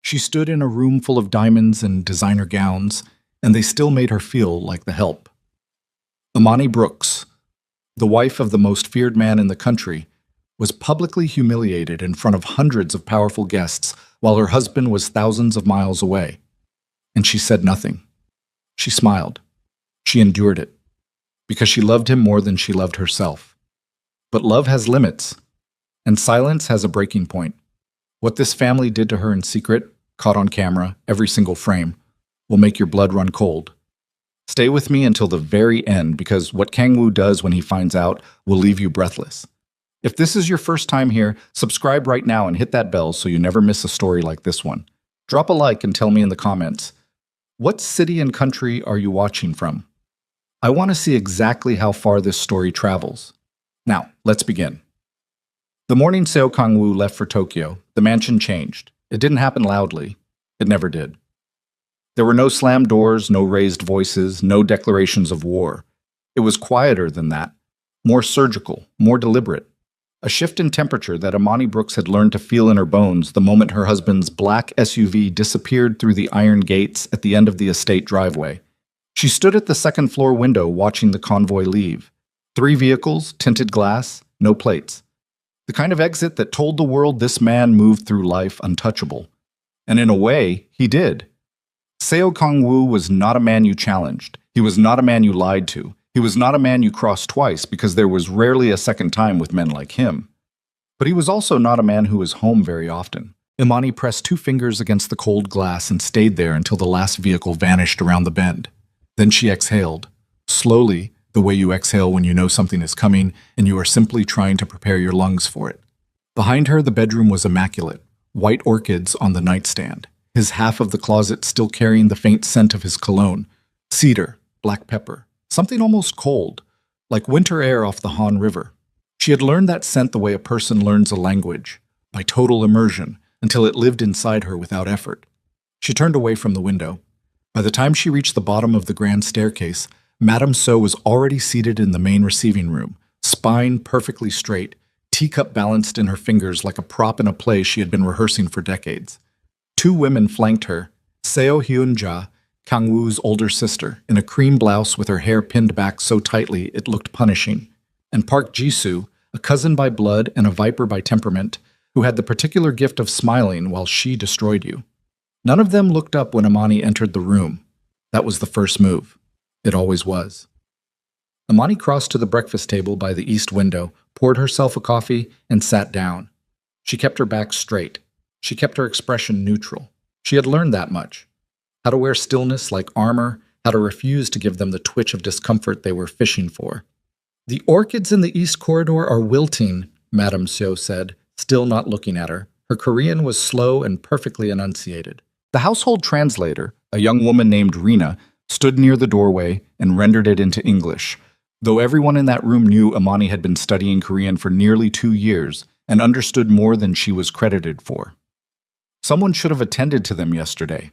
She stood in a room full of diamonds and designer gowns, and they still made her feel like the help. Imani Brooks, the wife of the most feared man in the country, was publicly humiliated in front of hundreds of powerful guests while her husband was thousands of miles away. And she said nothing. She smiled. She endured it, because she loved him more than she loved herself. But love has limits, and silence has a breaking point. What this family did to her in secret, caught on camera, every single frame, will make your blood run cold. Stay with me until the very end, because what Kang-woo does when he finds out will leave you breathless. If this is your first time here, subscribe right now and hit that bell so you never miss a story like this one. Drop a like and tell me in the comments, what city and country are you watching from? I want to see exactly how far this story travels. Now, let's begin. The morning Seo Kang-woo left for Tokyo, the mansion changed. It didn't happen loudly. It never did. There were no slammed doors, no raised voices, no declarations of war. It was quieter than that, more surgical, more deliberate. A shift in temperature that Imani Brooks had learned to feel in her bones the moment her husband's black SUV disappeared through the iron gates at the end of the estate driveway. She stood at the second-floor window watching the convoy leave. 3 vehicles, tinted glass, no plates. The kind of exit that told the world this man moved through life untouchable. And in a way, he did. Seo Kang-woo was not a man you challenged. He was not a man you lied to. He was not a man you crossed twice, because there was rarely a second time with men like him. But he was also not a man who was home very often. Imani pressed 2 fingers against the cold glass and stayed there until the last vehicle vanished around the bend. Then she exhaled, slowly, the way you exhale when you know something is coming and you are simply trying to prepare your lungs for it. Behind her, the bedroom was immaculate, white orchids on the nightstand, his half of the closet still carrying the faint scent of his cologne, cedar, black pepper, something almost cold, like winter air off the Han River. She had learned that scent the way a person learns a language, by total immersion, until it lived inside her without effort. She turned away from the window. By the time she reached the bottom of the grand staircase, Madame So was already seated in the main receiving room, spine perfectly straight, teacup balanced in her fingers like a prop in a play she had been rehearsing for decades. 2 women flanked her, Seo Hyun-ja, Kang-woo's older sister, in a cream blouse with her hair pinned back so tightly it looked punishing, and Park Ji-soo, a cousin by blood and a viper by temperament, who had the particular gift of smiling while she destroyed you. None of them looked up when Imani entered the room. That was the first move. It always was. Imani crossed to the breakfast table by the east window, poured herself a coffee, and sat down. She kept her back straight. She kept her expression neutral. She had learned that much. How to wear stillness like armor, how to refuse to give them the twitch of discomfort they were fishing for. The orchids in the east corridor are wilting, Madame Seo said, still not looking at her. Her Korean was slow and perfectly enunciated. The household translator, a young woman named Rena, stood near the doorway and rendered it into English, though everyone in that room knew Imani had been studying Korean for nearly 2 years and understood more than she was credited for. Someone should have attended to them yesterday.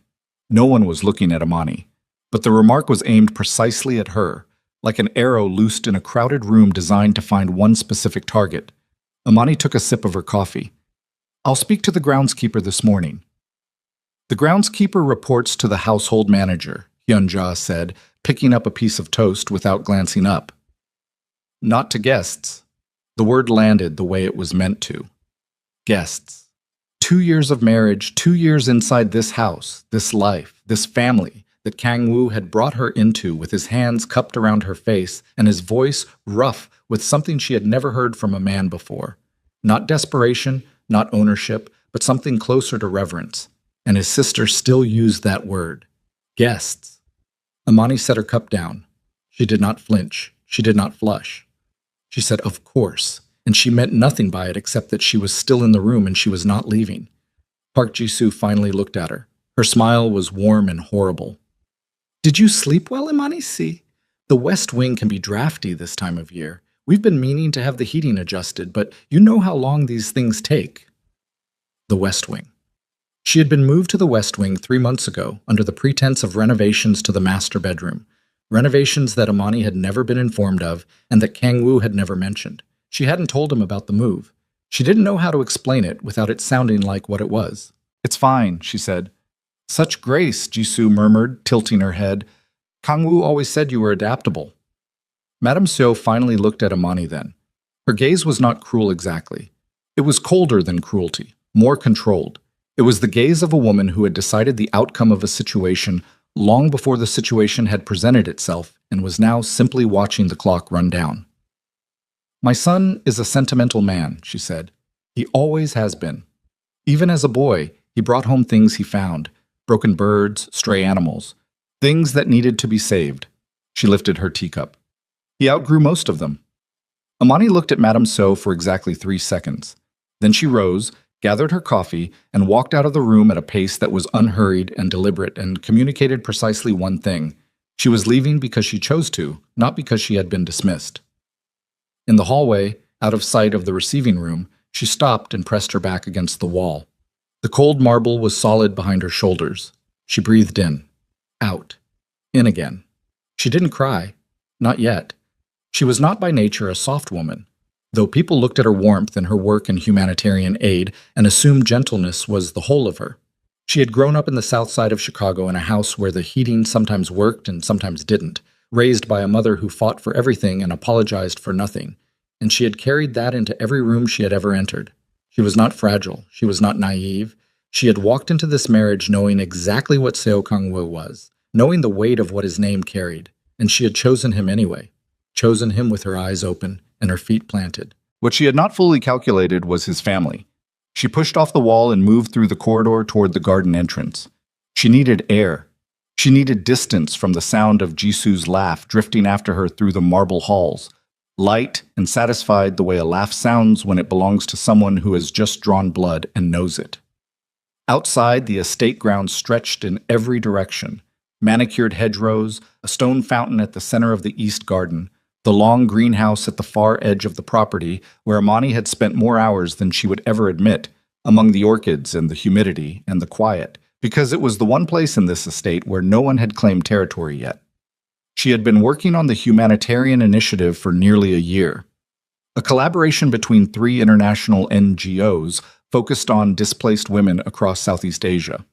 No one was looking at Imani, but the remark was aimed precisely at her, like an arrow loosed in a crowded room designed to find one specific target. Imani took a sip of her coffee. I'll speak to the groundskeeper this morning. The groundskeeper reports to the household manager, Hyun-ja said, picking up a piece of toast without glancing up. Not to guests. The word landed the way it was meant to. Guests. 2 years of marriage, 2 years inside this house, this life, this family that Kang-woo had brought her into with his hands cupped around her face and his voice rough with something she had never heard from a man before. Not desperation, not ownership, but something closer to reverence. And his sister still used that word. Guests. Imani set her cup down. She did not flinch. She did not flush. She said, of course, and she meant nothing by it except that she was still in the room and she was not leaving. Park Ji-soo finally looked at her. Her smile was warm and horrible. Did you sleep well, Imani? See, the West Wing can be drafty this time of year. We've been meaning to have the heating adjusted, but you know how long these things take. The West Wing. She had been moved to the West Wing 3 months ago under the pretense of renovations to the master bedroom, renovations that Imani had never been informed of and that Kang-woo had never mentioned. She hadn't told him about the move. She didn't know how to explain it without it sounding like what it was, It's fine, she said. Such grace, Jisoo murmured, tilting her head. Kangwoo always said you were adaptable. Madame Seo finally looked at Amani then. Her gaze was not cruel exactly. It was colder than cruelty, more controlled. It was the gaze of a woman who had decided the outcome of a situation long before the situation had presented itself and was now simply watching the clock run down. My son is a sentimental man, she said. He always has been. Even as a boy, he brought home things he found, broken birds, stray animals, things that needed to be saved. She lifted her teacup. He outgrew most of them. Amani looked at Madame Seo for exactly 3 seconds. Then she rose, gathered her coffee, and walked out of the room at a pace that was unhurried and deliberate and communicated precisely one thing. She was leaving because she chose to, not because she had been dismissed. In the hallway, out of sight of the receiving room, she stopped and pressed her back against the wall. The cold marble was solid behind her shoulders. She breathed in, out, in again. She didn't cry. Not yet. She was not by nature a soft woman, though people looked at her warmth and her work in humanitarian aid and assumed gentleness was the whole of her. She had grown up in the south side of Chicago in a house where the heating sometimes worked and sometimes didn't, raised by a mother who fought for everything and apologized for nothing, and she had carried that into every room she had ever entered. She was not fragile. She was not naive. She had walked into this marriage knowing exactly what Seo Kang-woo was, knowing the weight of what his name carried, and she had chosen him anyway, chosen him with her eyes open and her feet planted. What she had not fully calculated was his family. She pushed off the wall and moved through the corridor toward the garden entrance. She needed air. She needed distance from the sound of Jisoo's laugh drifting after her through the marble halls, light and satisfied the way a laugh sounds when it belongs to someone who has just drawn blood and knows it. Outside, the estate grounds stretched in every direction. Manicured hedgerows, a stone fountain at the center of the east garden, the long greenhouse at the far edge of the property where Amani had spent more hours than she would ever admit, among the orchids and the humidity and the quiet, because it was the one place in this estate where no one had claimed territory yet. She had been working on the humanitarian initiative for nearly a year, a collaboration between 3 international NGOs focused on displaced women across Southeast Asia.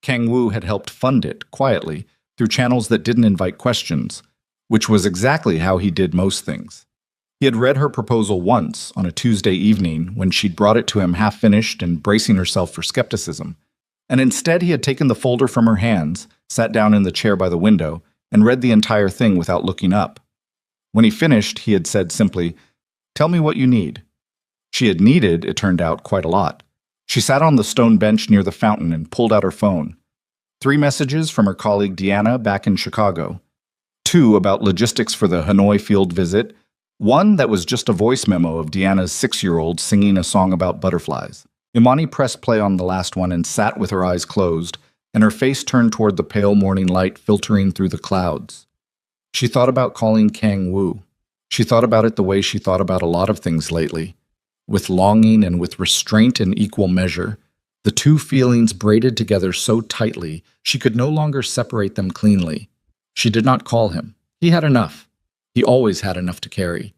Kang-woo had helped fund it, quietly, through channels that didn't invite questions, which was exactly how he did most things. He had read her proposal once, on a Tuesday evening, when she'd brought it to him half-finished and bracing herself for skepticism, and instead he had taken the folder from her hands, sat down in the chair by the window, and read the entire thing without looking up. When he finished, he had said simply, "Tell me what you need." She had needed, it turned out, quite a lot. She sat on the stone bench near the fountain and pulled out her phone. 3 messages from her colleague Deanna back in Chicago. 2 about logistics for the Hanoi field visit. 1 that was just a voice memo of Deanna's 6-year-old singing a song about butterflies. Imani pressed play on the last one and sat with her eyes closed, and her face turned toward the pale morning light filtering through the clouds. She thought about calling Kang-woo. She thought about it the way she thought about a lot of things lately, with longing and with restraint in equal measure, the 2 feelings braided together so tightly she could no longer separate them cleanly. She did not call him. He had enough. He always had enough to carry.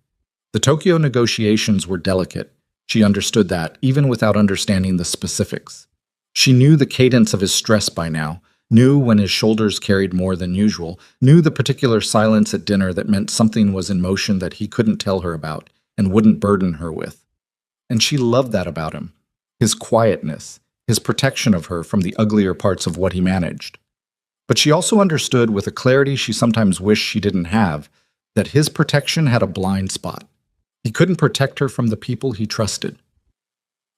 The Tokyo negotiations were delicate. She understood that, even without understanding the specifics. She knew the cadence of his stress by now, knew when his shoulders carried more than usual, knew the particular silence at dinner that meant something was in motion that he couldn't tell her about and wouldn't burden her with. And she loved that about him, his quietness, his protection of her from the uglier parts of what he managed. But she also understood, with a clarity she sometimes wished she didn't have, that his protection had a blind spot. He couldn't protect her from the people he trusted.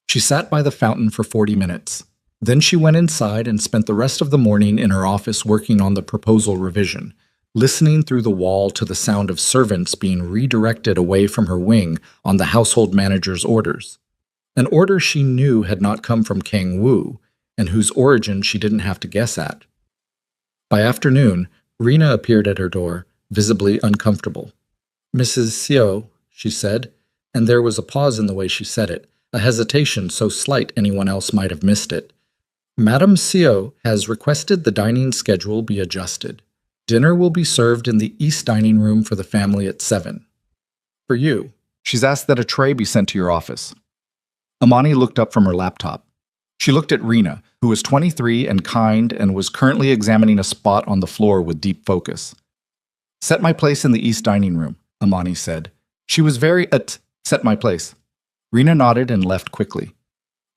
She sat by the fountain for 40 minutes. Then she went inside and spent the rest of the morning in her office working on the proposal revision, listening through the wall to the sound of servants being redirected away from her wing on the household manager's orders. An order she knew had not come from Kang-woo, and whose origin she didn't have to guess at. By afternoon, Rena appeared at her door, visibly uncomfortable. "Mrs. Seo," she said, and there was a pause in the way she said it, a hesitation so slight anyone else might have missed it. "Madame Seo has requested the dining schedule be adjusted. Dinner will be served in the east dining room for the family at 7. For you, she's asked that a tray be sent to your office." Amani looked up from her laptop. She looked at Rena, who was 23 and kind and was currently examining a spot on the floor with deep focus. "Set my place in the east dining room," Amani said. She was very set my place. Rena nodded and left quickly.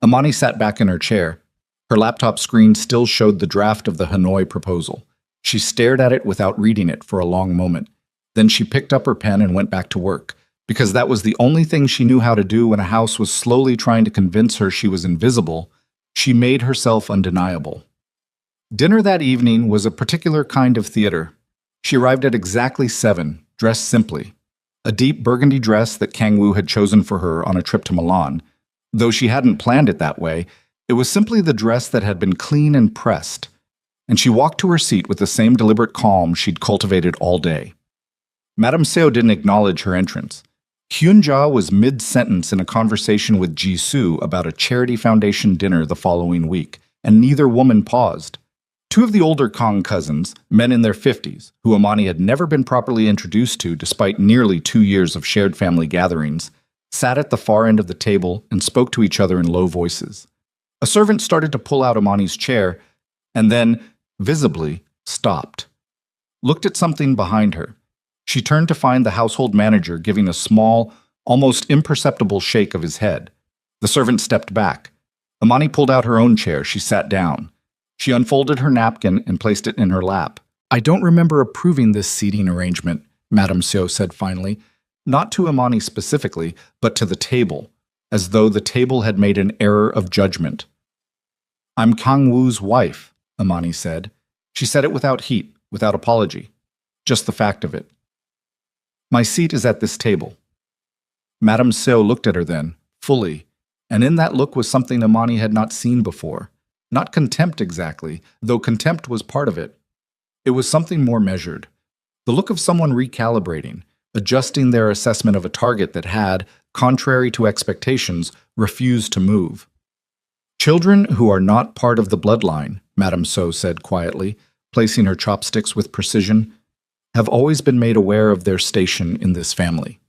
Amani sat back in her chair. Her laptop screen still showed the draft of the Hanoi proposal. She stared at it without reading it for a long moment. Then she picked up her pen and went back to work, because that was the only thing she knew how to do when a house was slowly trying to convince her she was invisible. She made herself undeniable. Dinner that evening was a particular kind of theater. She arrived at exactly 7, dressed simply. A deep burgundy dress that Kang Woo had chosen for her on a trip to Milan. Though she hadn't planned it that way, it was simply the dress that had been clean and pressed, and she walked to her seat with the same deliberate calm she'd cultivated all day. Madame Seo didn't acknowledge her entrance. Hyun-ja was mid-sentence in a conversation with Ji-soo about a charity foundation dinner the following week, and neither woman paused. Two of the older Kong cousins, men in their 50s, who Amani had never been properly introduced to despite nearly 2 years of shared family gatherings, sat at the far end of the table and spoke to each other in low voices. A servant started to pull out Amani's chair, and then, visibly, stopped. Looked at something behind her. She turned to find the household manager giving a small, almost imperceptible shake of his head. The servant stepped back. Amani pulled out her own chair. She sat down. She unfolded her napkin and placed it in her lap. "I don't remember approving this seating arrangement," Madame Seo said finally, not to Amani specifically, but to the table, as though the table had made an error of judgment. "I'm Kang Woo's wife," Amani said. She said it without heat, without apology, just the fact of it. "My seat is at this table." Madame Seo looked at her then, fully, and in that look was something Amani had not seen before. Not contempt exactly, though contempt was part of it. It was something more measured. The look of someone recalibrating, adjusting their assessment of a target that had, contrary to expectations, refused to move. "Children who are not part of the bloodline," Madame Seo said quietly, placing her chopsticks with precision, "have always been made aware of their station in this family."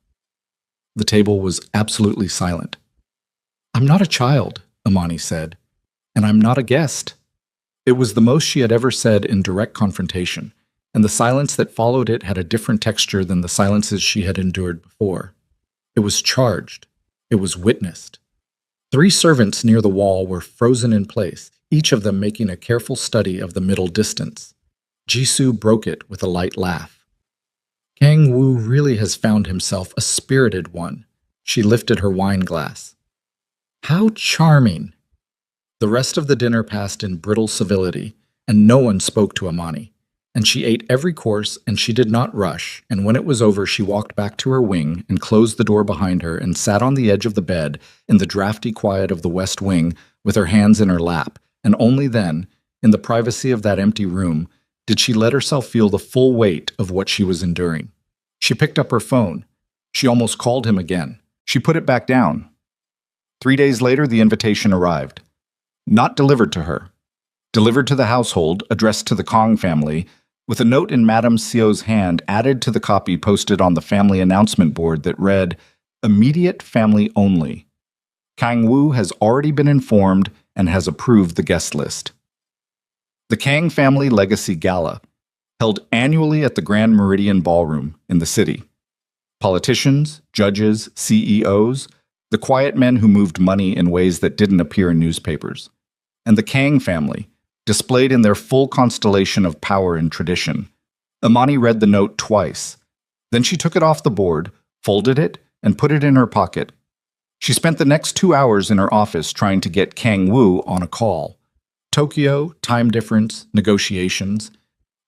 The table was absolutely silent. "I'm not a child," Amani said, "and I'm not a guest." It was the most she had ever said in direct confrontation, and the silence that followed it had a different texture than the silences she had endured before. It was charged. It was witnessed. 3 servants near the wall were frozen in place, each of them making a careful study of the middle distance. Jisoo broke it with a light laugh. "Kang Woo really has found himself a spirited one." She lifted her wine glass. "How charming!" The rest of the dinner passed in brittle civility, and no one spoke to Amani. And she ate every course, and she did not rush, and when it was over she walked back to her wing and closed the door behind her and sat on the edge of the bed in the drafty quiet of the west wing with her hands in her lap, and only then, in the privacy of that empty room, did she let herself feel the full weight of what she was enduring. She picked up her phone. She almost called him again. She put it back down. 3 days later, the invitation arrived. Not delivered to her. Delivered to the household, addressed to the Kong family, with a note in Madame Seo's hand added to the copy posted on the family announcement board that read, "Immediate family only. Kang Woo has already been informed and has approved the guest list." The Kang Family Legacy Gala, held annually at the Grand Meridian Ballroom in the city. Politicians, judges, CEOs, the quiet men who moved money in ways that didn't appear in newspapers, and the Kang family, displayed in their full constellation of power and tradition. Amani read the note twice. Then she took it off the board, folded it, and put it in her pocket. She spent the next 2 hours in her office trying to get Kang Woo on a call. Tokyo, time difference, negotiations.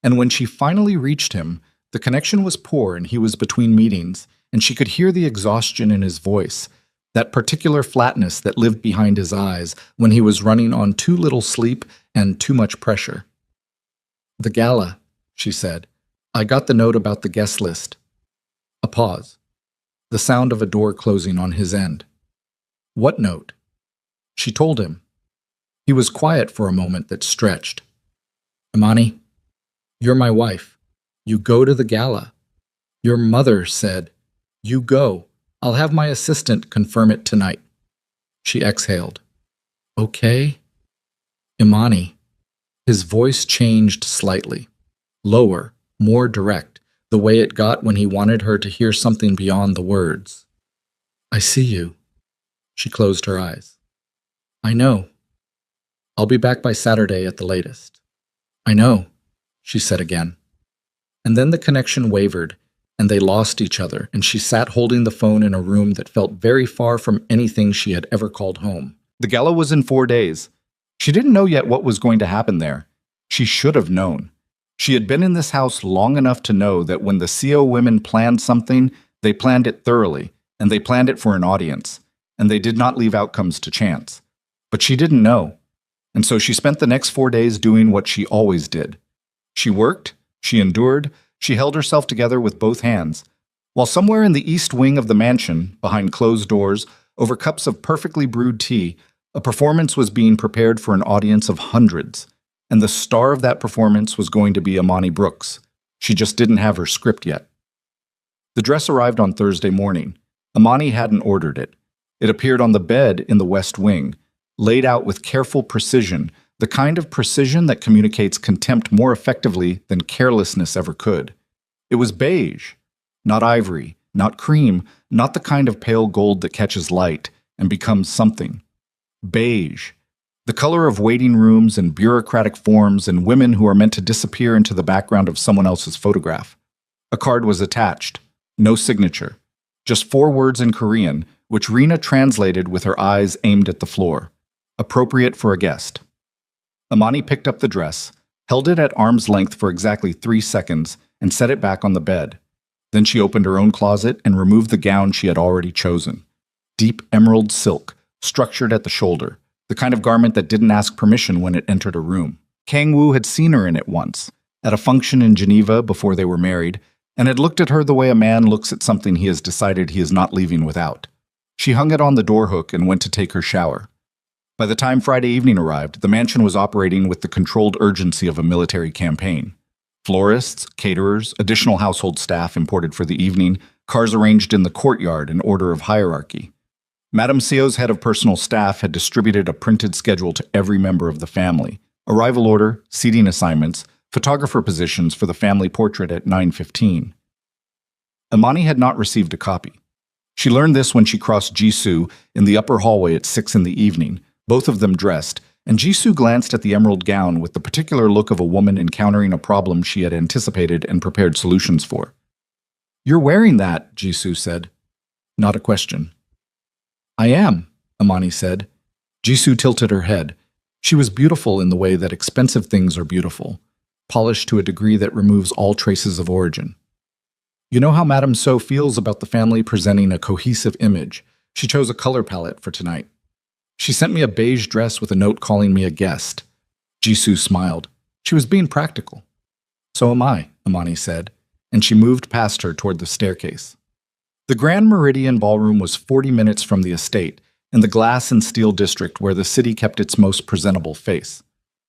And when she finally reached him, the connection was poor and he was between meetings, and she could hear the exhaustion in his voice, that particular flatness that lived behind his eyes when he was running on too little sleep and too much pressure. "The gala," she said. "I got the note about the guest list." A pause. The sound of a door closing on his end. "What note?" She told him. He was quiet for a moment that stretched. "Amani, you're my wife. You go to the gala. Your mother said, 'You go. I'll have my assistant confirm it tonight.'" She exhaled. "Okay." Imani. His voice changed slightly. Lower, more direct, the way it got when he wanted her to hear something beyond the words. I see you. She closed her eyes. I know. I'll be back by Saturday at the latest. I know, she said again. And then the connection wavered, and they lost each other, and she sat holding the phone in a room that felt very far from anything she had ever called home. The gala was in 4 days. She didn't know yet what was going to happen there. She should have known. She had been in this house long enough to know that when the CO women planned something, they planned it thoroughly, and they planned it for an audience, and they did not leave outcomes to chance. But she didn't know. And so she spent the next 4 days doing what she always did. She worked, she endured, she held herself together with both hands, while somewhere in the east wing of the mansion, behind closed doors, over cups of perfectly brewed tea, a performance was being prepared for an audience of hundreds, and the star of that performance was going to be Imani Brooks. She just didn't have her script yet. The dress arrived on Thursday morning. Imani hadn't ordered it. It appeared on the bed in the west wing, laid out with careful precision, the kind of precision that communicates contempt more effectively than carelessness ever could. It was beige, not ivory, not cream, not the kind of pale gold that catches light and becomes something. Beige, the color of waiting rooms and bureaucratic forms and women who are meant to disappear into the background of someone else's photograph. A card was attached, no signature, just 4 words in Korean, which Rena translated with her eyes aimed at the floor. Appropriate for a guest. Imani picked up the dress, held it at arm's length for exactly 3 seconds, and set it back on the bed. Then she opened her own closet and removed the gown she had already chosen. Deep emerald silk, structured at the shoulder, the kind of garment that didn't ask permission when it entered a room. Kang Woo had seen her in it once, at a function in Geneva before they were married, and had looked at her the way a man looks at something he has decided he is not leaving without. She hung it on the door hook and went to take her shower. By the time Friday evening arrived, the mansion was operating with the controlled urgency of a military campaign. Florists, caterers, additional household staff imported for the evening, cars arranged in the courtyard in order of hierarchy. Madame Seo's head of personal staff had distributed a printed schedule to every member of the family, arrival order, seating assignments, photographer positions for the family portrait at 9:15. Imani had not received a copy. She learned this when she crossed Jisoo in the upper hallway at 6 in the evening, both of them dressed, and Jisoo glanced at the emerald gown with the particular look of a woman encountering a problem she had anticipated and prepared solutions for. "You're wearing that," Jisoo said. Not a question. "I am," Imani said. Jisoo tilted her head. She was beautiful in the way that expensive things are beautiful, polished to a degree that removes all traces of origin. "You know how Madame So feels about the family presenting a cohesive image. She chose a color palette for tonight. She sent me a beige dress with a note calling me a guest." Jisoo smiled. She was being practical. "So am I," Imani said, and she moved past her toward the staircase. The Grand Meridian Ballroom was 40 minutes from the estate, in the glass and steel district where the city kept its most presentable face.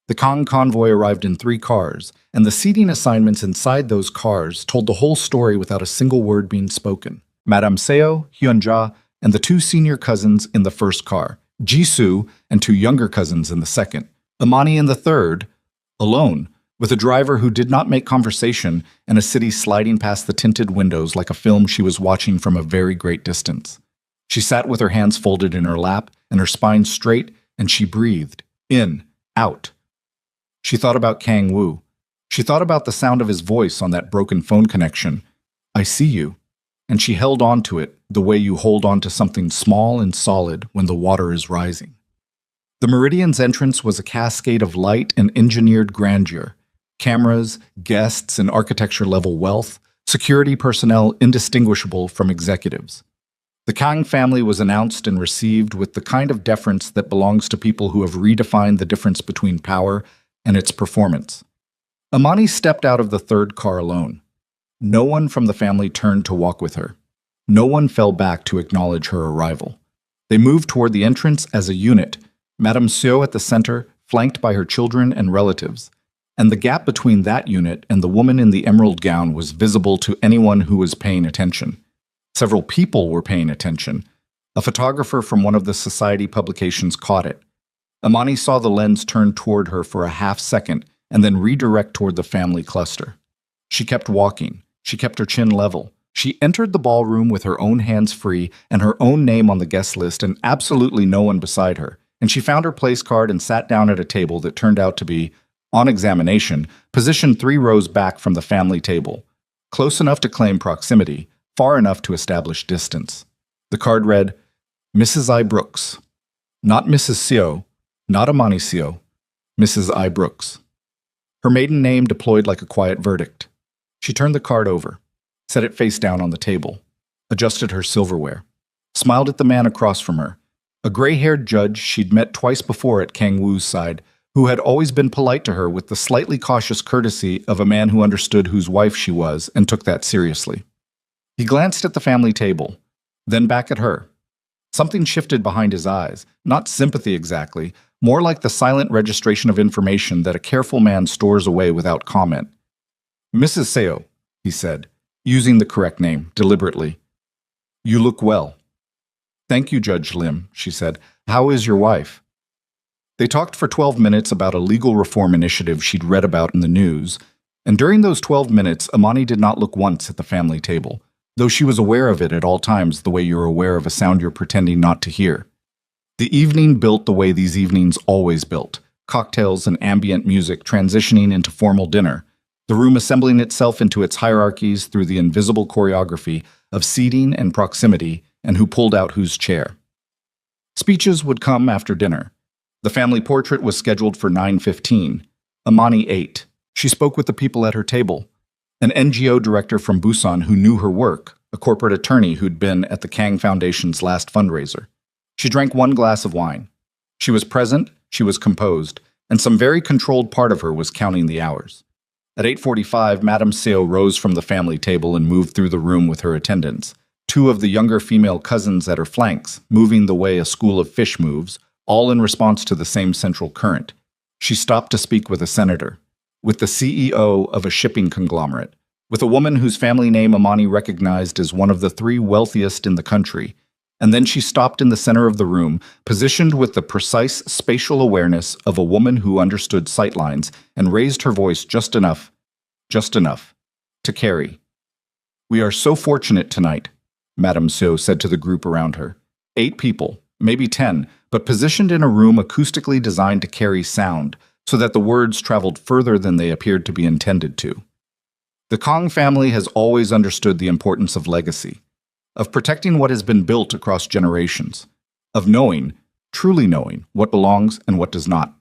The Kang convoy arrived in 3 cars, and the seating assignments inside those cars told the whole story without a single word being spoken. Madame Seo, Hyunja, and the 2 senior cousins in the first car, Jisoo and 2 younger cousins in the second, Imani in the third, alone, with a driver who did not make conversation and a city sliding past the tinted windows like a film she was watching from a very great distance. She sat with her hands folded in her lap and her spine straight, and she breathed, in, out. She thought about Kang Woo. She thought about the sound of his voice on that broken phone connection. "I see you." And she held on to it the way you hold on to something small and solid when the water is rising. The Meridian's entrance was a cascade of light and engineered grandeur. Cameras, guests, and architecture-level wealth, security personnel indistinguishable from executives. The Kang family was announced and received with the kind of deference that belongs to people who have redefined the difference between power and its performance. Imani stepped out of the third car alone. No one from the family turned to walk with her. No one fell back to acknowledge her arrival. They moved toward the entrance as a unit, Madame Seo at the center, flanked by her children and relatives. And the gap between that unit and the woman in the emerald gown was visible to anyone who was paying attention. Several people were paying attention. A photographer from one of the society publications caught it. Amani saw the lens turn toward her for a half second and then redirect toward the family cluster. She kept walking. She kept her chin level. She entered the ballroom with her own hands free and her own name on the guest list and absolutely no one beside her. And she found her place card and sat down at a table that turned out to be, on examination, positioned 3 rows back from the family table. Close enough to claim proximity, far enough to establish distance. The card read, Mrs. I. Brooks. Not Mrs. Seo, not Amani Seo, Mrs. I. Brooks. Her maiden name deployed like a quiet verdict. She turned the card over, set it face down on the table, adjusted her silverware, smiled at the man across from her, a gray-haired judge she'd met twice before at Kang Woo's side, who had always been polite to her with the slightly cautious courtesy of a man who understood whose wife she was and took that seriously. He glanced at the family table, then back at her. Something shifted behind his eyes, not sympathy exactly, more like the silent registration of information that a careful man stores away without comment. Mrs. Seo, he said, using the correct name, deliberately. You look well. Thank you, Judge Lim, she said. How is your wife? They talked for 12 minutes about a legal reform initiative she'd read about in the news, and during those 12 minutes, Amani did not look once at the family table, though she was aware of it at all times the way you're aware of a sound you're pretending not to hear. The evening built the way these evenings always built, cocktails and ambient music transitioning into formal dinner, the room assembling itself into its hierarchies through the invisible choreography of seating and proximity and who pulled out whose chair. Speeches would come after dinner. The family portrait was scheduled for 9:15. Amani ate. She spoke with the people at her table. An NGO director from Busan who knew her work, a corporate attorney who'd been at the Kang Foundation's last fundraiser. She drank 1 glass of wine. She was present, she was composed, and some very controlled part of her was counting the hours. At 8:45, Madame Seo rose from the family table and moved through the room with her attendants, 2 of the younger female cousins at her flanks, moving the way a school of fish moves, all in response to the same central current. She stopped to speak with a senator, with the CEO of a shipping conglomerate, with a woman whose family name Amani recognized as one of the 3 wealthiest in the country, and then she stopped in the center of the room, positioned with the precise spatial awareness of a woman who understood sightlines and raised her voice just enough, to carry. We are so fortunate tonight, Madame Seo said to the group around her. 8 people, maybe 10, but positioned in a room acoustically designed to carry sound, so that the words traveled further than they appeared to be intended to. The Kang family has always understood the importance of legacy, of protecting what has been built across generations, of knowing, truly knowing, what belongs and what does not.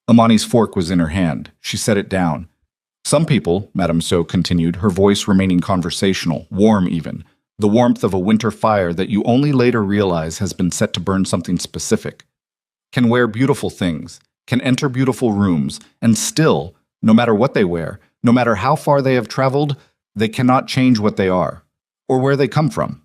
Amani's fork was in her hand. She set it down. Some people, Madame Seo continued, her voice remaining conversational, warm even, the warmth of a winter fire that you only later realize has been set to burn something specific, can wear beautiful things, can enter beautiful rooms, and still, no matter what they wear, no matter how far they have traveled, they cannot change what they are, or where they come from.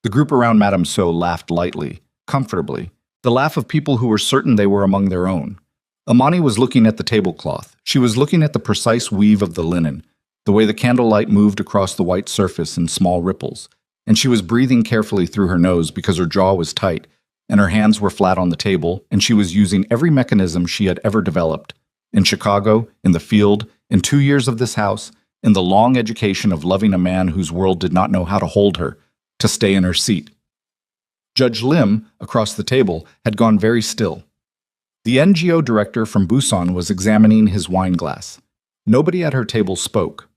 The group around Madame Seo laughed lightly, comfortably, the laugh of people who were certain they were among their own. Amani was looking at the tablecloth. She was looking at the precise weave of the linen, the way the candlelight moved across the white surface in small ripples, and she was breathing carefully through her nose because her jaw was tight, and her hands were flat on the table, and she was using every mechanism she had ever developed, in Chicago, in the field, in 2 years of this house, in the long education of loving a man whose world did not know how to hold her, to stay in her seat. Judge Lim, across the table, had gone very still. The NGO director from Busan was examining his wine glass. Nobody at her table spoke.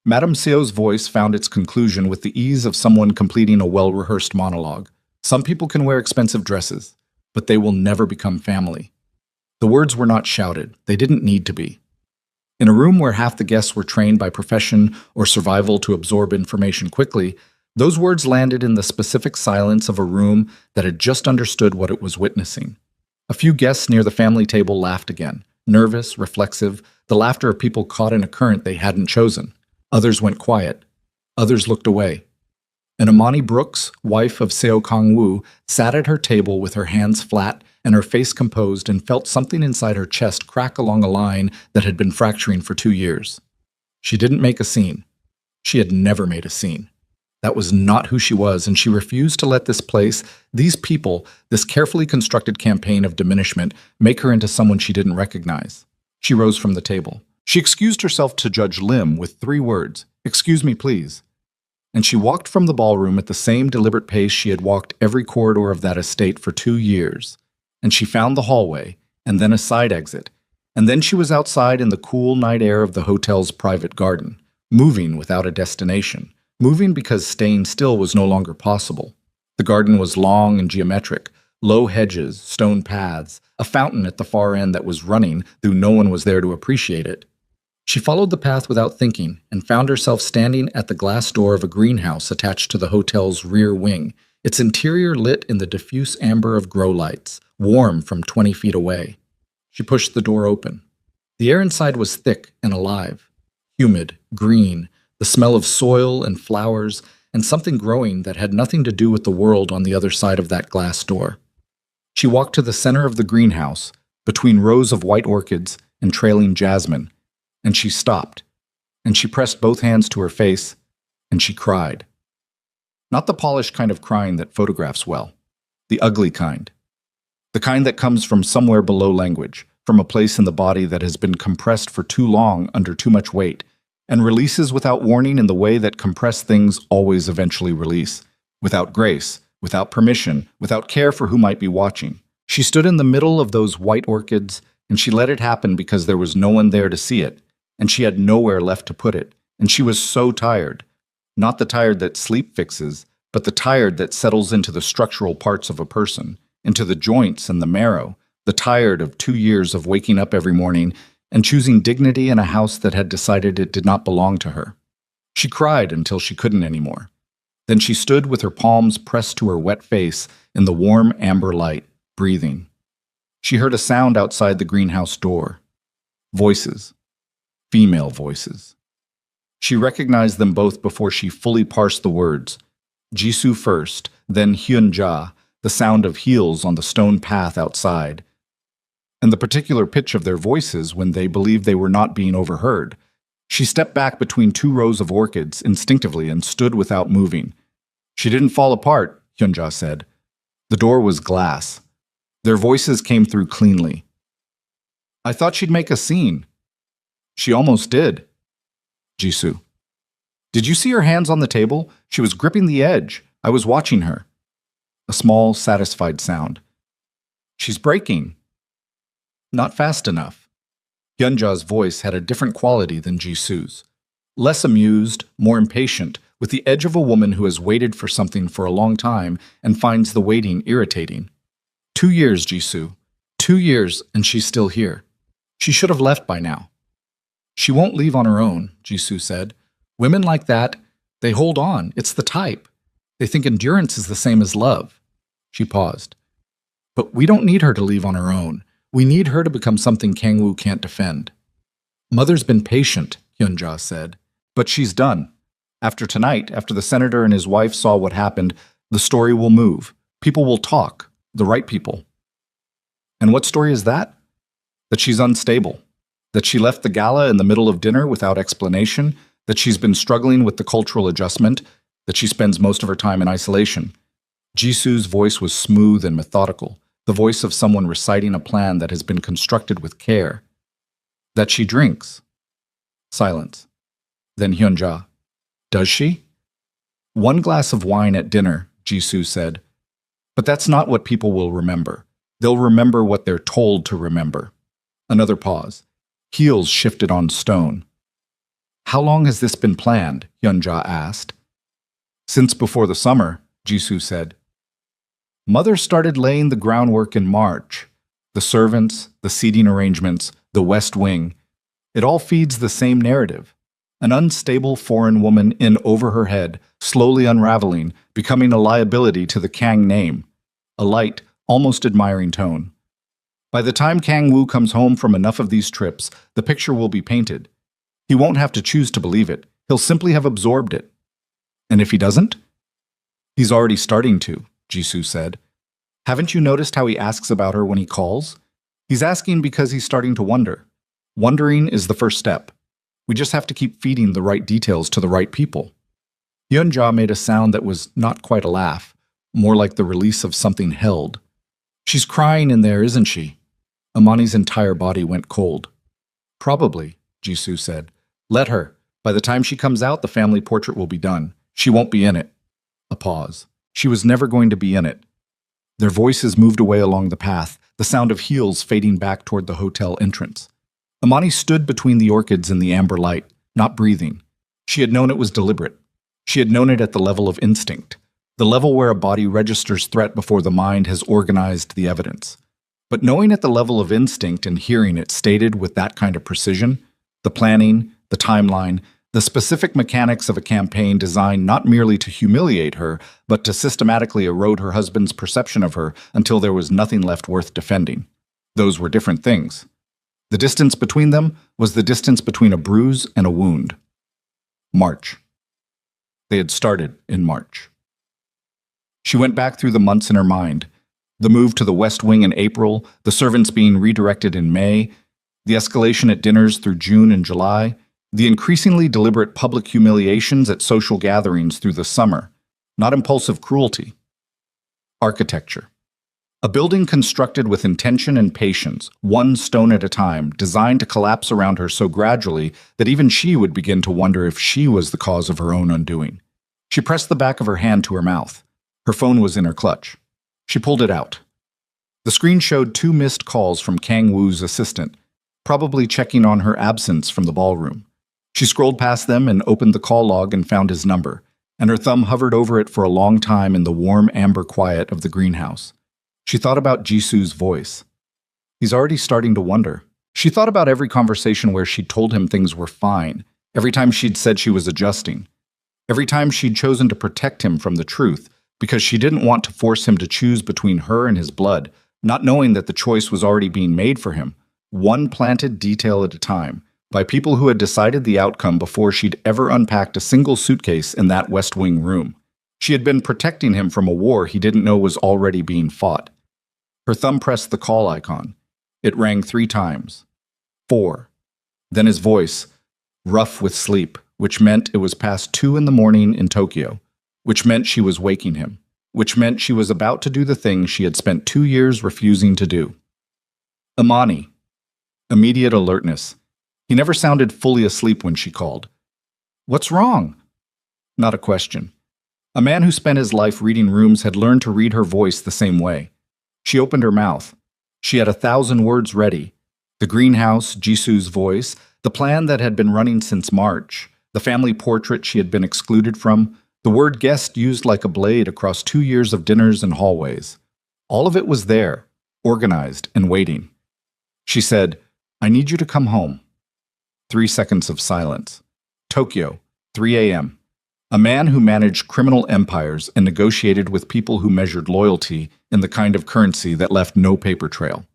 Madame Seo's voice found its conclusion with the ease of someone completing a well-rehearsed monologue. Some people can wear expensive dresses, but they will never become family. The words were not shouted. They didn't need to be. In a room where half the guests were trained by profession or survival to absorb information quickly, those words landed in the specific silence of a room that had just understood what it was witnessing. A few guests near the family table laughed again, nervous, reflexive, the laughter of people caught in a current they hadn't chosen. Others went quiet. Others looked away. And Amani Brooks, wife of Seo Kang-woo, sat at her table with her hands flat and her face composed and felt something inside her chest crack along a line that had been fracturing for 2 years. She didn't make a scene. She had never made a scene. That was not who she was, and she refused to let this place, these people, this carefully constructed campaign of diminishment make her into someone she didn't recognize. She rose from the table. She excused herself to Judge Lim with 3 words, "Excuse me, please." And she walked from the ballroom at the same deliberate pace she had walked every corridor of that estate for 2 years. And she found the hallway, and then a side exit. And then she was outside in the cool night air of the hotel's private garden, moving without a destination, moving because staying still was no longer possible. The garden was long and geometric, low hedges, stone paths, a fountain at the far end that was running, though no one was there to appreciate it. She followed the path without thinking and found herself standing at the glass door of a greenhouse attached to the hotel's rear wing, its interior lit in the diffuse amber of grow lights, warm from 20 feet away. She pushed the door open. The air inside was thick and alive, humid, green, the smell of soil and flowers, and something growing that had nothing to do with the world on the other side of that glass door. She walked to the center of the greenhouse, between rows of white orchids and trailing jasmine, and she stopped, and she pressed both hands to her face, and she cried. Not the polished kind of crying that photographs well, the ugly kind. The kind that comes from somewhere below language, from a place in the body that has been compressed for too long under too much weight, and releases without warning in the way that compressed things always eventually release, without grace, without permission, without care for who might be watching. She stood in the middle of those white orchids, and she let it happen because there was no one there to see it, and she had nowhere left to put it, and she was so tired. Not the tired that sleep fixes, but the tired that settles into the structural parts of a person, into the joints and the marrow, the tired of 2 years of waking up every morning and choosing dignity in a house that had decided it did not belong to her. She cried until she couldn't anymore. Then she stood with her palms pressed to her wet face in the warm amber light, breathing. She heard a sound outside the greenhouse door. Voices. Female voices. She recognized them both before she fully parsed the words. Jisoo first, then Hyun-ja, the sound of heels on the stone path outside, and the particular pitch of their voices when they believed they were not being overheard. She stepped back between 2 rows of orchids instinctively and stood without moving. She didn't fall apart, Hyun-ja said. The door was glass. Their voices came through cleanly. I thought she'd make a scene. She almost did. Jisoo. Did you see her hands on the table? She was gripping the edge. I was watching her. A small, satisfied sound. She's breaking. Not fast enough. Hyunja's voice had a different quality than Jisoo's. Less amused, more impatient, with the edge of a woman who has waited for something for a long time and finds the waiting irritating. 2 years, Jisoo. 2 years, and she's still here. She should have left by now. She won't leave on her own, Jisoo said. Women like that, they hold on. It's the type. They think endurance is the same as love. She paused. But we don't need her to leave on her own. We need her to become something Kang-woo can't defend. Mother's been patient, Hyun-ja said. But she's done. After tonight, after the senator and his wife saw what happened, the story will move. People will talk. The right people. And what story is that? That she's unstable. That she left the gala in the middle of dinner without explanation. That she's been struggling with the cultural adjustment. That she spends most of her time in isolation. Jisoo's voice was smooth and methodical. The voice of someone reciting a plan that has been constructed with care. That she drinks. Silence. Then Hyun-ja. Does she? 1 glass of wine at dinner, Jisoo said. But that's not what people will remember. They'll remember what they're told to remember. Another pause. Heels shifted on stone. How long has this been planned? Hyun-ja asked. Since before the summer, Jisoo said. Mother started laying the groundwork in March. The servants, the seating arrangements, the West Wing. It all feeds the same narrative. An unstable foreign woman in over her head, slowly unraveling, becoming a liability to the Kang name. A light, almost admiring tone. By the time Kang-woo comes home from enough of these trips, the picture will be painted. He won't have to choose to believe it. He'll simply have absorbed it. And if he doesn't? He's already starting to, Jisoo said. Haven't you noticed how he asks about her when he calls? He's asking because he's starting to wonder. Wondering is the first step. We just have to keep feeding the right details to the right people. Hyunja made a sound that was not quite a laugh, more like the release of something held. She's crying in there, isn't she? Amani's entire body went cold. Probably, Jisoo said. Let her. By the time she comes out, the family portrait will be done. She won't be in it. A pause. She was never going to be in it. Their voices moved away along the path, the sound of heels fading back toward the hotel entrance. Amani stood between the orchids and the amber light, not breathing. She had known it was deliberate. She had known it at the level of instinct, the level where a body registers threat before the mind has organized the evidence. But knowing at the level of instinct and hearing it stated with that kind of precision, the planning, the timeline, the specific mechanics of a campaign designed not merely to humiliate her, but to systematically erode her husband's perception of her until there was nothing left worth defending. Those were different things. The distance between them was the distance between a bruise and a wound. March. They had started in March. She went back through the months in her mind. The move to the West Wing in April, the servants being redirected in May, the escalation at dinners through June and July, the increasingly deliberate public humiliations at social gatherings through the summer, not impulsive cruelty. Architecture. A building constructed with intention and patience, one stone at a time, designed to collapse around her so gradually that even she would begin to wonder if she was the cause of her own undoing. She pressed the back of her hand to her mouth. Her phone was in her clutch. She pulled it out. The screen showed 2 missed calls from Kang Woo's assistant, probably checking on her absence from the ballroom. She scrolled past them and opened the call log and found his number, and her thumb hovered over it for a long time in the warm amber quiet of the greenhouse. She thought about Jisoo's voice. He's already starting to wonder. She thought about every conversation where she'd told him things were fine, every time she'd said she was adjusting, every time she'd chosen to protect him from the truth, because she didn't want to force him to choose between her and his blood, not knowing that the choice was already being made for him, one planted detail at a time, by people who had decided the outcome before she'd ever unpacked a single suitcase in that West Wing room. She had been protecting him from a war he didn't know was already being fought. Her thumb pressed the call icon. It rang 3 times. 4. Then his voice, rough with sleep, which meant it was past 2 in the morning in Tokyo, which meant she was waking him, which meant she was about to do the thing she had spent 2 years refusing to do. Amani. Immediate alertness. He never sounded fully asleep when she called. What's wrong? Not a question. A man who spent his life reading rooms had learned to read her voice the same way. She opened her mouth. She had 1,000 words ready. The greenhouse, Jisoo's voice, the plan that had been running since March, the family portrait she had been excluded from, the word guest used like a blade across 2 years of dinners and hallways. All of it was there, organized and waiting. She said, I need you to come home. 3 seconds of silence. Tokyo, 3 a.m. A man who managed criminal empires and negotiated with people who measured loyalty in the kind of currency that left no paper trail.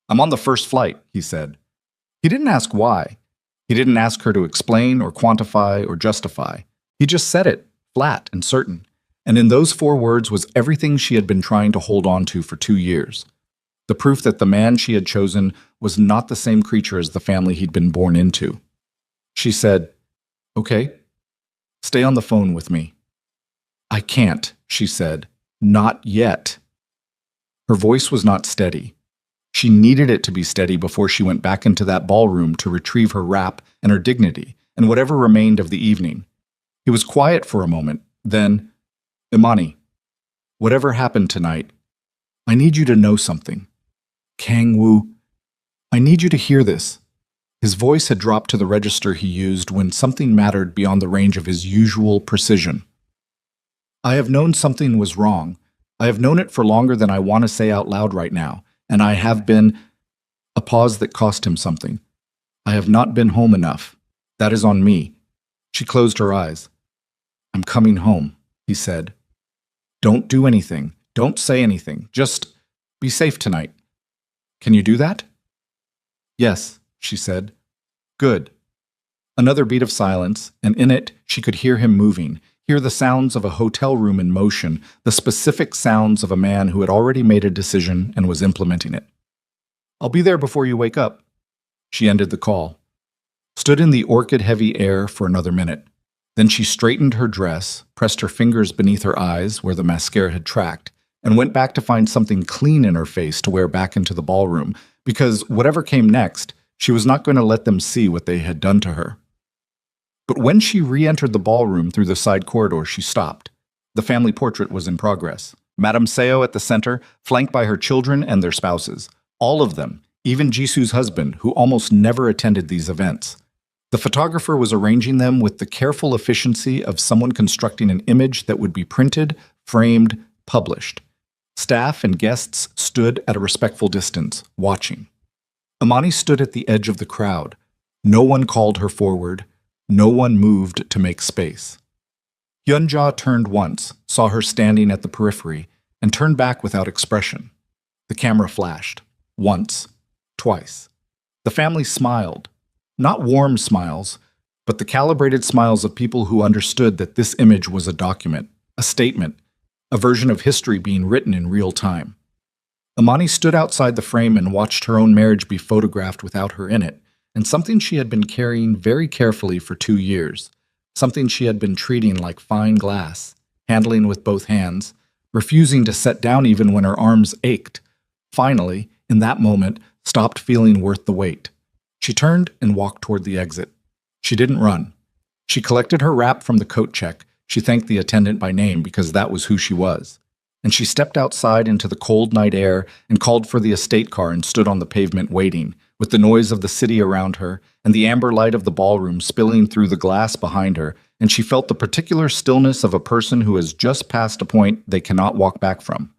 I'm on the first flight, he said. He didn't ask why. He didn't ask her to explain or quantify or justify. He just said it, flat and certain. And in those 4 words was everything she had been trying to hold on to for 2 years. The proof that the man she had chosen was not the same creature as the family he'd been born into. She said, Okay. Stay on the phone with me. I can't, she said. Not yet. Her voice was not steady. She needed it to be steady before she went back into that ballroom to retrieve her wrap and her dignity and whatever remained of the evening. He was quiet for a moment. Then, Imani, whatever happened tonight, I need you to know something. Kang Woo, I need you to hear this. His voice had dropped to the register he used when something mattered beyond the range of his usual precision. I have known something was wrong. I have known it for longer than I want to say out loud right now, and I have been... A pause that cost him something. I have not been home enough. That is on me. She closed her eyes. I'm coming home, he said. Don't do anything. Don't say anything. Just be safe tonight. Can you do that? Yes, she said. Good. Another beat of silence, and in it she could hear him moving, hear the sounds of a hotel room in motion, the specific sounds of a man who had already made a decision and was implementing it. I'll be there before you wake up. She ended the call. Stood in the orchid-heavy air for another minute. Then she straightened her dress, pressed her fingers beneath her eyes where the mascara had tracked, and went back to find something clean in her face to wear back into the ballroom, because whatever came next, she was not going to let them see what they had done to her. But when she re-entered the ballroom through the side corridor, she stopped. The family portrait was in progress. Madame Seo at the center, flanked by her children and their spouses. All of them, even Jisu's husband, who almost never attended these events. The photographer was arranging them with the careful efficiency of someone constructing an image that would be printed, framed, published. Staff and guests stood at a respectful distance, watching. Amani stood at the edge of the crowd. No one called her forward. No one moved to make space. Hyunja turned once, saw her standing at the periphery, and turned back without expression. The camera flashed. Once. Twice. The family smiled. Not warm smiles, but the calibrated smiles of people who understood that this image was a document, a statement, a version of history being written in real time. Amani stood outside the frame and watched her own marriage be photographed without her in it, and something she had been carrying very carefully for 2 years, something she had been treating like fine glass, handling with both hands, refusing to set down even when her arms ached, finally, in that moment, stopped feeling worth the wait. She turned and walked toward the exit. She didn't run. She collected her wrap from the coat check. She thanked the attendant by name because that was who she was. And she stepped outside into the cold night air and called for the estate car and stood on the pavement waiting, with the noise of the city around her and the amber light of the ballroom spilling through the glass behind her, and she felt the particular stillness of a person who has just passed a point they cannot walk back from.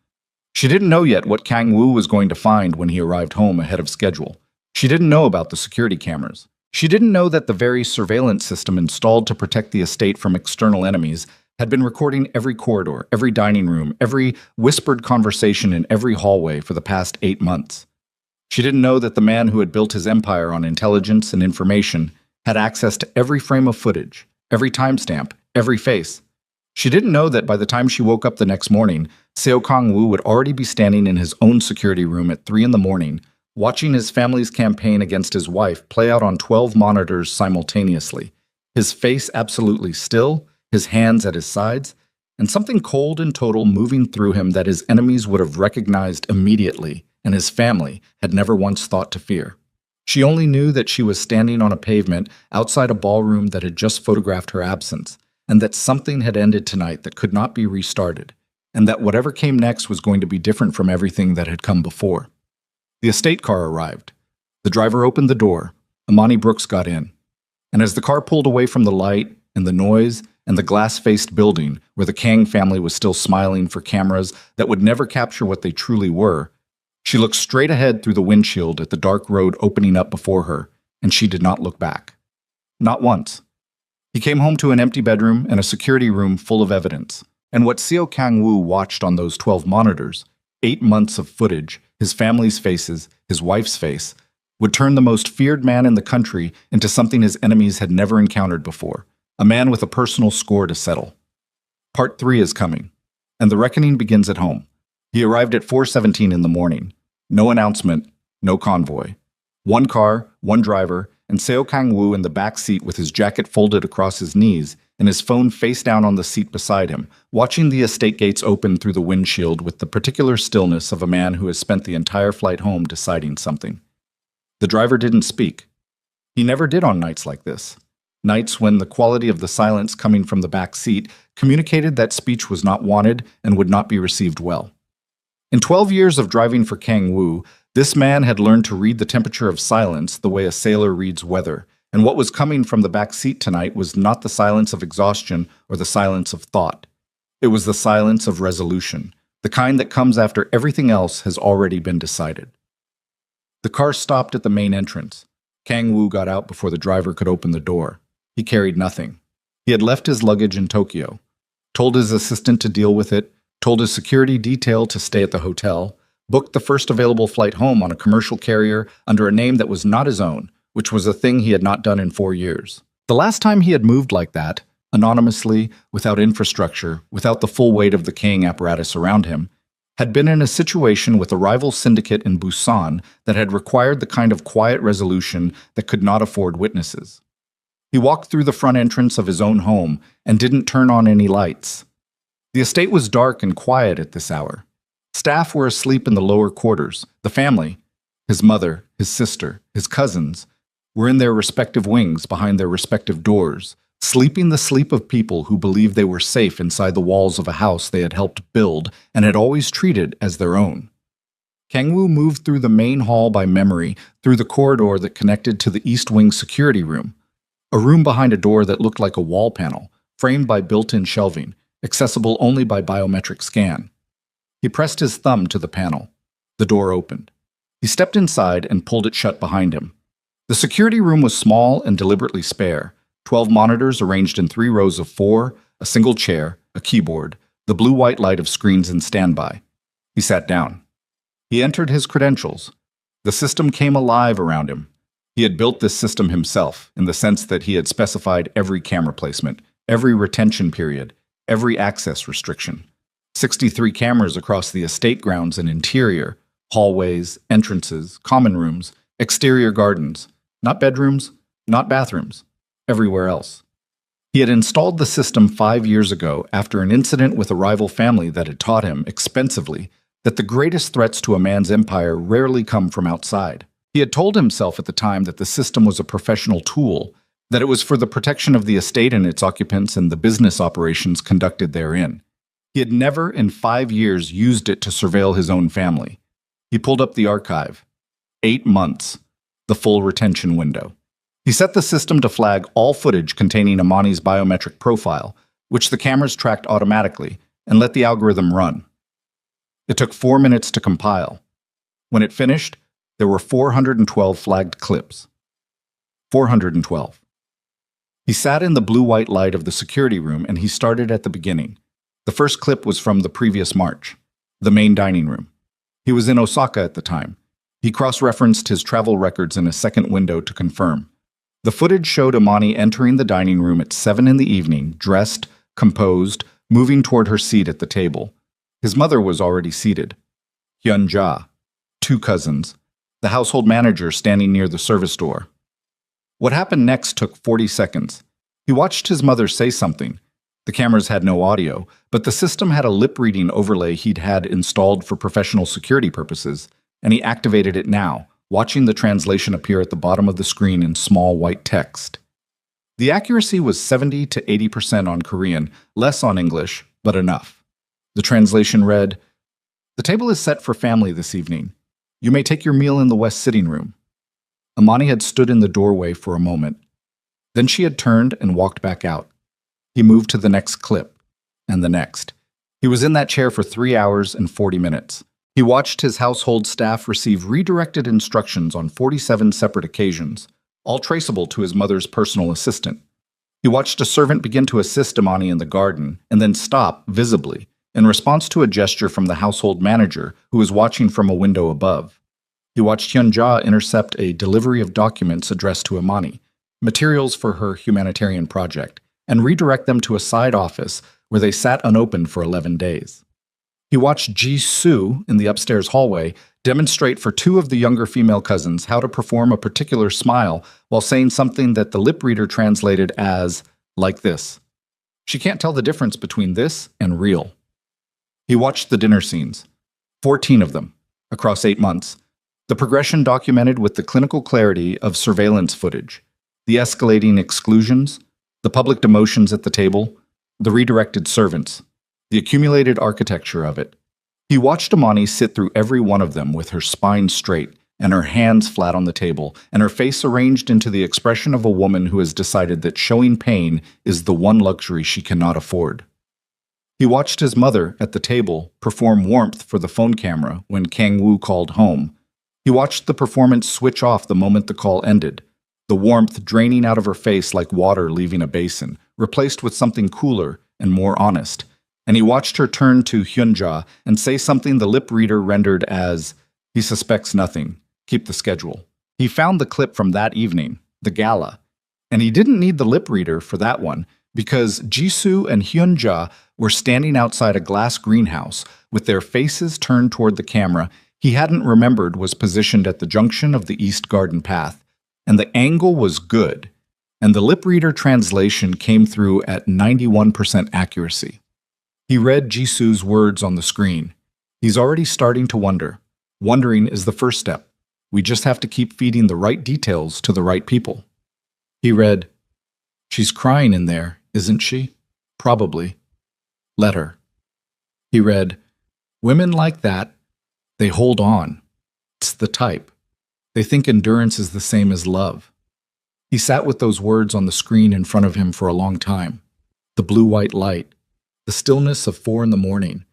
She didn't know yet what Kang Woo was going to find when he arrived home ahead of schedule. She didn't know about the security cameras. She didn't know that the very surveillance system installed to protect the estate from external enemies had been recording every corridor, every dining room, every whispered conversation in every hallway for the past 8 months. She didn't know that the man who had built his empire on intelligence and information had access to every frame of footage, every timestamp, every face. She didn't know that by the time she woke up the next morning, Seo Kang-woo would already be standing in his own security room at 3 a.m, watching his family's campaign against his wife play out on 12 monitors simultaneously, his face absolutely still, his hands at his sides, and something cold and total moving through him that his enemies would have recognized immediately and his family had never once thought to fear. She only knew that she was standing on a pavement outside a ballroom that had just photographed her absence, and that something had ended tonight that could not be restarted, and that whatever came next was going to be different from everything that had come before. The estate car arrived. The driver opened the door. Amani Brooks got in. And as the car pulled away from the light and the noise and the glass-faced building where the Kang family was still smiling for cameras that would never capture what they truly were, she looked straight ahead through the windshield at the dark road opening up before her, and she did not look back. Not once. He came home to an empty bedroom and a security room full of evidence. And what Seo Kang-woo watched on those 12 monitors, 8 months of footage, his family's faces, his wife's face, would turn the most feared man in the country into something his enemies had never encountered before, a man with a personal score to settle. Part 3 is coming, and the reckoning begins at home. He arrived at 4:17 in the morning. No announcement, no convoy. One car, one driver, and Seo Kang-woo in the back seat with his jacket folded across his knees and his phone face down on the seat beside him, watching the estate gates open through the windshield with the particular stillness of a man who has spent the entire flight home deciding something. The driver didn't speak. He never did on nights like this. Nights when the quality of the silence coming from the back seat communicated that speech was not wanted and would not be received well. In 12 years of driving for Kang-woo, this man had learned to read the temperature of silence the way a sailor reads weather, and what was coming from the back seat tonight was not the silence of exhaustion or the silence of thought. It was the silence of resolution, the kind that comes after everything else has already been decided. The car stopped at the main entrance. Kang-woo got out before the driver could open the door. He carried nothing. He had left his luggage in Tokyo, told his assistant to deal with it, told his security detail to stay at the hotel, booked the first available flight home on a commercial carrier under a name that was not his own, which was a thing he had not done in 4 years. The last time he had moved like that, anonymously, without infrastructure, without the full weight of the Kang apparatus around him, had been in a situation with a rival syndicate in Busan that had required the kind of quiet resolution that could not afford witnesses. He walked through the front entrance of his own home and didn't turn on any lights. The estate was dark and quiet at this hour. Staff were asleep in the lower quarters. The family, his mother, his sister, his cousins, were in their respective wings behind their respective doors, sleeping the sleep of people who believed they were safe inside the walls of a house they had helped build and had always treated as their own. Kangwoo moved through the main hall by memory, through the corridor that connected to the East Wing security room, a room behind a door that looked like a wall panel, framed by built-in shelving, accessible only by biometric scan. He pressed his thumb to the panel. The door opened. He stepped inside and pulled it shut behind him. The security room was small and deliberately spare. 12 monitors arranged in 3 rows of 4, a single chair, a keyboard, the blue-white light of screens in standby. He sat down. He entered his credentials. The system came alive around him. He had built this system himself, in the sense that he had specified every camera placement, every retention period, every access restriction. 63 cameras across the estate grounds and interior, hallways, entrances, common rooms, exterior gardens, not bedrooms, not bathrooms, everywhere else. He had installed the system 5 years ago after an incident with a rival family that had taught him, expensively, that the greatest threats to a man's empire rarely come from outside. He had told himself at the time that the system was a professional tool, that it was for the protection of the estate and its occupants and the business operations conducted therein. He had never in 5 years used it to surveil his own family. He pulled up the archive. 8 months, the full retention window. He set the system to flag all footage containing Amani's biometric profile, which the cameras tracked automatically, and let the algorithm run. It took 4 minutes to compile. When it finished, there were 412 flagged clips. 412. He sat in the blue-white light of the security room and he started at the beginning. The first clip was from the previous March, the main dining room. He was in Osaka at the time. He cross-referenced his travel records in a second window to confirm. The footage showed Amani entering the dining room at 7 in the evening, dressed, composed, moving toward her seat at the table. His mother was already seated. Hyun-ja, 2 cousins, the household manager standing near the service door. What happened next took 40 seconds. He watched his mother say something. The cameras had no audio, but the system had a lip-reading overlay he'd had installed for professional security purposes, and he activated it now, watching the translation appear at the bottom of the screen in small white text. The accuracy was 70 to 80% on Korean, less on English, but enough. The translation read, "The table is set for family this evening. You may take your meal in the west sitting room." Amani had stood in the doorway for a moment. Then she had turned and walked back out. He moved to the next clip, and the next. He was in that chair for 3 hours and 40 minutes. He watched his household staff receive redirected instructions on 47 separate occasions, all traceable to his mother's personal assistant. He watched a servant begin to assist Amani in the garden, and then stop, visibly, in response to a gesture from the household manager who was watching from a window above. He watched Hyun-ja intercept a delivery of documents addressed to Amani, materials for her humanitarian project, and redirect them to a side office where they sat unopened for 11 days. He watched Ji-soo in the upstairs hallway demonstrate for 2 of the younger female cousins how to perform a particular smile while saying something that the lip reader translated as, like this. She can't tell the difference between this and real. He watched the dinner scenes, 14 of them, across 8 months, the progression documented with the clinical clarity of surveillance footage, the escalating exclusions, the public demotions at the table, the redirected servants, the accumulated architecture of it. He watched Amani sit through every one of them with her spine straight and her hands flat on the table and her face arranged into the expression of a woman who has decided that showing pain is the one luxury she cannot afford. He watched his mother at the table perform warmth for the phone camera when Kang-woo called home. He watched the performance switch off the moment the call ended, the warmth draining out of her face like water leaving a basin, replaced with something cooler and more honest. And he watched her turn to Hyun-ja and say something the lip reader rendered as, "He suspects nothing. Keep the schedule." He found the clip from that evening, the gala, and he didn't need the lip reader for that one because Jisoo and Hyun-ja were standing outside a glass greenhouse with their faces turned toward the camera he hadn't remembered was positioned at the junction of the East Garden path, and the angle was good. and the lip reader translation came through at 91% accuracy. He read Jisoo's words on the screen. He's already starting to wonder. Wondering is the first step. We just have to keep feeding the right details to the right people. He read, "She's crying in there, isn't she? Probably. Let her." He read, "Women like that, they hold on. It's the type. They think endurance is the same as love." He sat with those words on the screen in front of him for a long time. The blue-white light, the stillness of 4 a.m,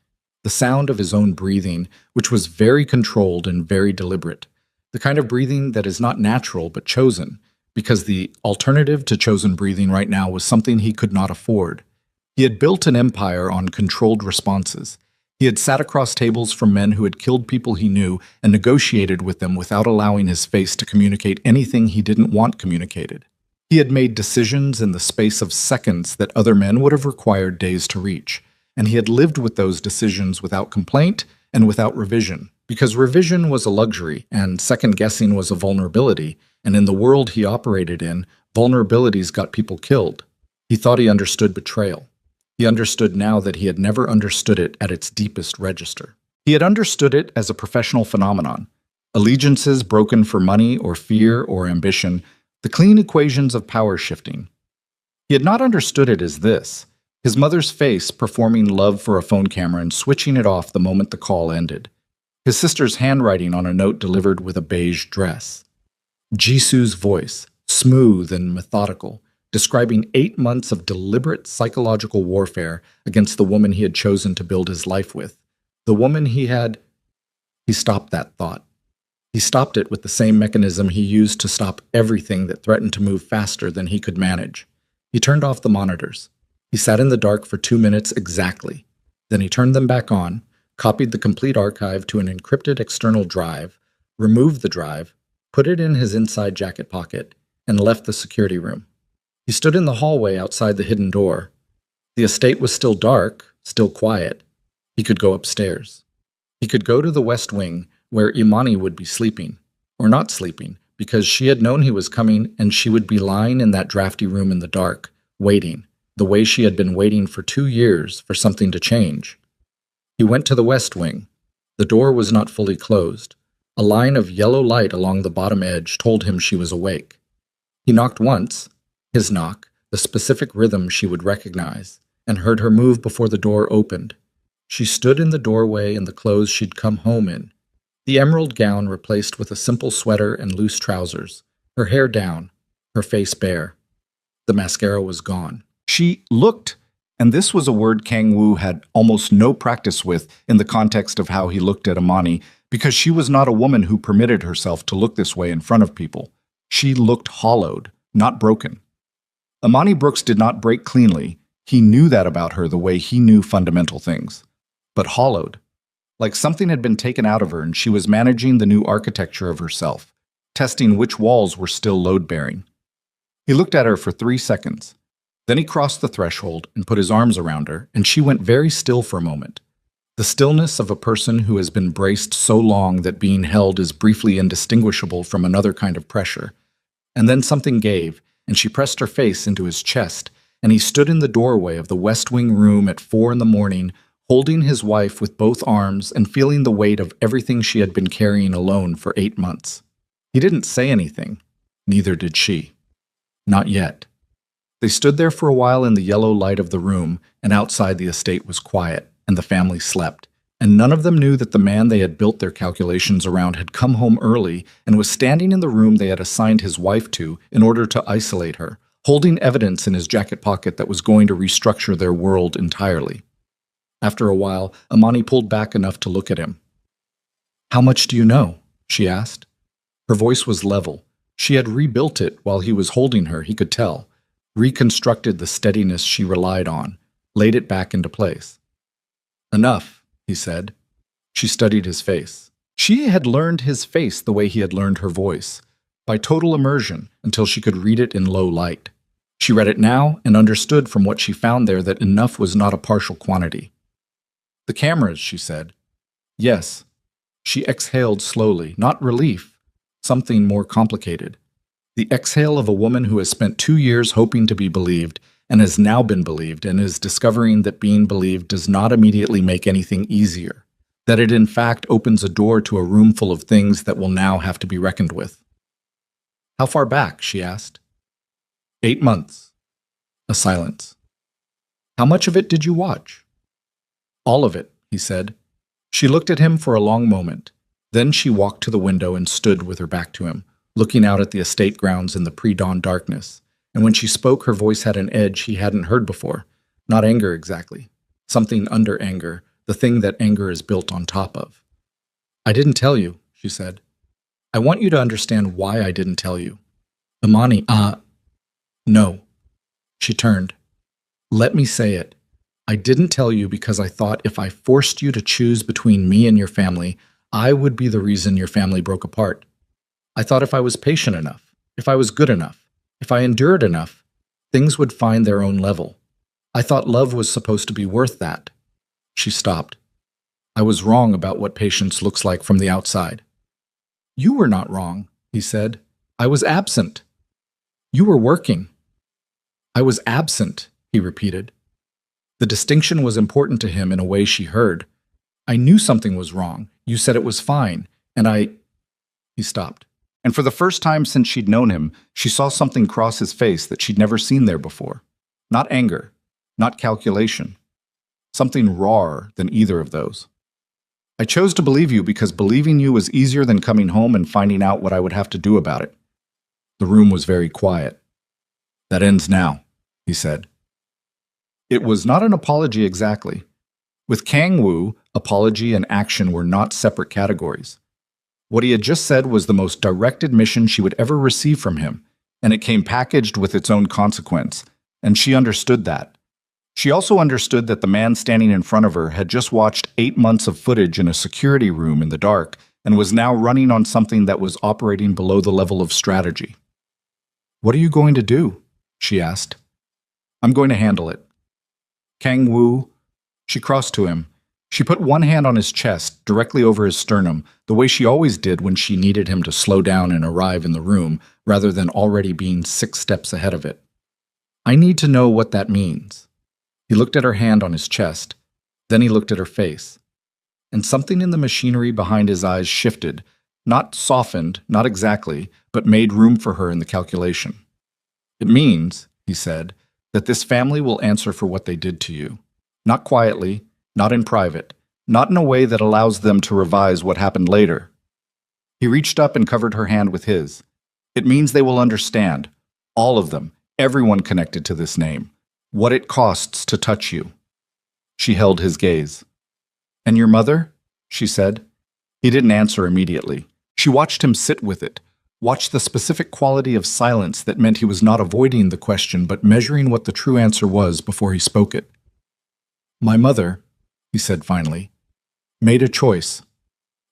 the sound of his own breathing, which was very controlled and very deliberate, the kind of breathing that is not natural but chosen, because the alternative to chosen breathing right now was something he could not afford. He had built an empire on controlled responses. He had sat across tables from men who had killed people he knew and negotiated with them without allowing his face to communicate anything he didn't want communicated. He had made decisions in the space of seconds that other men would have required days to reach, and he had lived with those decisions without complaint and without revision, because revision was a luxury and second-guessing was a vulnerability, and in the world he operated in, vulnerabilities got people killed. He thought he understood betrayal. He understood now that he had never understood it at its deepest register. He had understood it as a professional phenomenon. Allegiances broken for money or fear or ambition, the clean equations of power shifting. He had not understood it as this, his mother's face performing love for a phone camera and switching it off the moment the call ended. His sister's handwriting on a note delivered with a beige dress. Jisoo's voice, smooth and methodical, describing 8 months of deliberate psychological warfare against the woman he had chosen to build his life with. The woman he had... He stopped that thought. He stopped it with the same mechanism he used to stop everything that threatened to move faster than he could manage. He turned off the monitors. He sat in the dark for 2 minutes exactly. Then he turned them back on, copied the complete archive to an encrypted external drive, removed the drive, put it in his inside jacket pocket, and left the security room. He stood in the hallway outside the hidden door. The estate was still dark, still quiet. He could go upstairs. He could go to the West Wing, where Imani would be sleeping, or not sleeping, because she had known he was coming and she would be lying in that drafty room in the dark, waiting, the way she had been waiting for 2 years for something to change. He went to the West Wing. The door was not fully closed. A line of yellow light along the bottom edge told him she was awake. He knocked once, his knock, the specific rhythm she would recognize, and heard her move before the door opened. She stood in the doorway in the clothes she'd come home in, the emerald gown replaced with a simple sweater and loose trousers, her hair down, her face bare. The mascara was gone. She looked, and this was a word Kang Woo had almost no practice with in the context of how he looked at Imani, because she was not a woman who permitted herself to look this way in front of people. She looked hollowed, not broken. Imani Brooks did not break cleanly. He knew that about her the way he knew fundamental things. But hollowed. Like something had been taken out of her and she was managing the new architecture of herself, testing which walls were still load-bearing. He looked at her for 3 seconds. Then he crossed the threshold and put his arms around her, and she went very still for a moment. The stillness of a person who has been braced so long that being held is briefly indistinguishable from another kind of pressure. And then something gave, and she pressed her face into his chest, and he stood in the doorway of the West Wing room at 4 a.m, holding his wife with both arms and feeling the weight of everything she had been carrying alone for 8 months. He didn't say anything. Neither did she. Not yet. They stood there for a while in the yellow light of the room, and outside the estate was quiet, and the family slept, and none of them knew that the man they had built their calculations around had come home early and was standing in the room they had assigned his wife to in order to isolate her, holding evidence in his jacket pocket that was going to restructure their world entirely. After a while, Imani pulled back enough to look at him. "How much do you know?" she asked. Her voice was level. She had rebuilt it while he was holding her, he could tell, reconstructed the steadiness she relied on, laid it back into place. "Enough," he said. She studied his face. She had learned his face the way he had learned her voice, by total immersion until she could read it in low light. She read it now and understood from what she found there that enough was not a partial quantity. "The cameras," she said. "Yes." She exhaled slowly, not relief, something more complicated. The exhale of a woman who has spent 2 years hoping to be believed and has now been believed and is discovering that being believed does not immediately make anything easier, that it in fact opens a door to a room full of things that will now have to be reckoned with. How far back? She asked. 8 months. A silence. How much of it did you watch? All of it, he said. She looked at him for a long moment. Then she walked to the window and stood with her back to him, looking out at the estate grounds in the pre-dawn darkness. And when she spoke, her voice had an edge he hadn't heard before. Not anger exactly. Something under anger, the thing that anger is built on top of. I didn't tell you, she said. I want you to understand why I didn't tell you. Imani, no. She turned. Let me say it. I didn't tell you because I thought if I forced you to choose between me and your family, I would be the reason your family broke apart. I thought if I was patient enough, if I was good enough, if I endured enough, things would find their own level. I thought love was supposed to be worth that. She stopped. I was wrong about what patience looks like from the outside. You were not wrong, he said. I was absent. You were working. I was absent, he repeated. The distinction was important to him in a way she heard. I knew something was wrong. You said it was fine, and He stopped. And for the first time since she'd known him, she saw something cross his face that she'd never seen there before. Not anger, not calculation. Something rawer than either of those. I chose to believe you because believing you was easier than coming home and finding out what I would have to do about it. The room was very quiet. That ends now, he said. It was not an apology exactly. With Kang Wu, apology and action were not separate categories. What he had just said was the most direct admission she would ever receive from him, and it came packaged with its own consequence, and she understood that. She also understood that the man standing in front of her had just watched 8 months of footage in a security room in the dark and was now running on something that was operating below the level of strategy. What are you going to do? She asked. I'm going to handle it. Kang Wu. She crossed to him. She put one hand on his chest, directly over his sternum, the way she always did when she needed him to slow down and arrive in the room, rather than already being 6 steps ahead of it. I need to know what that means. He looked at her hand on his chest. Then he looked at her face. And something in the machinery behind his eyes shifted, not softened, not exactly, but made room for her in the calculation. It means, he said, that this family will answer for what they did to you. Not quietly, not in private, not in a way that allows them to revise what happened later. He reached up and covered her hand with his. It means they will understand, all of them, everyone connected to this name, what it costs to touch you. She held his gaze. And your mother? She said. He didn't answer immediately. She watched him sit with it, watched the specific quality of silence that meant he was not avoiding the question but measuring what the true answer was before he spoke it. My mother, he said finally, made a choice.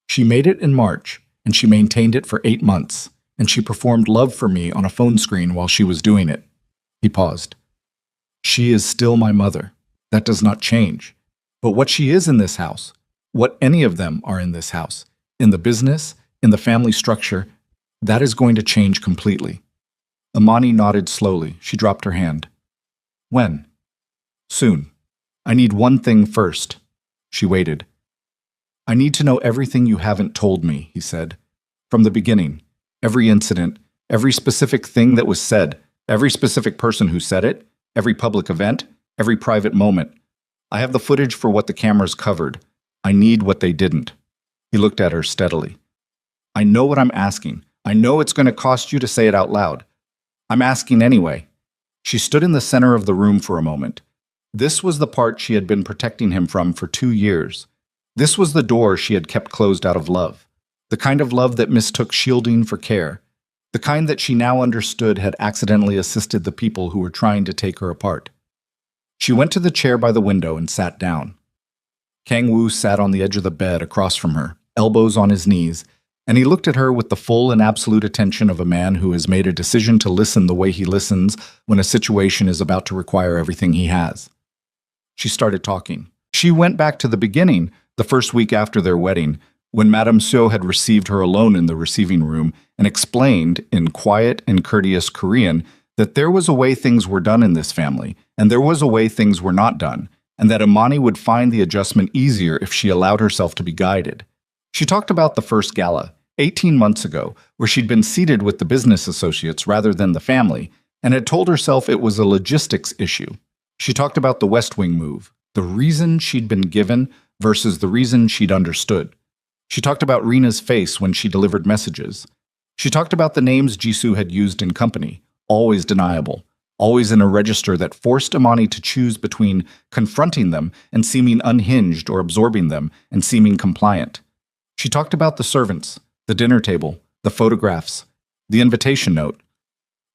She made it in March, and she maintained it for 8 months, and she performed love for me on a phone screen while she was doing it. He paused. She is still my mother. That does not change. But what she is in this house, what any of them are in this house, in the business, in the family structure, that is going to change completely. Imani nodded slowly. She dropped her hand. When? Soon. I need one thing first. She waited. I need to know everything you haven't told me, he said. From the beginning, every incident, every specific thing that was said, every specific person who said it, every public event, every private moment. I have the footage for what the cameras covered. I need what they didn't. He looked at her steadily. I know what I'm asking. I know it's going to cost you to say it out loud. I'm asking anyway. She stood in the center of the room for a moment. This was the part she had been protecting him from for 2 years. This was the door she had kept closed out of love. The kind of love that mistook shielding for care. The kind that she now understood had accidentally assisted the people who were trying to take her apart. She went to the chair by the window and sat down. Kang Wu sat on the edge of the bed across from her, elbows on his knees, and he looked at her with the full and absolute attention of a man who has made a decision to listen the way he listens when a situation is about to require everything he has. She started talking. She went back to the beginning, the first week after their wedding, When Madame Seo had received her alone in the receiving room and explained, in quiet and courteous Korean, that there was a way things were done in this family, and there was a way things were not done, and that Imani would find the adjustment easier if she allowed herself to be guided. She talked about the first gala, 18 months ago, where she'd been seated with the business associates rather than the family, and had told herself it was a logistics issue. She talked about the West Wing move, the reason she'd been given versus the reason she'd understood. She talked about Rena's face when she delivered messages. She talked about the names Jisoo had used in company, always deniable, always in a register that forced Imani to choose between confronting them and seeming unhinged or absorbing them and seeming compliant. She talked about the servants, the dinner table, the photographs, the invitation note.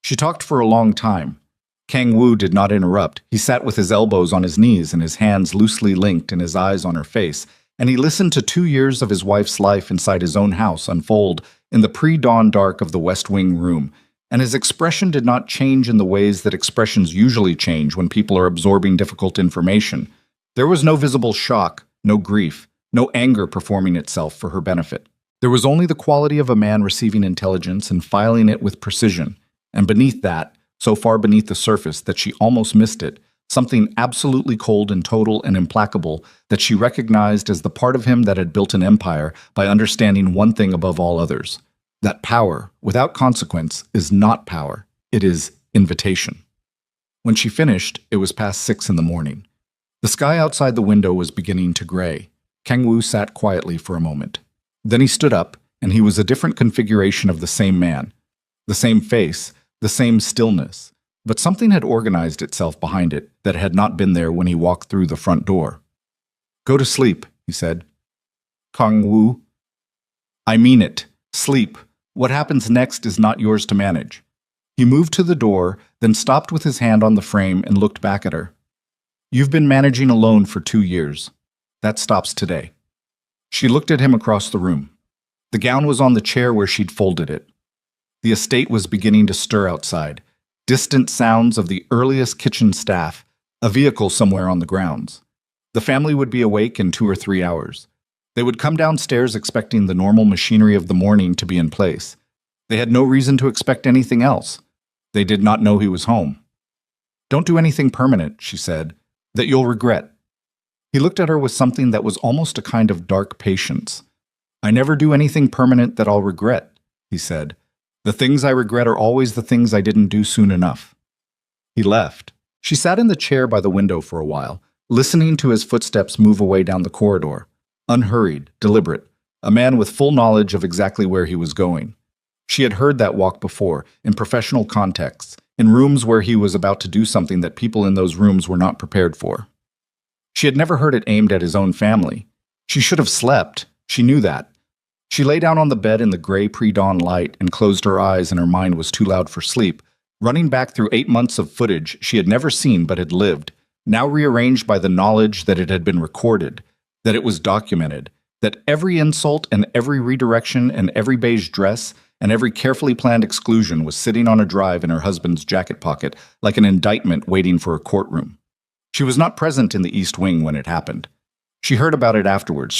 She talked for a long time. Kang Woo did not interrupt. He sat with his elbows on his knees and his hands loosely linked and his eyes on her face, and he listened to 2 years of his wife's life inside his own house unfold in the pre-dawn dark of the West Wing room, and his expression did not change in the ways that expressions usually change when people are absorbing difficult information. There was no visible shock, no grief, no anger performing itself for her benefit. There was only the quality of a man receiving intelligence and filing it with precision, and beneath that, so far beneath the surface that she almost missed it, something absolutely cold and total and implacable that she recognized as the part of him that had built an empire by understanding one thing above all others, that power, without consequence, is not power, it is invitation. When she finished, it was past 6 in the morning. The sky outside the window was beginning to gray. Kang Woo sat quietly for a moment. Then he stood up, and he was a different configuration of the same man, the same face, the same stillness, but something had organized itself behind it that had not been there when he walked through the front door. "Go to sleep," he said. "Kang Woo, I mean it. Sleep. What happens next is not yours to manage." He moved to the door, then stopped with his hand on the frame and looked back at her. "You've been managing alone for 2 years. That stops today." She looked at him across the room. The gown was on the chair where she'd folded it. The estate was beginning to stir outside. Distant sounds of the earliest kitchen staff, a vehicle somewhere on the grounds. The family would be awake in 2 or 3 hours. They would come downstairs expecting the normal machinery of the morning to be in place. They had no reason to expect anything else. They did not know he was home. "Don't do anything permanent," she said, "that you'll regret." He looked at her with something that was almost a kind of dark patience. "I never do anything permanent that I'll regret," he said. "The things I regret are always the things I didn't do soon enough." He left. She sat in the chair by the window for a while, listening to his footsteps move away down the corridor. Unhurried, deliberate, a man with full knowledge of exactly where he was going. She had heard that walk before, in professional contexts, in rooms where he was about to do something that people in those rooms were not prepared for. She had never heard it aimed at his own family. She should have slept. She knew that. She lay down on the bed in the gray pre-dawn light and closed her eyes, and her mind was too loud for sleep, running back through 8 months of footage she had never seen but had lived, now rearranged by the knowledge that it had been recorded, that it was documented, that every insult and every redirection and every beige dress and every carefully planned exclusion was sitting on a drive in her husband's jacket pocket like an indictment waiting for a courtroom. She was not present in the East Wing when it happened. She heard about it afterwards,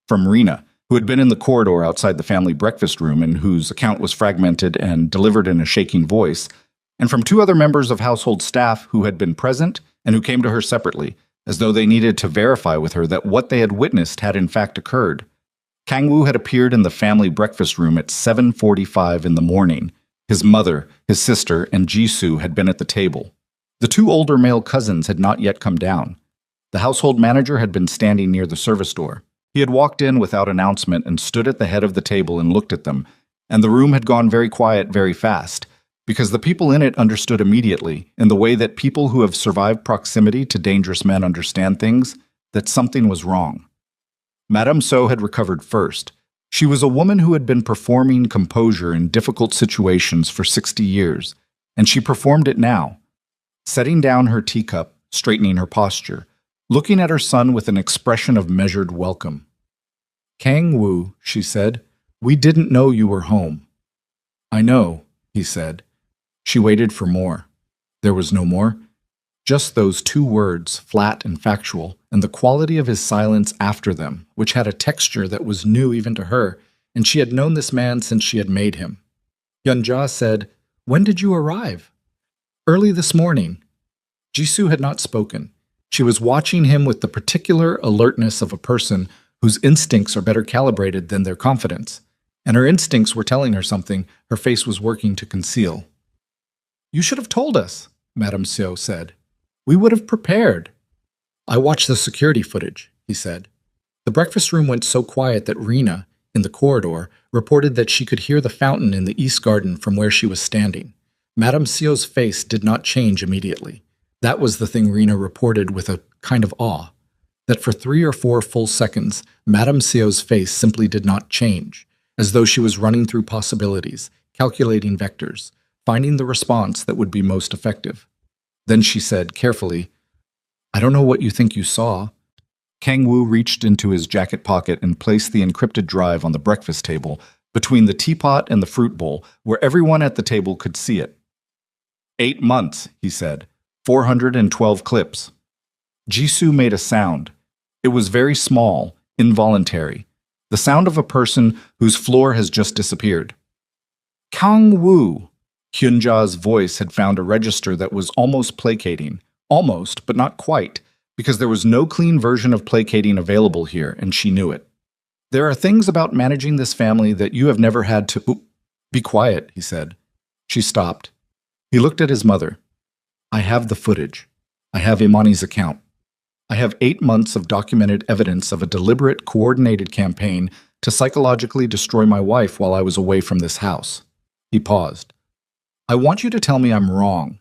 from Rena, who had been in the corridor outside the family breakfast room and whose account was fragmented and delivered in a shaking voice, and from 2 other members of household staff who had been present and who came to her separately, as though they needed to verify with her that what they had witnessed had in fact occurred. Kang Woo had appeared in the family breakfast room at 7:45 in the morning. His mother, his sister, and Jisoo had been at the table. The 2 older male cousins had not yet come down. The household manager had been standing near the service door. He had walked in without announcement and stood at the head of the table and looked at them, and the room had gone very quiet very fast, because the people in it understood immediately, in the way that people who have survived proximity to dangerous men understand things, that something was wrong. Madame Seo had recovered first. She was a woman who had been performing composure in difficult situations for 60 years, and she performed it now, setting down her teacup, straightening her posture, looking at her son with an expression of measured welcome. "Kang Woo," she said, "we didn't know you were home." "I know," he said. She waited for more. There was no more. Just those two words, flat and factual, and the quality of his silence after them, which had a texture that was new even to her, and she had known this man since she had made him. Hyunja said, "When did you arrive?" "Early this morning." Jisoo had not spoken. She was watching him with the particular alertness of a person whose instincts are better calibrated than their confidence, and her instincts were telling her something her face was working to conceal. "You should have told us," Madame Seo said. "We would have prepared." "I watched the security footage," he said. The breakfast room went so quiet that Rena, in the corridor, reported that she could hear the fountain in the east garden from where she was standing. Madame Seo's face did not change immediately. That was the thing Rena reported with a kind of awe, that for 3 or 4 full seconds, Madame Seo's face simply did not change, as though she was running through possibilities, calculating vectors, finding the response that would be most effective. Then she said, carefully, "I don't know what you think you saw." Kang Woo reached into his jacket pocket and placed the encrypted drive on the breakfast table, between the teapot and the fruit bowl, where everyone at the table could see it. 8 months, he said. 412 clips. Jisoo made a sound. It was very small, involuntary. The sound of a person whose floor has just disappeared. Kang Woo. Hyunja's voice had found a register that was almost placating. Almost, but not quite, because there was no clean version of placating available here, and she knew it. "There are things about managing this family that you have never had to—" "Be quiet," he said. She stopped. He looked at his mother. "I have the footage. I have Imani's account. I have 8 months of documented evidence of a deliberate, coordinated campaign to psychologically destroy my wife while I was away from this house." He paused. "I want you to tell me I'm wrong.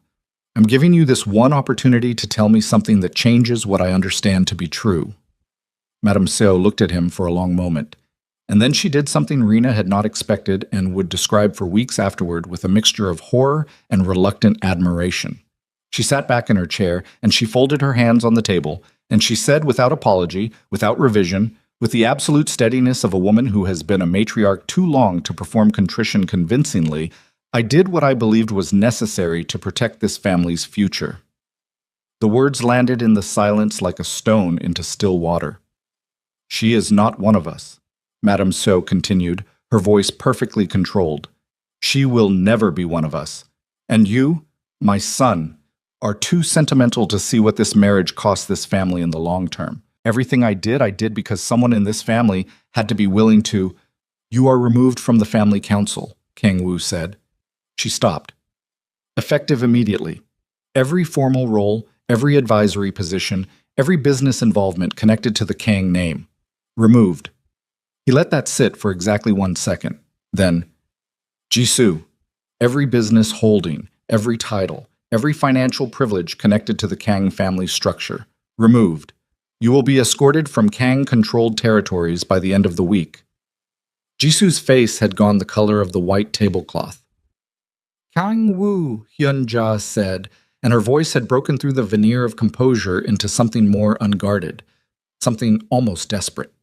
I'm giving you this one opportunity to tell me something that changes what I understand to be true." Madame Seo looked at him for a long moment, and then she did something Rena had not expected and would describe for weeks afterward with a mixture of horror and reluctant admiration. She sat back in her chair, and she folded her hands on the table, and she said without apology, without revision, with the absolute steadiness of a woman who has been a matriarch too long to perform contrition convincingly, "I did what I believed was necessary to protect this family's future." The words landed in the silence like a stone into still water. "She is not one of us," Madame Seo continued, her voice perfectly controlled. "She will never be one of us. And you, my son, are too sentimental to see what this marriage cost this family in the long term. Everything I did because someone in this family had to be willing to—" "You are removed from the family council," Kang Woo said. She stopped. "Effective immediately. Every formal role, every advisory position, every business involvement connected to the Kang name. Removed." He let that sit for exactly 1 second. Then, "Jisoo, every business holding, every title, every financial privilege connected to the Kang family structure. Removed. You will be escorted from Kang-controlled territories by the end of the week." Jisoo's face had gone the color of the white tablecloth. "Kang Woo," Hyunja said, and her voice had broken through the veneer of composure into something more unguarded, something almost desperate.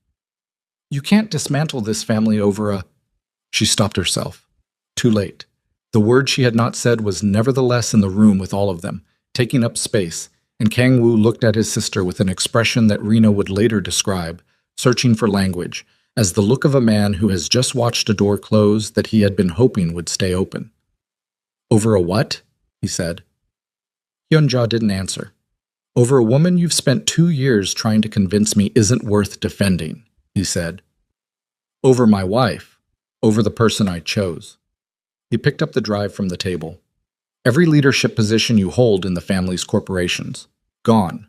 "You can't dismantle this family over a—" She stopped herself. Too late. The word she had not said was nevertheless in the room with all of them, taking up space, and Kang Woo looked at his sister with an expression that Rena would later describe, searching for language, as the look of a man who has just watched a door close that he had been hoping would stay open. "Over a what?" he said. Hyunja didn't answer. "Over a woman you've spent 2 years trying to convince me isn't worth defending," he said. "Over my wife. Over the person I chose." He picked up the drive from the table. "Every leadership position you hold in the family's corporations. Gone.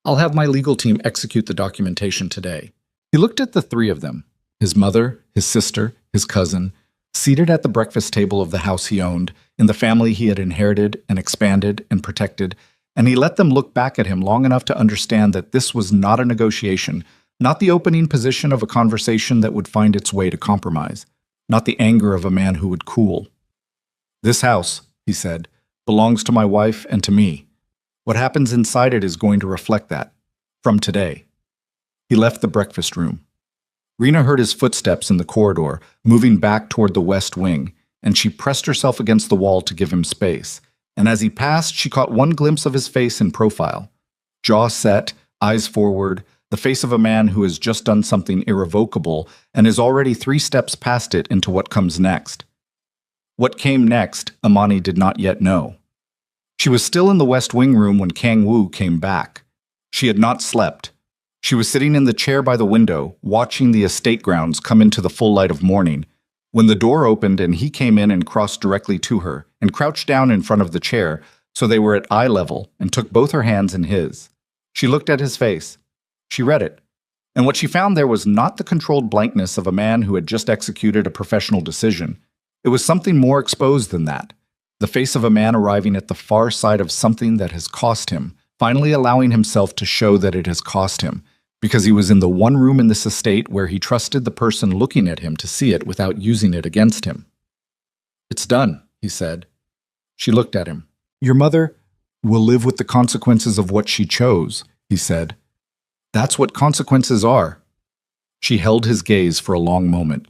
I'll have my legal team execute the documentation today." He looked at the 3 of them, his mother, his sister, his cousin, seated at the breakfast table of the house he owned, in the family he had inherited and expanded and protected, and he let them look back at him long enough to understand that this was not a negotiation, not the opening position of a conversation that would find its way to compromise, not the anger of a man who would cool. "This house," he said, "belongs to my wife and to me. What happens inside it is going to reflect that. From today." He left the breakfast room. Rena heard his footsteps in the corridor, moving back toward the west wing, and she pressed herself against the wall to give him space, and as he passed, she caught one glimpse of his face in profile. Jaw set, eyes forward, the face of a man who has just done something irrevocable and is already 3 steps past it into what comes next. What came next, Amani did not yet know. She was still in the West Wing room when Kang Wu came back. She had not slept. She was sitting in the chair by the window, watching the estate grounds come into the full light of morning, when the door opened and he came in and crossed directly to her and crouched down in front of the chair so they were at eye level and took both her hands in his. She looked at his face. She read it. And what she found there was not the controlled blankness of a man who had just executed a professional decision. It was something more exposed than that. The face of a man arriving at the far side of something that has cost him, finally allowing himself to show that it has cost him, because he was in the one room in this estate where he trusted the person looking at him to see it without using it against him. "It's done," he said. She looked at him. "Your mother will live with the consequences of what she chose," he said. "That's what consequences are." She held his gaze for a long moment.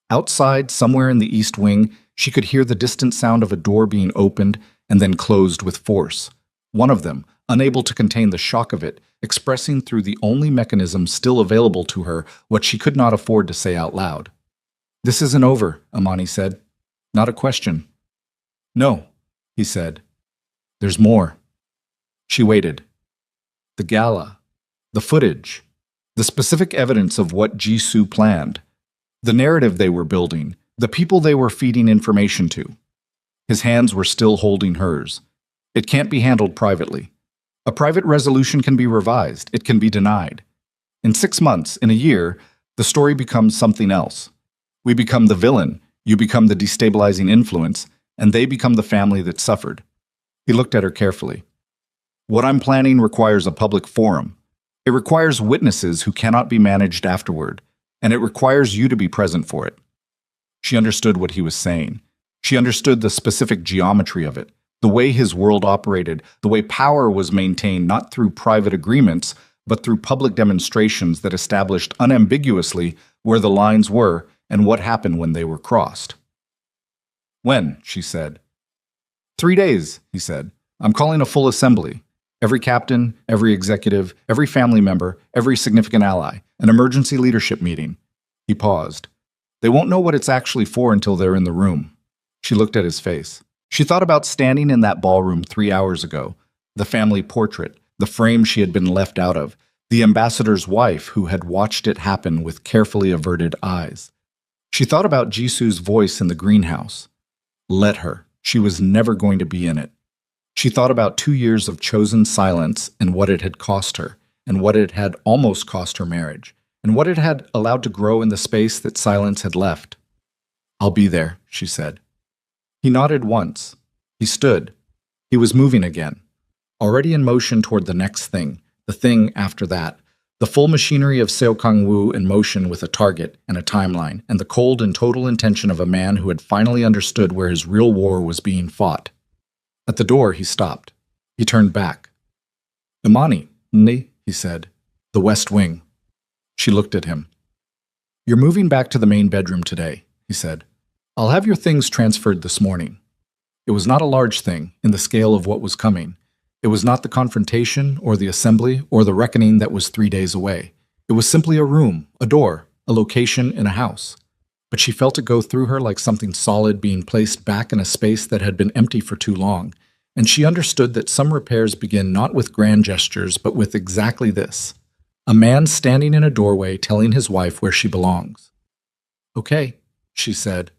Outside, somewhere in the East Wing, she could hear the distant sound of a door being opened and then closed with force. One of them, unable to contain the shock of it, expressing through the only mechanism still available to her what she could not afford to say out loud. "This isn't over," Amani said. "Not a question." "No," he said. "There's more." She waited. The gala, the footage, the specific evidence of what Jisoo planned, the narrative they were building, the people they were feeding information to. His hands were still holding hers. It can't be handled privately. A private resolution can be revised. It can be denied. In 6 months, in a year, the story becomes something else. We become the villain, you become the destabilizing influence, and they become the family that suffered. He looked at her carefully. "What I'm planning requires a public forum. It requires witnesses who cannot be managed afterward, and it requires you to be present for it." She understood what he was saying. She understood the specific geometry of it, the way his world operated, the way power was maintained not through private agreements, but through public demonstrations that established unambiguously where the lines were and what happened when they were crossed. "When?" she said. 3 days, he said. "I'm calling a full assembly. Every captain, every executive, every family member, every significant ally, an emergency leadership meeting." He paused. "They won't know what it's actually for until they're in the room." She looked at his face. She thought about standing in that ballroom 3 hours ago, the family portrait, the frame she had been left out of, the ambassador's wife who had watched it happen with carefully averted eyes. She thought about Jisoo's voice in the greenhouse. Let her. She was never going to be in it. She thought about 2 years of chosen silence and what it had cost her, and what it had almost cost her marriage, and what it had allowed to grow in the space that silence had left. "I'll be there," she said. He nodded once. He stood. He was moving again, already in motion toward the next thing, the thing after that, the full machinery of Seo Kang-woo in motion with a target and a timeline, and the cold and total intention of a man who had finally understood where his real war was being fought. At the door, he stopped. He turned back. "Imani, he said. "The West Wing." She looked at him. "You're moving back to the main bedroom today," he said. "I'll have your things transferred this morning." It was not a large thing in the scale of what was coming. It was not the confrontation or the assembly or the reckoning that was 3 days away. It was simply a room, a door, a location in a house. But she felt it go through her like something solid being placed back in a space that had been empty for too long, and she understood that some repairs begin not with grand gestures but with exactly this: a man standing in a doorway telling his wife where she belongs. "Okay," she said.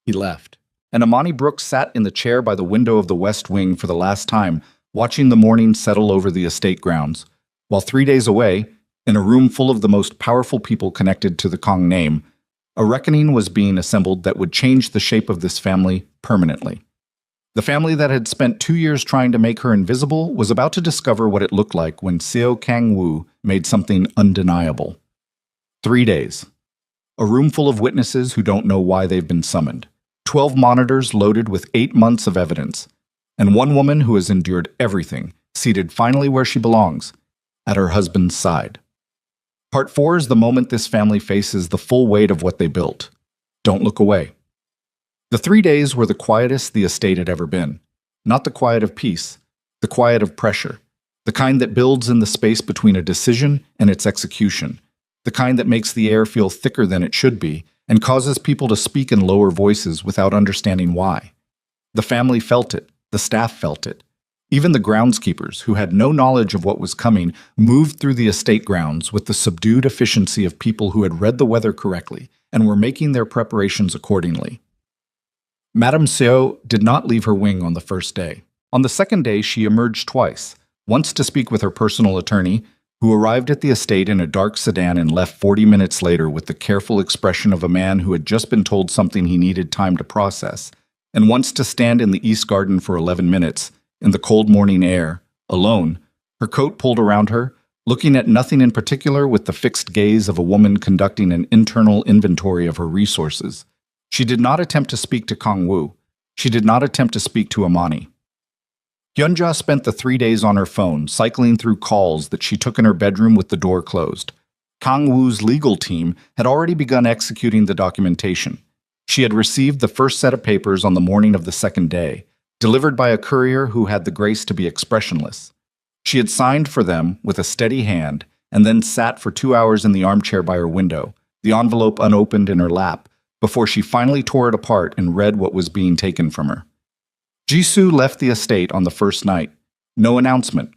He left. And Imani Brooks sat in the chair by the window of the West Wing for the last time, watching the morning settle over the estate grounds, while 3 days away, in a room full of the most powerful people connected to the Kong name, a reckoning was being assembled that would change the shape of this family permanently. The family that had spent 2 years trying to make her invisible was about to discover what it looked like when Seo Kang-woo made something undeniable. 3 days. A room full of witnesses who don't know why they've been summoned. 12 monitors loaded with 8 months of evidence, and one woman who has endured everything, seated finally where she belongs, at her husband's side. Part 4 is the moment this family faces the full weight of what they built. Don't look away. The 3 days were the quietest the estate had ever been. Not the quiet of peace, the quiet of pressure, the kind that builds in the space between a decision and its execution, the kind that makes the air feel thicker than it should be and causes people to speak in lower voices without understanding why. The family felt it, the staff felt it. Even the groundskeepers, who had no knowledge of what was coming, moved through the estate grounds with the subdued efficiency of people who had read the weather correctly and were making their preparations accordingly. Madame Seo did not leave her wing on the first day. On the second day, she emerged twice, once to speak with her personal attorney, who arrived at the estate in a dark sedan and left 40 minutes later with the careful expression of a man who had just been told something he needed time to process, and once to stand in the East Garden for 11 minutes, in the cold morning air, alone, her coat pulled around her, looking at nothing in particular with the fixed gaze of a woman conducting an internal inventory of her resources. She did not attempt to speak to Kang-woo. She did not attempt to speak to Amani. Hyunja spent the 3 days on her phone, cycling through calls that she took in her bedroom with the door closed. Kang-woo's legal team had already begun executing the documentation. She had received the first set of papers on the morning of the second day, delivered by a courier who had the grace to be expressionless. She had signed for them with a steady hand and then sat for 2 hours in the armchair by her window, the envelope unopened in her lap, before she finally tore it apart and read what was being taken from her. Jisoo left the estate on the first night. No announcement.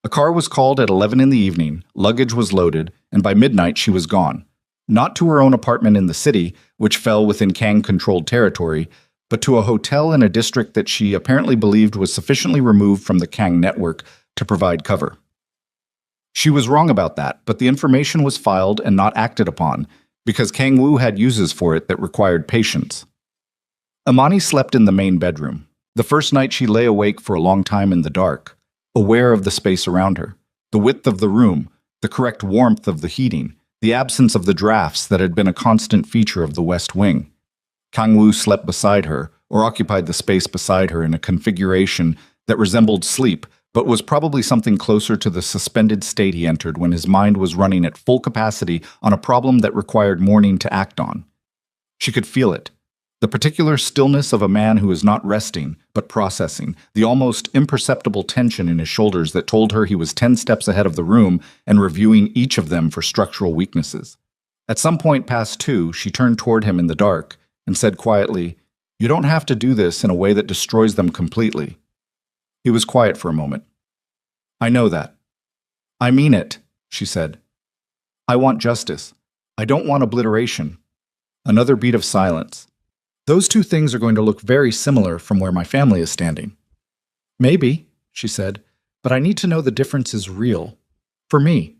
A car was called at 11 in the evening, luggage was loaded, and by midnight she was gone. Not to her own apartment in the city, which fell within Kang-controlled territory, but to a hotel in a district that she apparently believed was sufficiently removed from the Kang network to provide cover. She was wrong about that, but the information was filed and not acted upon, because Kang-woo had uses for it that required patience. Amani slept in the main bedroom. The first night she lay awake for a long time in the dark, aware of the space around her, the width of the room, the correct warmth of the heating, the absence of the drafts that had been a constant feature of the West Wing. Kang-woo slept beside her, or occupied the space beside her in a configuration that resembled sleep, but was probably something closer to the suspended state he entered when his mind was running at full capacity on a problem that required morning to act on. She could feel it. The particular stillness of a man who is not resting, but processing, the almost imperceptible tension in his shoulders that told her he was 10 steps ahead of the room and reviewing each of them for structural weaknesses. At some point past 2, she turned toward him in the dark and said quietly, "You don't have to do this in a way that destroys them completely." He was quiet for a moment. "I know that." "I mean it," she said. "I want justice. I don't want obliteration." Another beat of silence. "Those two things are going to look very similar from where my family is standing." "Maybe," she said, "but I need to know the difference is real. For me."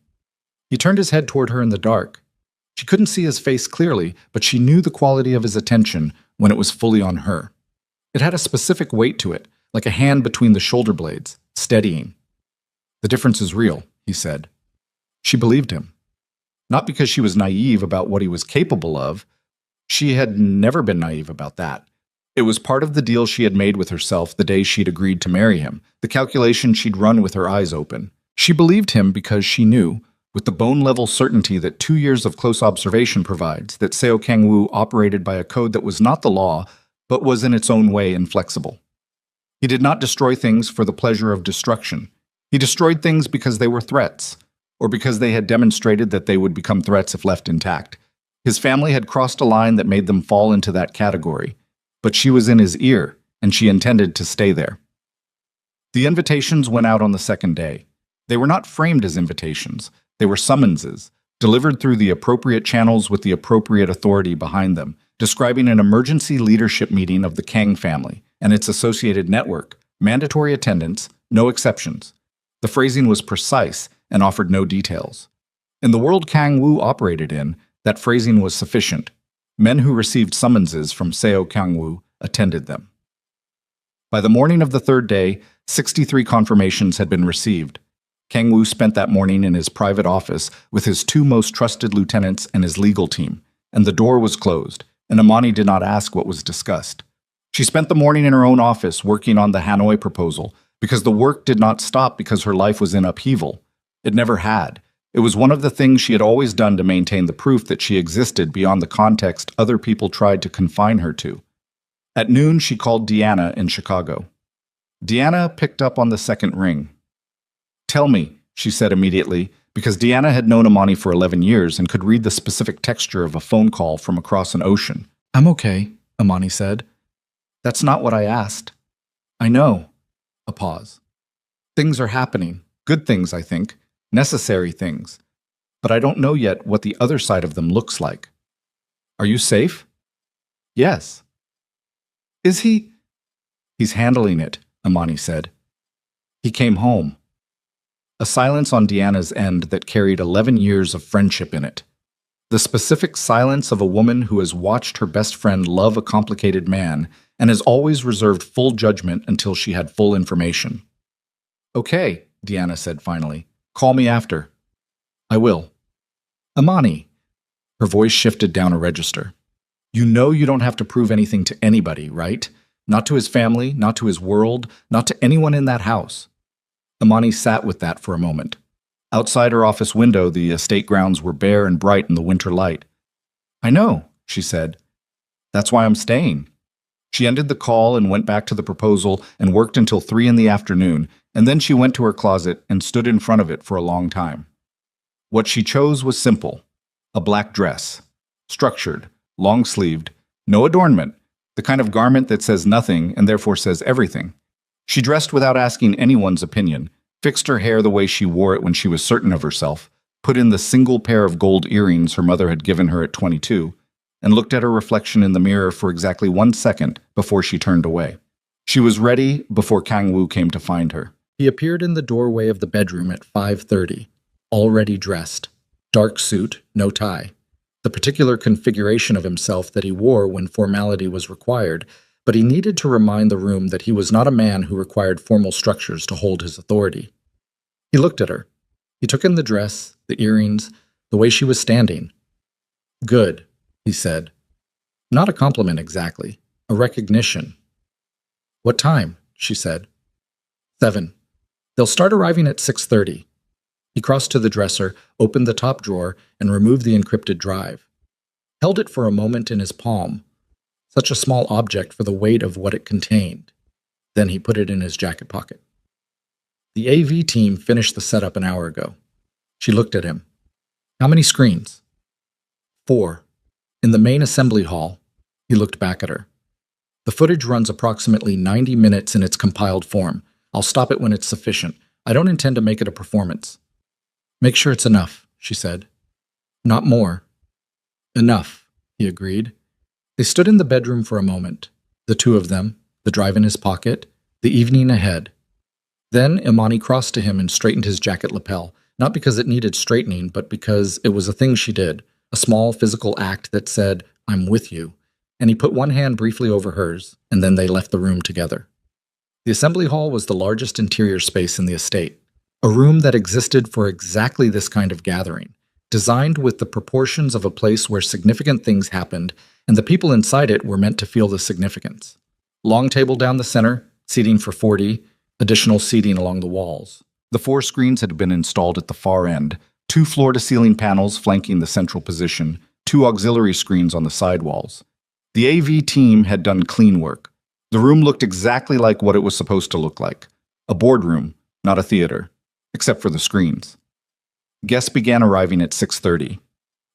He turned his head toward her in the dark. She couldn't see his face clearly, but she knew the quality of his attention when it was fully on her. It had a specific weight to it, like a hand between the shoulder blades, steadying. "The difference is real," he said. She believed him. Not because she was naive about what he was capable of. She had never been naive about that. It was part of the deal she had made with herself the day she'd agreed to marry him, the calculation she'd run with her eyes open. She believed him because she knew, with the bone-level certainty that 2 years of close observation provides, that Seo Kang-woo operated by a code that was not the law, but was in its own way inflexible. He did not destroy things for the pleasure of destruction. He destroyed things because they were threats, or because they had demonstrated that they would become threats if left intact. His family had crossed a line that made them fall into that category, but she was in his ear, and she intended to stay there. The invitations went out on the second day. They were not framed as invitations. They were summonses, delivered through the appropriate channels with the appropriate authority behind them, describing an emergency leadership meeting of the Kang family and its associated network, mandatory attendance, no exceptions. The phrasing was precise and offered no details. In the world Kang-woo operated in, that phrasing was sufficient. Men who received summonses from Seo Kang-woo attended them. By the morning of the third day, 63 confirmations had been received. Kang-woo spent that morning in his private office with his 2 most trusted lieutenants and his legal team, and the door was closed, and Amani did not ask what was discussed. She spent the morning in her own office working on the Hanoi proposal, because the work did not stop because her life was in upheaval. It never had. It was one of the things she had always done to maintain the proof that she existed beyond the context other people tried to confine her to. At noon, she called Deanna in Chicago. Deanna picked up on the second ring. "Tell me," she said immediately, because Deanna had known Amani for 11 years and could read the specific texture of a phone call from across an ocean. "I'm okay," Amani said. "That's not what I asked." "I know." A pause. "Things are happening. Good things, I think. Necessary things. But I don't know yet what the other side of them looks like." "Are you safe?" "Yes." "Is he?" "He's handling it," Amani said. "He came home." A silence on Deanna's end that carried 11 years of friendship in it. The specific silence of a woman who has watched her best friend love a complicated man and has always reserved full judgment until she had full information. "Okay," Deanna said finally. "Call me after." "I will." "Amani." Her voice shifted down a register. "You know you don't have to prove anything to anybody, right? Not to his family, not to his world, not to anyone in that house." Amani sat with that for a moment. Outside her office window, the estate grounds were bare and bright in the winter light. "I know," she said. "That's why I'm staying." She ended the call and went back to the proposal and worked until 3 in the afternoon, and then she went to her closet and stood in front of it for a long time. What she chose was simple: a black dress. Structured, long-sleeved, no adornment, the kind of garment that says nothing and therefore says everything. She dressed without asking anyone's opinion, fixed her hair the way she wore it when she was certain of herself, put in the single pair of gold earrings her mother had given her at 22, and looked at her reflection in the mirror for exactly 1 second before she turned away. She was ready before Kang Woo came to find her. He appeared in the doorway of the bedroom at 5:30, already dressed. Dark suit, no tie. The particular configuration of himself that he wore when formality was required, but he needed to remind the room that he was not a man who required formal structures to hold his authority. He looked at her. He took in the dress, the earrings, the way she was standing. "Good," he said. Not a compliment exactly, a recognition. "What time?" she said. 7. "They'll start arriving at 6:30. He crossed to the dresser, opened the top drawer, and removed the encrypted drive. Held it for a moment in his palm, such a small object for the weight of what it contained. Then he put it in his jacket pocket. The AV team finished the setup an hour ago. She looked at him. "How many screens?" 4. "In the main assembly hall." He looked back at her. "The footage runs approximately 90 minutes in its compiled form. I'll stop it when it's sufficient. I don't intend to make it a performance." "Make sure it's enough," she said. "Not more." "Enough," he agreed. They stood in the bedroom for a moment, the two of them, the drive in his pocket, the evening ahead. Then Imani crossed to him and straightened his jacket lapel, not because it needed straightening, but because it was a thing she did, a small physical act that said, "I'm with you," and he put one hand briefly over hers, and then they left the room together. The assembly hall was the largest interior space in the estate, a room that existed for exactly this kind of gathering, designed with the proportions of a place where significant things happened, and the people inside it were meant to feel the significance. Long table down the center, seating for 40, additional seating along the walls. The 4 screens had been installed at the far end, 2 floor-to-ceiling panels flanking the central position, 2 auxiliary screens on the side walls. The AV team had done clean work. The room looked exactly like what it was supposed to look like. A boardroom, not a theater, except for the screens. Guests began arriving at 6:30.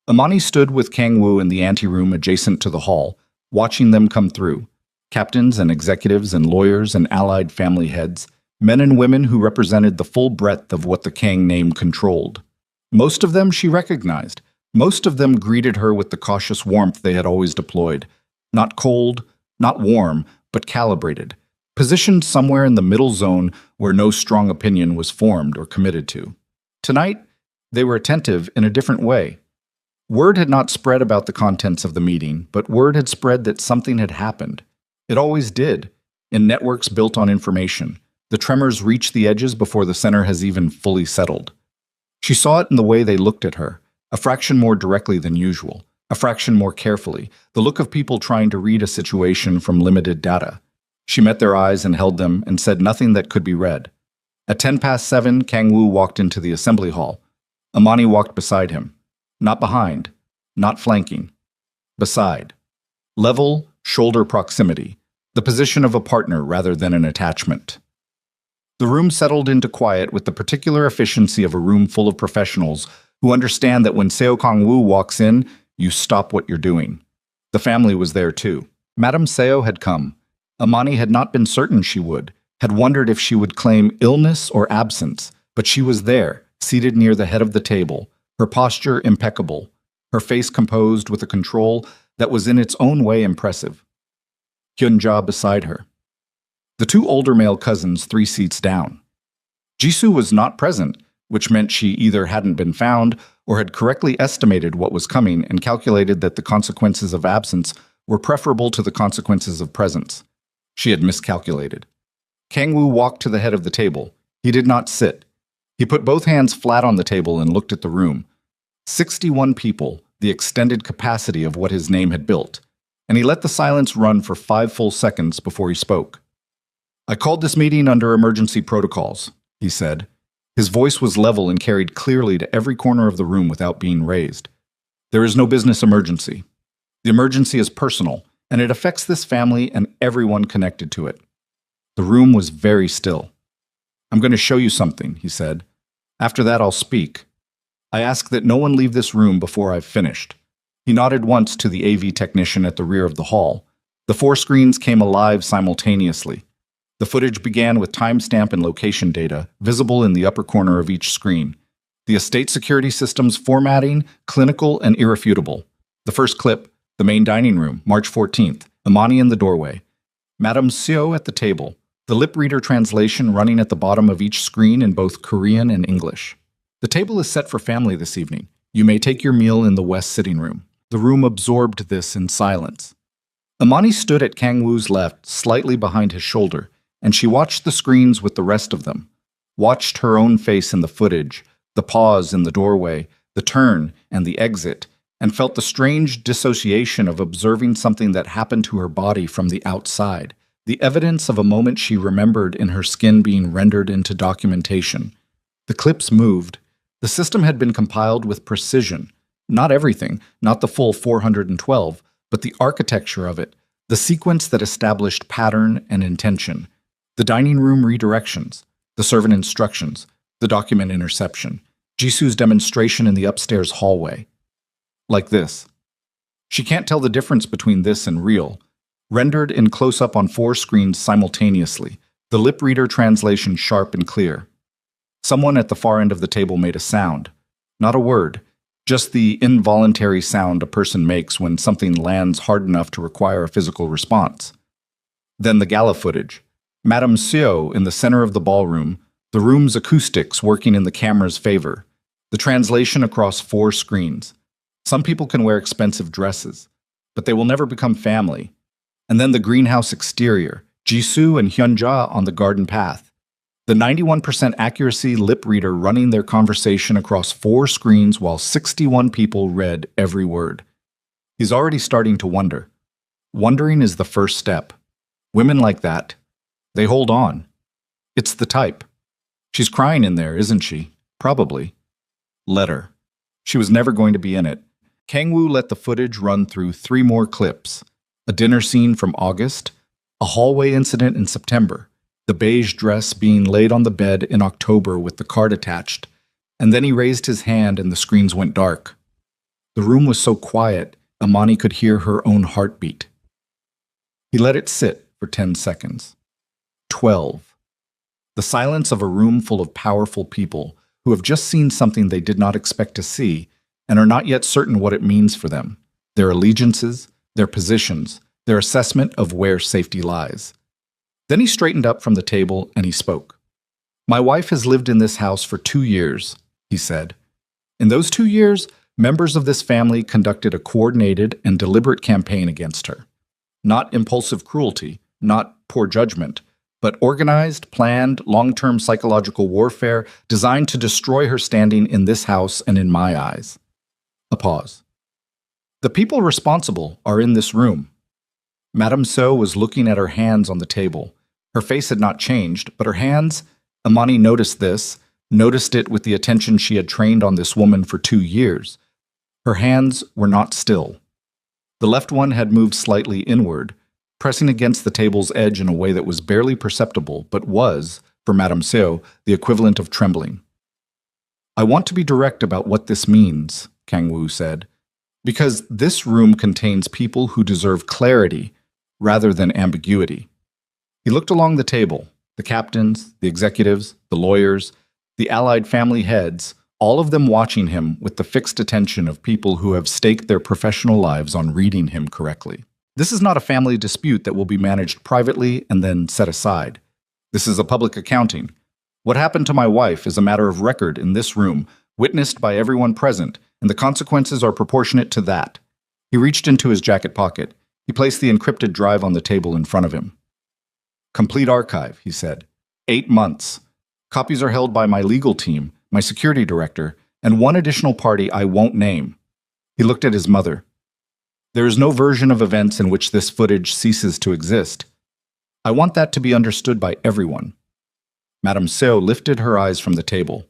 Imani stood with Kang Woo in the anteroom adjacent to the hall, watching them come through. Captains and executives and lawyers and allied family heads, men and women who represented the full breadth of what the Kang name controlled. Most of them she recognized. Most of them greeted her with the cautious warmth they had always deployed. Not cold, not warm, but calibrated, positioned somewhere in the middle zone where no strong opinion was formed or committed to. Tonight, they were attentive in a different way. Word had not spread about the contents of the meeting, but word had spread that something had happened. It always did, in networks built on information. The tremors reach the edges before the center has even fully settled. She saw it in the way they looked at her, a fraction more directly than usual, a fraction more carefully, the look of people trying to read a situation from limited data. She met their eyes and held them and said nothing that could be read. At 7:10, Kang Woo walked into the assembly hall. Imani walked beside him. Not behind, not flanking. Beside. Level, shoulder proximity. The position of a partner rather than an attachment. The room settled into quiet with the particular efficiency of a room full of professionals who understand that when Seo Kang-woo walks in, you stop what you're doing. The family was there too. Madame Seo had come. Amani had not been certain she would, had wondered if she would claim illness or absence, but she was there, seated near the head of the table, her posture impeccable, her face composed with a control that was in its own way impressive. Hyun-ja beside her. The two older male cousins 3 seats down. Jisoo was not present, which meant she either hadn't been found or had correctly estimated what was coming and calculated that the consequences of absence were preferable to the consequences of presence. She had miscalculated. Kang-woo walked to the head of the table. He did not sit. He put both hands flat on the table and looked at the room. 61 people, the extended capacity of what his name had built, and he let the silence run for 5 full seconds before he spoke. "I called this meeting under emergency protocols," he said. His voice was level and carried clearly to every corner of the room without being raised. "There is no business emergency. The emergency is personal, and it affects this family and everyone connected to it." The room was very still. "I'm going to show you something," he said. "After that, I'll speak. I ask that no one leave this room before I've finished." He nodded once to the AV technician at the rear of the hall. The 4 screens came alive simultaneously. The footage began with timestamp and location data, visible in the upper corner of each screen. The estate security system's formatting, clinical and irrefutable. The first clip, the main dining room, March 14th, Amani in the doorway. Madame Seo at the table. The lip reader translation running at the bottom of each screen in both Korean and English. "The table is set for family this evening. You may take your meal in the west sitting room." The room absorbed this in silence. Amani stood at Kang-woo's left, slightly behind his shoulder, and she watched the screens with the rest of them, watched her own face in the footage, the pause in the doorway, the turn and the exit, and felt the strange dissociation of observing something that happened to her body from the outside, the evidence of a moment she remembered in her skin being rendered into documentation. The clips moved. The system had been compiled with precision. Not everything, not the full 412, but the architecture of it, the sequence that established pattern and intention. The dining room redirections, the servant instructions, the document interception, Jisoo's demonstration in the upstairs hallway. Like this. She can't tell the difference between this and real. Rendered in close-up on 4 screens simultaneously, the lip reader translation sharp and clear. Someone at the far end of the table made a sound. Not a word, just the involuntary sound a person makes when something lands hard enough to require a physical response. Then the gala footage. Madame Seo in the center of the ballroom, the room's acoustics working in the camera's favor. The translation across 4 screens. Some people can wear expensive dresses, but they will never become family. And then the greenhouse exterior, Jisoo and Hyun-ja on the garden path. The 91% accuracy lip reader running their conversation across 4 screens while 61 people read every word. He's already starting to wonder. Wondering is the first step. Women like that, they hold on. It's the type. She's crying in there, isn't she? Probably. Let her. She was never going to be in it. Kang-woo let the footage run through 3 more clips. A dinner scene from August, a hallway incident in September, the beige dress being laid on the bed in October with the card attached, and then he raised his hand and the screens went dark. The room was so quiet, Amani could hear her own heartbeat. He let it sit for 10 seconds. 12. The silence of a room full of powerful people who have just seen something they did not expect to see and are not yet certain what it means for them, their allegiances, their positions, their assessment of where safety lies. Then he straightened up from the table and he spoke. "My wife has lived in this house for 2 years, he said. In those 2 years, members of this family conducted a coordinated and deliberate campaign against her. Not impulsive cruelty, not poor judgment, but organized, planned, long-term psychological warfare designed to destroy her standing in this house and in my eyes." A pause. "The people responsible are in this room." Madame Seo was looking at her hands on the table. Her face had not changed, but her hands, Amani noticed this, noticed it with the attention she had trained on this woman for 2 years. Her hands were not still. The left one had moved slightly inward, pressing against the table's edge in a way that was barely perceptible, but was, for Madame Seo, the equivalent of trembling. I want to be direct about what this means, Kang Wu said, because this room contains people who deserve clarity rather than ambiguity. He looked along the table, the captains, the executives, the lawyers, the allied family heads, all of them watching him with the fixed attention of people who have staked their professional lives on reading him correctly. This is not a family dispute that will be managed privately and then set aside. This is a public accounting. What happened to my wife is a matter of record in this room, witnessed by everyone present, and the consequences are proportionate to that. He reached into his jacket pocket. He placed the encrypted drive on the table in front of him. Complete archive, he said. 8 months. Copies are held by my legal team, my security director, and one additional party I won't name. He looked at his mother. There is no version of events in which this footage ceases to exist. I want that to be understood by everyone. Madame Seo lifted her eyes from the table.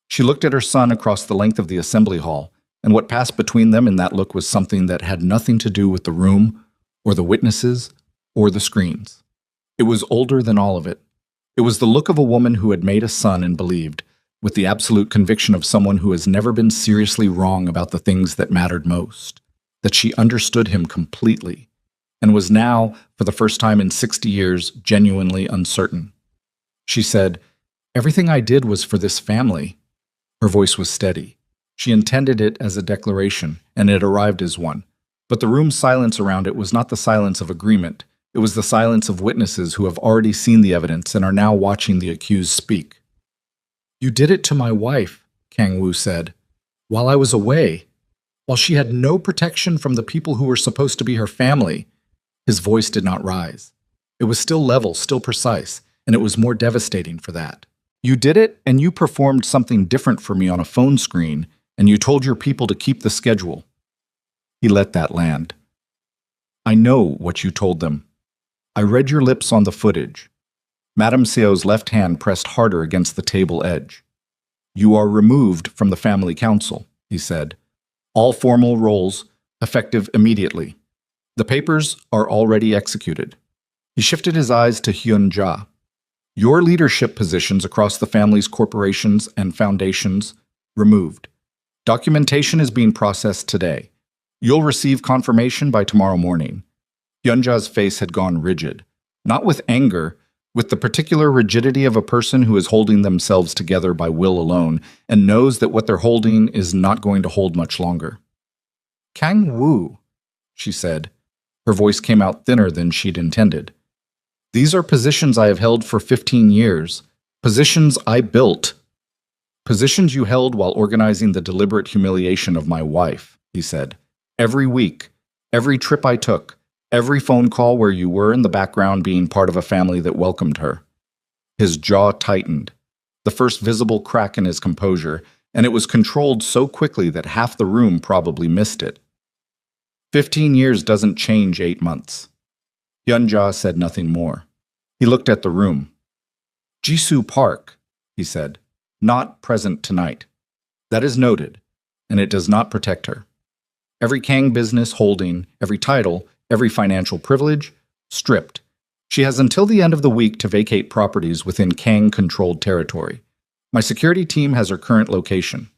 She looked at her son across the length of the assembly hall, and what passed between them in that look was something that had nothing to do with the room, or the witnesses, or the screens. It was older than all of it. It was the look of a woman who had made a son and believed, with the absolute conviction of someone who has never been seriously wrong about the things that mattered most, that she understood him completely, and was now, for the first time in 60 years, genuinely uncertain. She said, "Everything I did was for this family." Her voice was steady. She intended it as a declaration, and it arrived as one. But the room's silence around it was not the silence of agreement. It was the silence of witnesses who have already seen the evidence and are now watching the accused speak. "You did it to my wife," Kang Wu said, "while I was away, while she had no protection from the people who were supposed to be her family." His voice did not rise. It was still level, still precise, and it was more devastating for that. "You did it, and you performed something different for me on a phone screen, and you told your people to keep the schedule." He let that land. "I know what you told them. I read your lips on the footage." Madame Seo's left hand pressed harder against the table edge. "You are removed from the family council," he said. "All formal roles effective immediately. The papers are already executed." He shifted his eyes to Hyun-ja. "Your leadership positions across the family's corporations and foundations removed. Documentation is being processed today. You'll receive confirmation by tomorrow morning." Hyun-ja's face had gone rigid, not with anger, with the particular rigidity of a person who is holding themselves together by will alone and knows that what they're holding is not going to hold much longer. "Kang Wu," she said. Her voice came out thinner than she'd intended. "These are positions I have held for 15 years, positions I built. Positions you held while organizing the deliberate humiliation of my wife," he said. "Every week, every trip I took, every phone call where you were in the background being part of a family that welcomed her." His jaw tightened, the first visible crack in his composure, and it was controlled so quickly that half the room probably missed it. 15 years doesn't change 8 months. Hyun-ja said nothing more. He looked at the room. "Jisoo Park," he said, "not present tonight. That is noted, and it does not protect her. Every Kang business holding, every title, every financial privilege, stripped. She has until the end of the week to vacate properties within Kang-controlled territory. My security team has her current location."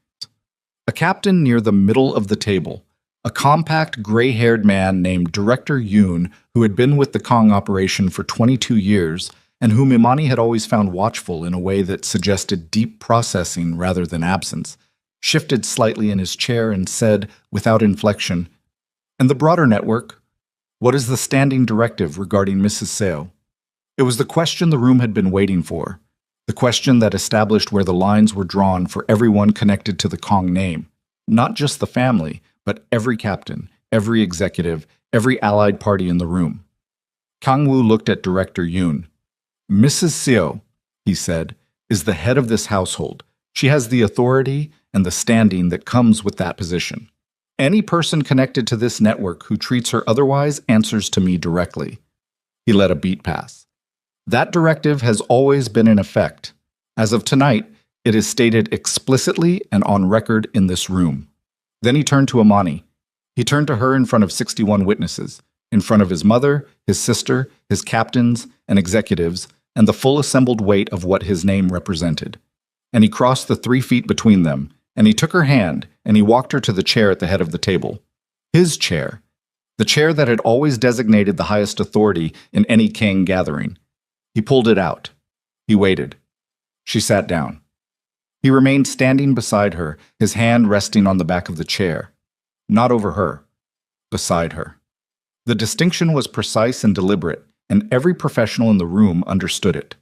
A captain near the middle of the table, a compact, gray-haired man named Director Yoon, who had been with the Kong operation for 22 years, and whom Imani had always found watchful in a way that suggested deep processing rather than absence, shifted slightly in his chair and said, without inflection, "And the broader network? What is the standing directive regarding Mrs. Seo?" It was the question the room had been waiting for, the question that established where the lines were drawn for everyone connected to the Kong name, not just the family, but every captain, every executive, every allied party in the room. Kang Wu looked at Director Yoon. "Mrs. Seo," he said, "is the head of this household. She has the authority and the standing that comes with that position. Any person connected to this network who treats her otherwise answers to me directly." He let a beat pass. "That directive has always been in effect. As of tonight, it is stated explicitly and on record in this room." Then he turned to Imani. He turned to her in front of 61 witnesses, in front of his mother, his sister, his captains, and executives, and the full assembled weight of what his name represented. And he crossed the 3 feet between them, and he took her hand, and he walked her to the chair at the head of the table. His chair. The chair that had always designated the highest authority in any king gathering. He pulled it out. He waited. She sat down. He remained standing beside her, his hand resting on the back of the chair. Not over her. Beside her. The distinction was precise and deliberate, and every professional in the room understood it.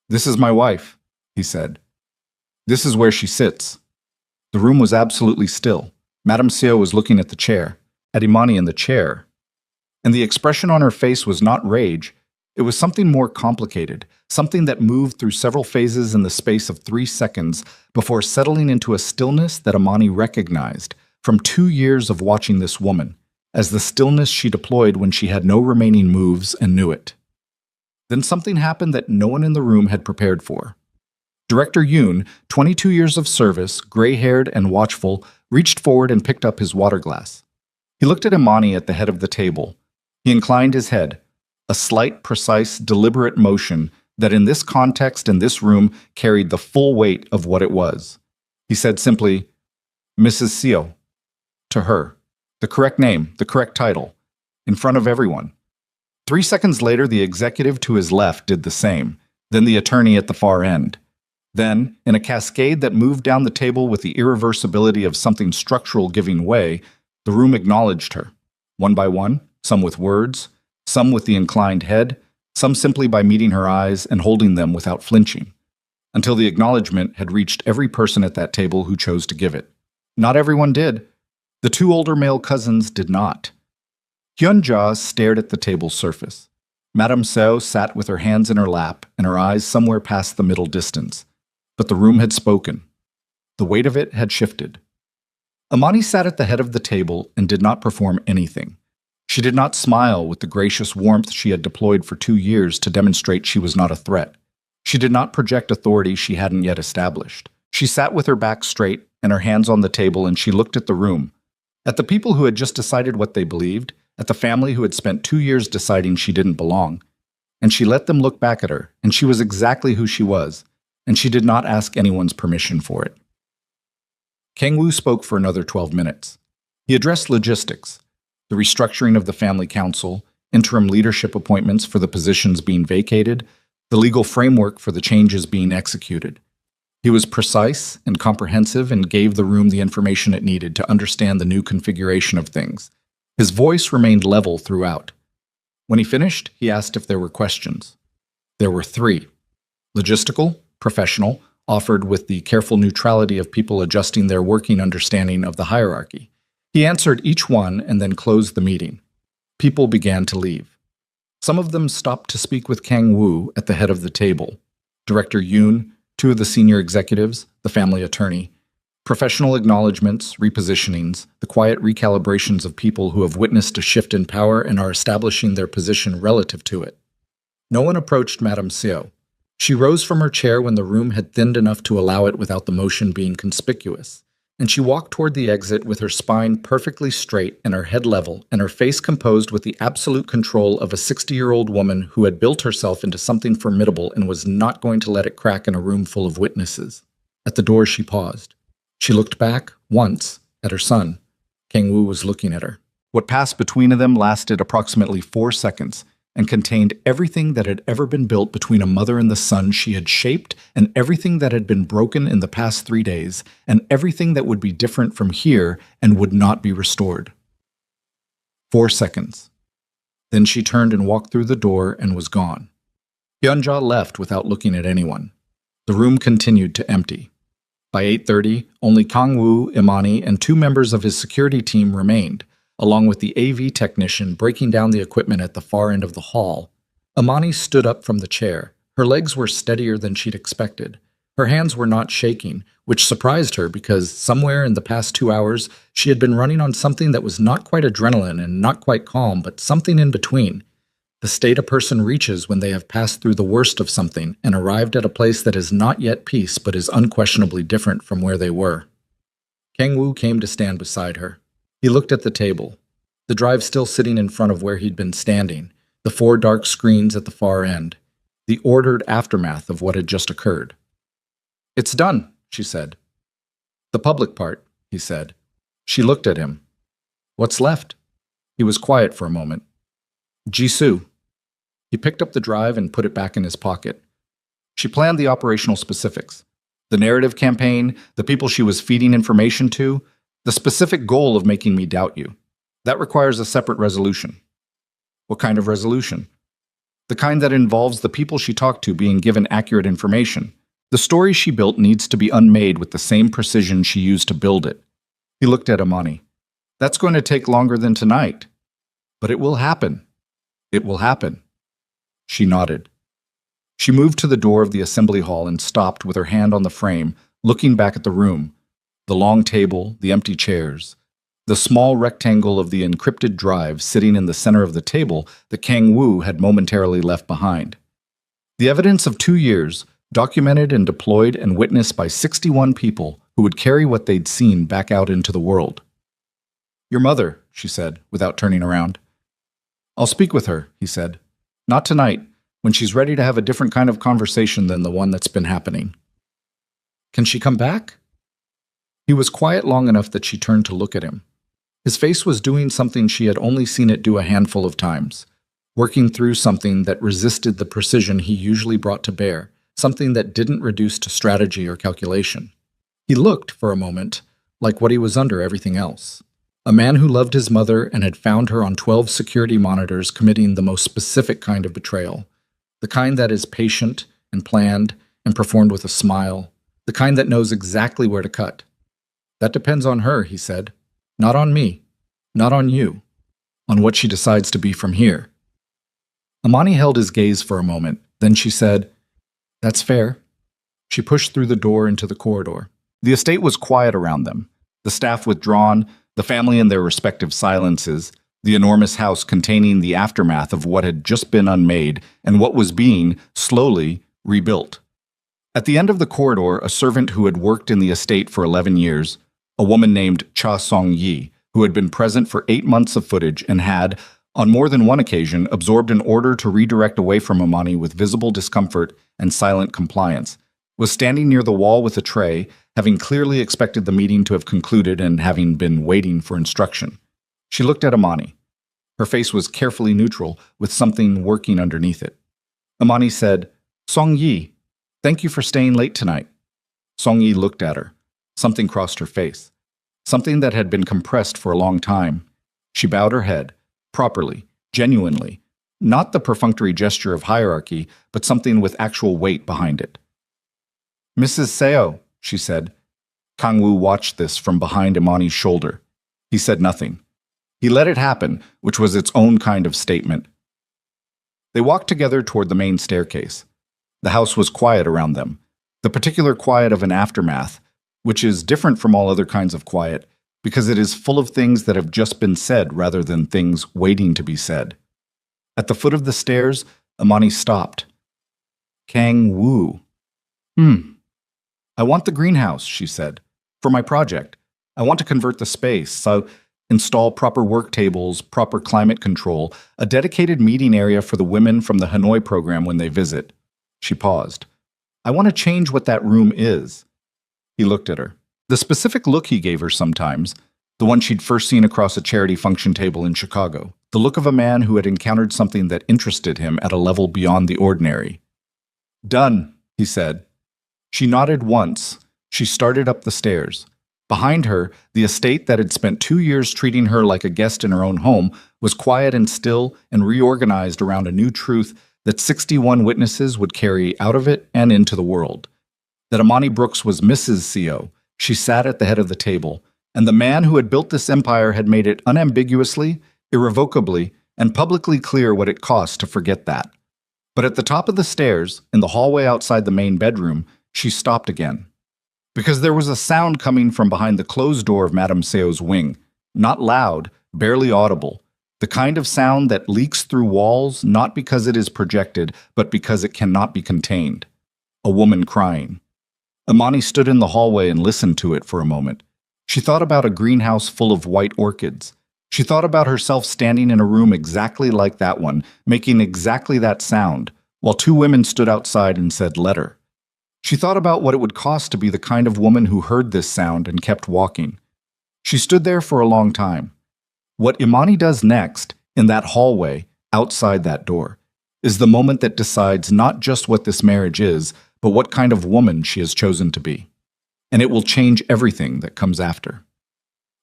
"This is my wife," he said. "This is where she sits." The room was absolutely still. Madame Seo was looking at the chair, at Imani in the chair. And the expression on her face was not rage. It was something more complicated, something that moved through several phases in the space of 3 seconds before settling into a stillness that Imani recognized from 2 years of watching this woman, as the stillness she deployed when she had no remaining moves and knew it. Then something happened that no one in the room had prepared for. Director Yoon, 22 years of service, gray-haired and watchful, reached forward and picked up his water glass. He looked at Imani at the head of the table. He inclined his head, a slight, precise, deliberate motion that in this context and this room carried the full weight of what it was. He said simply, "Mrs. Seo," to her. The correct name, the correct title, in front of everyone. 3 seconds later, the executive to his left did the same, then the attorney at the far end. Then, in a cascade that moved down the table with the irreversibility of something structural giving way, the room acknowledged her, one by one, some with words, some with the inclined head, some simply by meeting her eyes and holding them without flinching, until the acknowledgement had reached every person at that table who chose to give it. Not everyone did. The 2 older male cousins did not. Hyun-ja stared at the table's surface. Madame Seo sat with her hands in her lap and her eyes somewhere past the middle distance. But the room had spoken. The weight of it had shifted. Imani sat at the head of the table and did not perform anything. She did not smile with the gracious warmth she had deployed for 2 years to demonstrate she was not a threat. She did not project authority she hadn't yet established. She sat with her back straight and her hands on the table, and she looked at the room, at the people who had just decided what they believed, at the family who had spent 2 years deciding she didn't belong. And she let them look back at her, and she was exactly who she was, and she did not ask anyone's permission for it. Kang Woo spoke for another 12 minutes. He addressed logistics, the restructuring of the family council, interim leadership appointments for the positions being vacated, the legal framework for the changes being executed. He was precise and comprehensive and gave the room the information it needed to understand the new configuration of things. His voice remained level throughout. When he finished, he asked if there were questions. There were 3. Logistical, professional, offered with the careful neutrality of people adjusting their working understanding of the hierarchy. He answered each one and then closed the meeting. People began to leave. Some of them stopped to speak with Kang Woo at the head of the table. Director Yoon, 2 of the senior executives, the family attorney. Professional acknowledgments, repositionings, the quiet recalibrations of people who have witnessed a shift in power and are establishing their position relative to it. No one approached Madame Seo. She rose from her chair when the room had thinned enough to allow it without the motion being conspicuous, and she walked toward the exit with her spine perfectly straight and her head level and her face composed with the absolute control of a 60-year-old woman who had built herself into something formidable and was not going to let it crack in a room full of witnesses. At the door she paused. She looked back, once, at her son. Kang Woo was looking at her. What passed between them lasted approximately 4 seconds, and contained everything that had ever been built between a mother and the son she had shaped, and everything that had been broken in the past 3 days, and everything that would be different from here and would not be restored. 4 seconds. Then she turned and walked through the door and was gone. Hyun-ja left without looking at anyone. The room continued to empty. By 8:30, only Kang Woo, Imani, and 2 members of his security team remained, along with the AV technician breaking down the equipment at the far end of the hall. Imani stood up from the chair. Her legs were steadier than she'd expected. Her hands were not shaking, which surprised her because somewhere in the past 2 hours she had been running on something that was not quite adrenaline and not quite calm, but something in between. The state a person reaches when they have passed through the worst of something and arrived at a place that is not yet peace but is unquestionably different from where they were. Kang Woo came to stand beside her. He looked at the table, the drive still sitting in front of where he'd been standing, the 4 dark screens at the far end. the ordered aftermath of what had just occurred. "It's done," she said. "The public part," he said. She looked at him. "What's left?" He was quiet for a moment. "Jisoo." He picked up the drive and put it back in his pocket. She planned the operational specifics. The narrative campaign, the people she was feeding information to, the specific goal of making me doubt you. That requires a separate resolution. What kind of resolution? The kind that involves the people she talked to being given accurate information. The story she built needs to be unmade with the same precision she used to build it. He looked at Amani. "That's going to take longer than tonight. But it will happen. It will happen." She nodded. She moved to the door of the assembly hall and stopped with her hand on the frame, looking back at the room. The long table, the empty chairs, the small rectangle of the encrypted drive sitting in the center of the table that Kang Wu had momentarily left behind. The evidence of 2 years, documented and deployed and witnessed by 61 people who would carry what they'd seen back out into the world. "Your mother," she said, without turning around. "I'll speak with her," he said. "Not tonight, when she's ready to have a different kind of conversation than the one that's been happening." "Can she come back?" He was quiet long enough that she turned to look at him. His face was doing something she had only seen it do a handful of times, working through something that resisted the precision he usually brought to bear, something that didn't reduce to strategy or calculation. He looked, for a moment, like what he was under everything else. A man who loved his mother and had found her on 12 security monitors committing the most specific kind of betrayal, the kind that is patient and planned and performed with a smile, the kind that knows exactly where to cut. "That depends on her," he said. "Not on me. Not on you. On what she decides to be from here." Amani held his gaze for a moment. Then she said, "That's fair." She pushed through the door into the corridor. The estate was quiet around them, the staff withdrawn, the family in their respective silences, the enormous house containing the aftermath of what had just been unmade and what was being, slowly, rebuilt. At the end of the corridor, a servant who had worked in the estate for 11 years, a woman named Cha Song-yi, who had been present for 8 months of footage and had, on more than one occasion, absorbed an order to redirect away from Amani with visible discomfort and silent compliance, was standing near the wall with a tray, having clearly expected the meeting to have concluded and having been waiting for instruction. She looked at Amani. Her face was carefully neutral, with something working underneath it. Amani said, "Song-yi, thank you for staying late tonight." Song-yi looked at her. Something crossed her face. Something that had been compressed for a long time. She bowed her head, properly, genuinely, not the perfunctory gesture of hierarchy, but something with actual weight behind it. "Mrs. Seo," she said. Kang Wu watched this from behind Imani's shoulder. He said nothing. He let it happen, which was its own kind of statement. They walked together toward the main staircase. The house was quiet around them, the particular quiet of an aftermath, which is different from all other kinds of quiet, because it is full of things that have just been said rather than things waiting to be said. At the foot of the stairs, Amani stopped. "Kang Wu. I want the greenhouse," she said, "for my project. I want to convert the space, so install proper work tables, proper climate control, a dedicated meeting area for the women from the Hanoi program when they visit." She paused. "I want to change what that room is." He looked at her. The specific look he gave her sometimes, the one she'd first seen across a charity function table in Chicago, the look of a man who had encountered something that interested him at a level beyond the ordinary. "Done," he said. She nodded once. She started up the stairs. Behind her, the estate that had spent 2 years treating her like a guest in her own home was quiet and still and reorganized around a new truth that 61 witnesses would carry out of it and into the world. That Amani Brooks was Mrs. Seo. She sat at the head of the table, and the man who had built this empire had made it unambiguously, irrevocably, and publicly clear what it cost to forget that. But at the top of the stairs, in the hallway outside the main bedroom, she stopped again. Because there was a sound coming from behind the closed door of Madame Seo's wing, not loud, barely audible, the kind of sound that leaks through walls not because it is projected, but because it cannot be contained. A woman crying. Amani stood in the hallway and listened to it for a moment. She thought about a greenhouse full of white orchids. She thought about herself standing in a room exactly like that one, making exactly that sound, while two women stood outside and said, "Let her." She thought about what it would cost to be the kind of woman who heard this sound and kept walking. She stood there for a long time. What Imani does next, in that hallway, outside that door, is the moment that decides not just what this marriage is, but what kind of woman she has chosen to be. And it will change everything that comes after.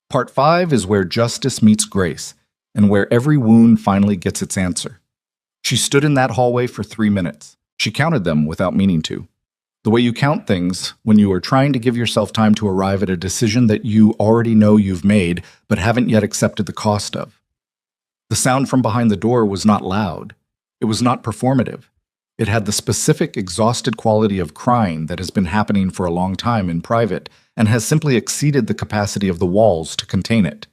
Part 5 is where justice meets grace, and where every wound finally gets its answer. She stood in that hallway for 3 minutes. She counted them without meaning to. The way you count things when you are trying to give yourself time to arrive at a decision that you already know you've made, but haven't yet accepted the cost of. The sound from behind the door was not loud. It was not performative. It had the specific, exhausted quality of crying that has been happening for a long time in private and has simply exceeded the capacity of the walls to contain it.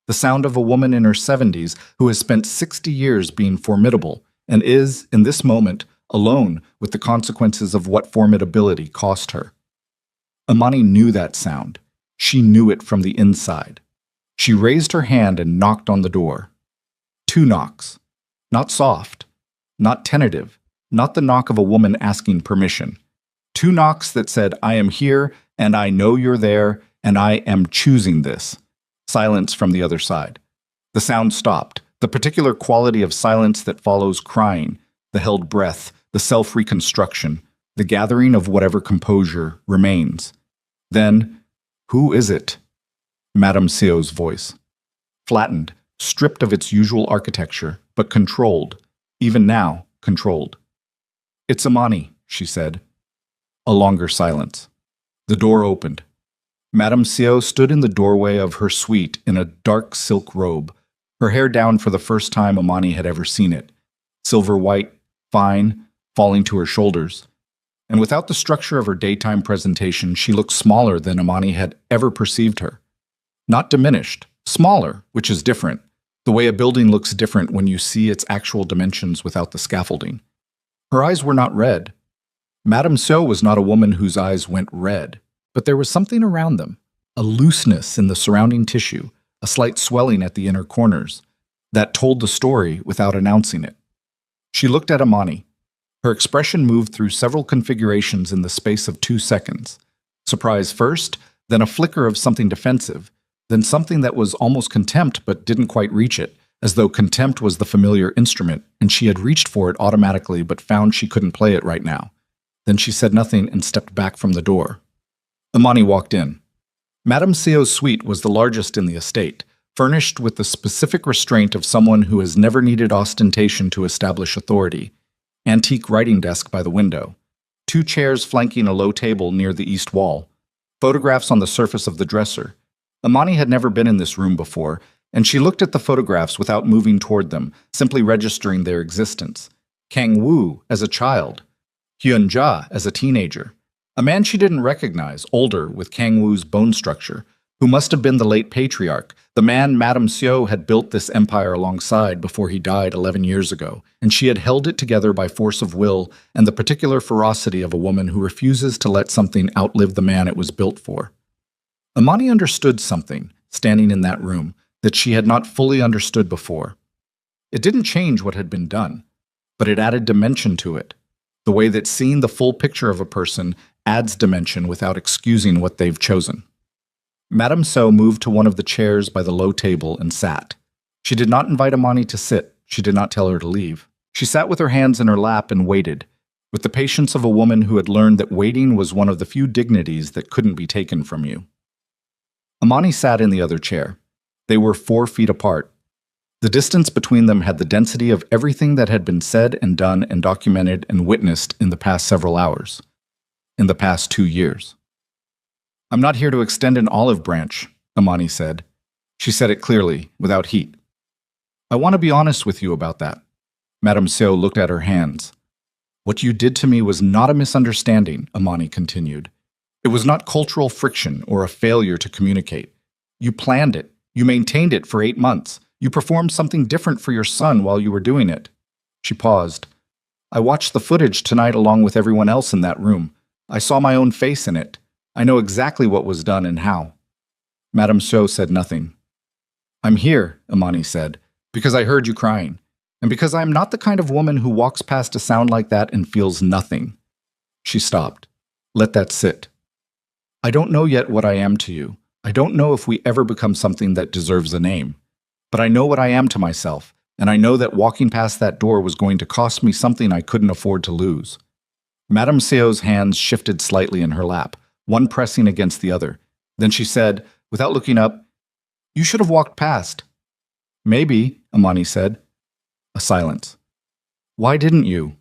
The sound of a woman in her 70s who has spent 60 years being formidable and is, in this moment, alone with the consequences of what formidability cost her. Imani knew that sound. She knew it from the inside. She raised her hand and knocked on the door. 2 knocks. Not soft. Not tentative. Not the knock of a woman asking permission. 2 knocks that said, "I am here, and I know you're there, and I am choosing this." Silence from the other side. The sound stopped. The particular quality of silence that follows crying, the held breath, the self-reconstruction, the gathering of whatever composure remains. Then, "Who is it?" Madame Sio's voice. Flattened, stripped of its usual architecture, but controlled, even now, controlled. "It's Imani," she said. A longer silence. The door opened. Madame Sio stood in the doorway of her suite in a dark silk robe, her hair down for the first time Imani had ever seen it, silver white, fine, falling to her shoulders. And without the structure of her daytime presentation, she looked smaller than Imani had ever perceived her. Not diminished, smaller, which is different. The way a building looks different when you see its actual dimensions without the scaffolding. Her eyes were not red. Madame Sio was not a woman whose eyes went red, but there was something around them, a looseness in the surrounding tissue, a slight swelling at the inner corners, that told the story without announcing it. She looked at Imani. Her expression moved through several configurations in the space of 2 seconds. Surprise first, then a flicker of something defensive, then something that was almost contempt but didn't quite reach it, as though contempt was the familiar instrument, and she had reached for it automatically but found she couldn't play it right now. Then she said nothing and stepped back from the door. Imani walked in. Madame Sio's suite was the largest in the estate, furnished with the specific restraint of someone who has never needed ostentation to establish authority. Antique writing desk by the window. 2 chairs flanking a low table near the east wall. Photographs on the surface of the dresser. Imani had never been in this room before, and she looked at the photographs without moving toward them, simply registering their existence. Kang Wu as a child. Hyun Ja as a teenager. A man she didn't recognize, older, with Kang Wu's bone structure, who must have been the late patriarch, the man Madame Sio had built this empire alongside before he died 11 years ago, and she had held it together by force of will and the particular ferocity of a woman who refuses to let something outlive the man it was built for. Imani understood something, standing in that room, that she had not fully understood before. It didn't change what had been done, but it added dimension to it, the way that seeing the full picture of a person adds dimension without excusing what they've chosen. Madame Sio moved to one of the chairs by the low table and sat. She did not invite Imani to sit. She did not tell her to leave. She sat with her hands in her lap and waited, with the patience of a woman who had learned that waiting was one of the few dignities that couldn't be taken from you. Imani sat in the other chair. They were 4 feet apart. The distance between them had the density of everything that had been said and done and documented and witnessed in the past several hours, in the past 2 years. "I'm not here to extend an olive branch," Imani said. She said it clearly, without heat. "I want to be honest with you about that." Madame Sio looked at her hands. "What you did to me was not a misunderstanding," Imani continued. "It was not cultural friction or a failure to communicate. You planned it. You maintained it for 8 months. You performed something different for your son while you were doing it." She paused. "I watched the footage tonight along with everyone else in that room. I saw my own face in it. I know exactly what was done and how." Madame Sio said nothing. "I'm here," Imani said, "because I heard you crying. And because I am not the kind of woman who walks past a sound like that and feels nothing. She stopped. Let that sit. I don't know yet what I am to you. I don't know if we ever become something that deserves a name. But I know what I am to myself, and I know that walking past that door was going to cost me something I couldn't afford to lose. Madame Seo's hands shifted slightly in her lap, one pressing against the other. Then she said, without looking up, "You should have walked past." "Maybe," Amani said. A silence. "Why didn't you?"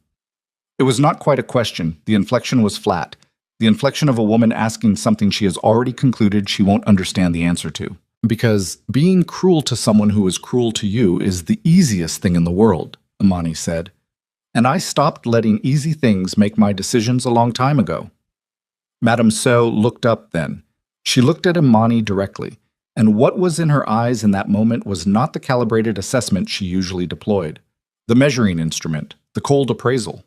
It was not quite a question. The inflection was flat. The inflection of a woman asking something she has already concluded she won't understand the answer to. Because being cruel to someone who is cruel to you is the easiest thing in the world, Amani said. And I stopped letting easy things make my decisions a long time ago. Madame So looked up then. She looked at Amani directly, and what was in her eyes in that moment was not the calibrated assessment she usually deployed, the measuring instrument, the cold appraisal.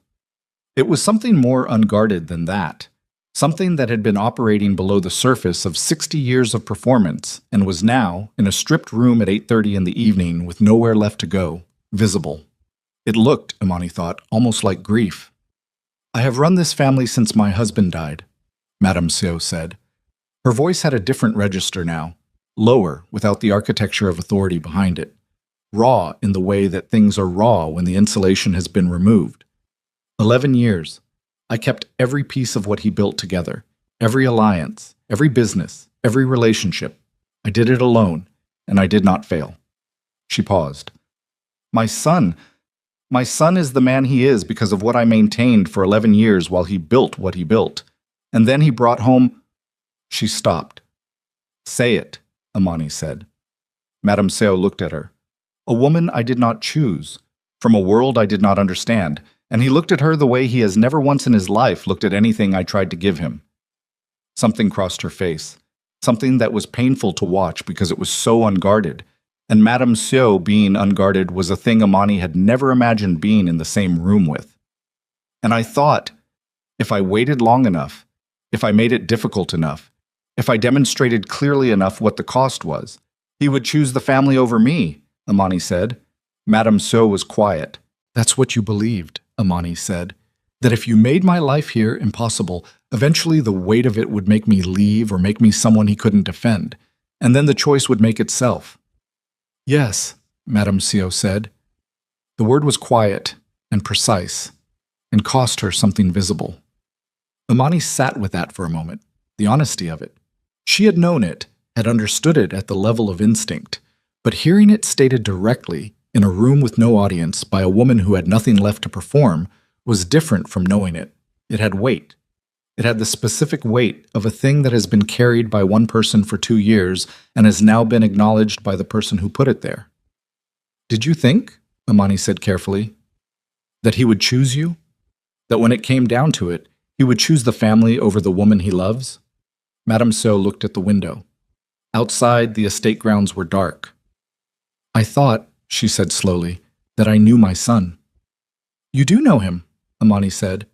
It was something more unguarded than that. Something that had been operating below the surface of 60 years of performance and was now, in a stripped room at 8:30 in the evening with nowhere left to go, visible. It looked, Imani thought, almost like grief. "I have run this family since my husband died," Madame Seo said. Her voice had a different register now, lower, without the architecture of authority behind it, raw in the way that things are raw when the insulation has been removed. 11 years. I kept every piece of what he built together, every alliance, every business, every relationship. I did it alone, and I did not fail. She paused. My son is the man he is because of what I maintained for 11 years while he built what he built. And then he brought home... She stopped. Say it, Amani said. Madame Seo looked at her. A woman I did not choose, from a world I did not understand, and he looked at her the way he has never once in his life looked at anything I tried to give him. Something crossed her face, something that was painful to watch because it was so unguarded, and Madame Seo being unguarded was a thing Amani had never imagined being in the same room with. And I thought, if I waited long enough, if I made it difficult enough, if I demonstrated clearly enough what the cost was, he would choose the family over me, Amani said. Madame Seo was quiet. That's what you believed, Amani said. That if you made my life here impossible, eventually the weight of it would make me leave or make me someone he couldn't defend, and then the choice would make itself. Yes, Madame Seo said. The word was quiet and precise, and cost her something visible. Amani sat with that for a moment, the honesty of it. She had known it, had understood it at the level of instinct, but hearing it stated directly, in a room with no audience, by a woman who had nothing left to perform, was different from knowing it. It had weight. It had the specific weight of a thing that has been carried by one person for 2 years and has now been acknowledged by the person who put it there. Did you think, Amani said carefully, that he would choose you? That when it came down to it, he would choose the family over the woman he loves? Madame Seo looked at the window. Outside, the estate grounds were dark. I thought, she said slowly, that I knew my son. You do know him, Amani said.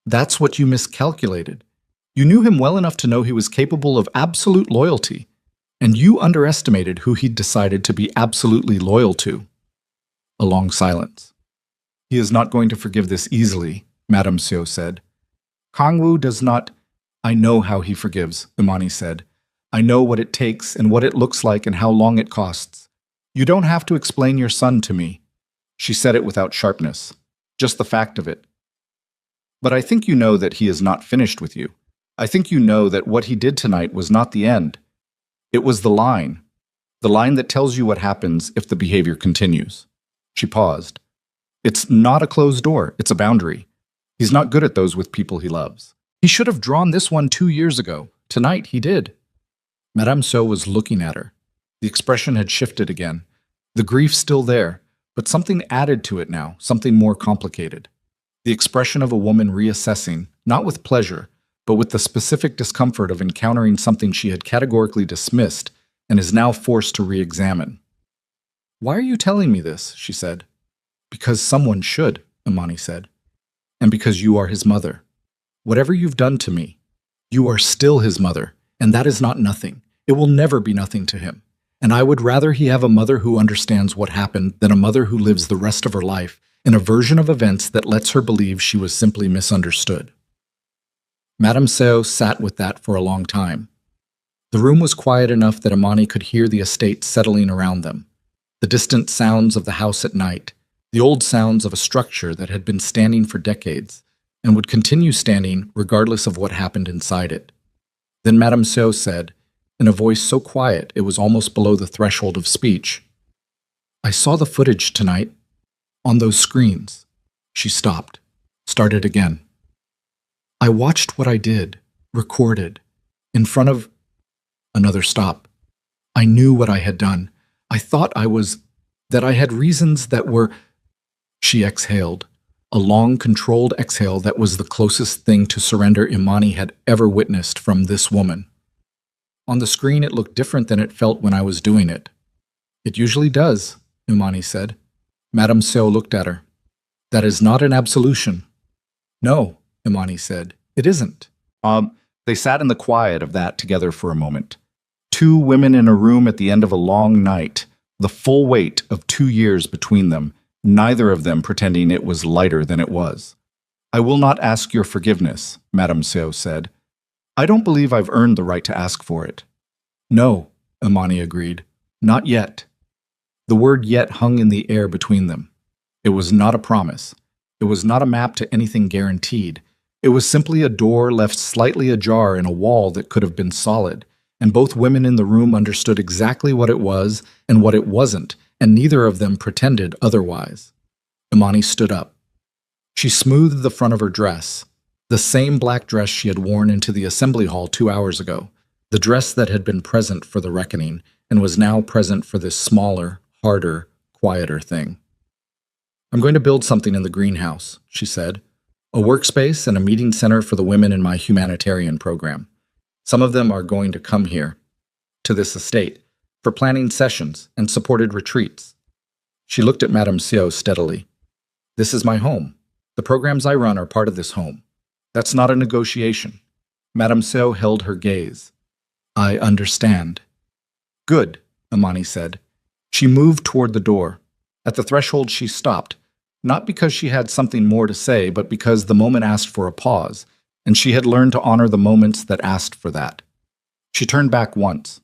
That's what you miscalculated. You knew him well enough to know he was capable of absolute loyalty, and you underestimated who he'd decided to be absolutely loyal to. A long silence. He is not going to forgive this easily, Madame Seo said. Kangwoo does not... I know how he forgives, Imani said. I know what it takes and what it looks like and how long it costs. You don't have to explain your son to me. She said it without sharpness, just the fact of it. But I think you know that he is not finished with you. I think you know that what he did tonight was not the end. It was the line that tells you what happens if the behavior continues. She paused. It's not a closed door, it's a boundary. He's not good at those with people he loves. He should have drawn this one 2 years ago. Tonight he did. Madame Seo was looking at her. The expression had shifted again. The grief still there, but something added to it now, something more complicated. The expression of a woman reassessing, not with pleasure, but with the specific discomfort of encountering something she had categorically dismissed and is now forced to re-examine. Why are you telling me this? She said. Because someone should, Imani said. And because you are his mother. Whatever you've done to me, you are still his mother, and that is not nothing. It will never be nothing to him. And I would rather he have a mother who understands what happened than a mother who lives the rest of her life in a version of events that lets her believe she was simply misunderstood. Madame Seo sat with that for a long time. The room was quiet enough that Imani could hear the estate settling around them, the distant sounds of the house at night, the old sounds of a structure that had been standing for decades and would continue standing regardless of what happened inside it. Then Madame Seo said, in a voice so quiet it was almost below the threshold of speech, "I saw the footage tonight, on those screens." She stopped, started again. "I watched what I did, recorded, in front of..." Another stop. "I knew what I had done. I thought that I had reasons that were..." She exhaled, a long, controlled exhale that was the closest thing to surrender Imani had ever witnessed from this woman. On the screen, it looked different than it felt when I was doing it. "It usually does," Imani said. Madame Seo looked at her. "That is not an absolution." "No," Imani said, "it isn't." They sat in the quiet of that together for a moment. Two women in a room at the end of a long night, the full weight of 2 years between them, neither of them pretending it was lighter than it was. "I will not ask your forgiveness," Madame Seo said. "I don't believe I've earned the right to ask for it." "No," Imani agreed. "Not yet." The word yet hung in the air between them. It was not a promise. It was not a map to anything guaranteed. It was simply a door left slightly ajar in a wall that could have been solid, and both women in the room understood exactly what it was and what it wasn't, and neither of them pretended otherwise. Imani stood up. She smoothed the front of her dress, the same black dress she had worn into the assembly hall 2 hours ago, the dress that had been present for the reckoning and was now present for this smaller, harder, quieter thing. "I'm going to build something in the greenhouse," she said. "A workspace and a meeting center for the women in my humanitarian program. Some of them are going to come here, to this estate, for planning sessions and supported retreats." She looked at Madame Seo steadily. "This is my home. The programs I run are part of this home. That's not a negotiation." Madame Seo held her gaze. "I understand." "Good," Imani said. She moved toward the door. At the threshold she stopped, not because she had something more to say, but because the moment asked for a pause, and she had learned to honor the moments that asked for that. She turned back once.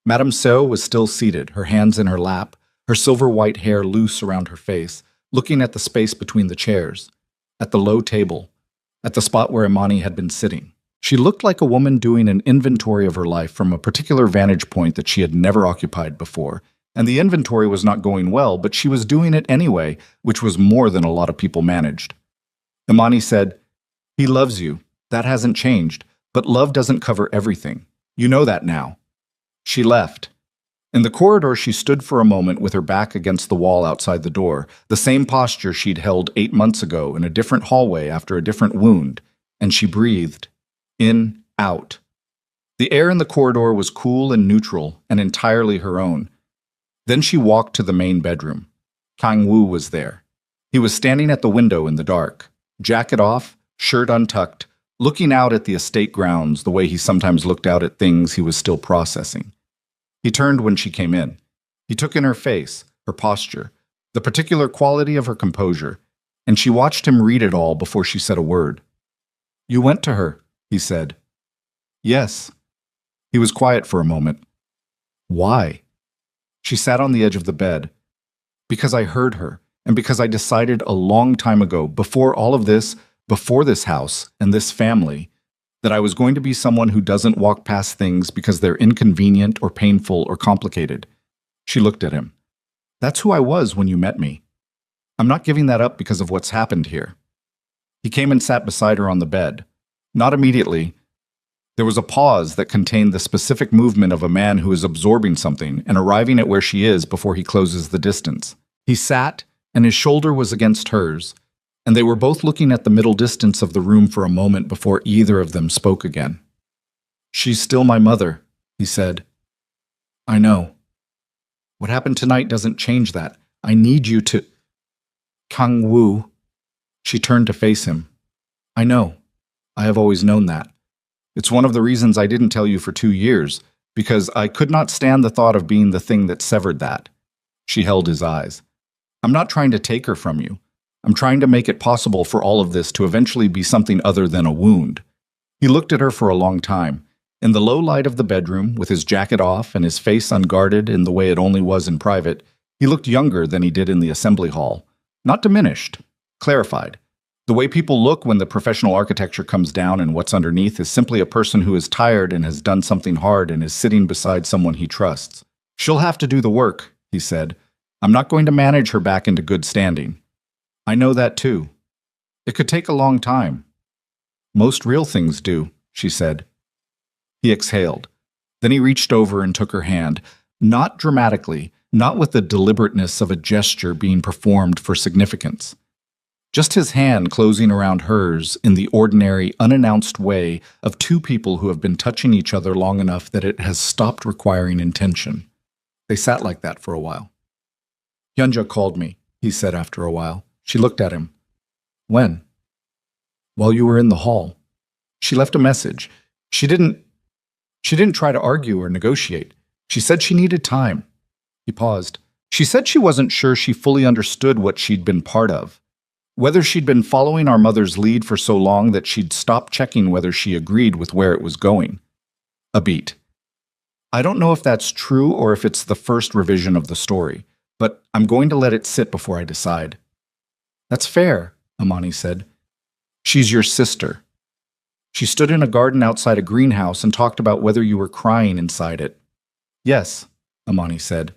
Madame Seo was still seated, her hands in her lap, her silver-white hair loose around her face, looking at the space between the chairs, at the low table, at the spot where Imani had been sitting. She looked like a woman doing an inventory of her life from a particular vantage point that she had never occupied before, and the inventory was not going well, but she was doing it anyway, which was more than a lot of people managed. Imani said, "He loves you. That hasn't changed, but love doesn't cover everything. You know that now." She left. In the corridor, she stood for a moment with her back against the wall outside the door, the same posture she'd held 8 months ago in a different hallway after a different wound, and she breathed. In, out. The air in the corridor was cool and neutral and entirely her own. Then she walked to the main bedroom. Kang Woo was there. He was standing at the window in the dark, jacket off, shirt untucked, looking out at the estate grounds the way he sometimes looked out at things he was still processing. He turned when she came in. He took in her face, her posture, the particular quality of her composure, and she watched him read it all before she said a word. "You went to her," he said. "Yes." He was quiet for a moment. "Why?" She sat on the edge of the bed. "Because I heard her, and because I decided a long time ago, before all of this, before this house and this family, that I was going to be someone who doesn't walk past things because they're inconvenient or painful or complicated." She looked at him. "That's who I was when you met me. I'm not giving that up because of what's happened here." He came and sat beside her on the bed. Not immediately. There was a pause that contained the specific movement of a man who is absorbing something and arriving at where she is before he closes the distance. He sat, and his shoulder was against hers, and they were both looking at the middle distance of the room for a moment before either of them spoke again. "She's still my mother," he said. "I know. What happened tonight doesn't change that. I need you to..." "Kang Woo." She turned to face him. "I know. I have always known that. It's one of the reasons I didn't tell you for 2 years, because I could not stand the thought of being the thing that severed that. She held his eyes. I'm not trying to take her from you. I'm trying to make it possible for all of this to eventually be something other than a wound. He looked at her for a long time. In the low light of the bedroom, with his jacket off and his face unguarded in the way it only was in private, he looked younger than he did in the assembly hall. Not diminished, clarified. The way people look when the professional architecture comes down and what's underneath is simply a person who is tired and has done something hard and is sitting beside someone he trusts. She'll have to do the work, he said. I'm not going to manage her back into good standing. I know that too. It could take a long time. Most real things do, she said. He exhaled. Then he reached over and took her hand, not dramatically, not with the deliberateness of a gesture being performed for significance. Just his hand closing around hers in the ordinary, unannounced way of two people who have been touching each other long enough that it has stopped requiring intention. They sat like that for a while. Hyunja called me, he said after a while. She looked at him. When? While you were in the hall. She left a message. She didn't try to argue or negotiate. She said she needed time. He paused. She said she wasn't sure she fully understood what she'd been part of. Whether she'd been following our mother's lead for so long that she'd stopped checking whether she agreed with where it was going. A beat. I don't know if that's true or if it's the first revision of the story, but I'm going to let it sit before I decide. That's fair, Amani said. She's your sister. She stood in a garden outside a greenhouse and talked about whether you were crying inside it. Yes, Amani said.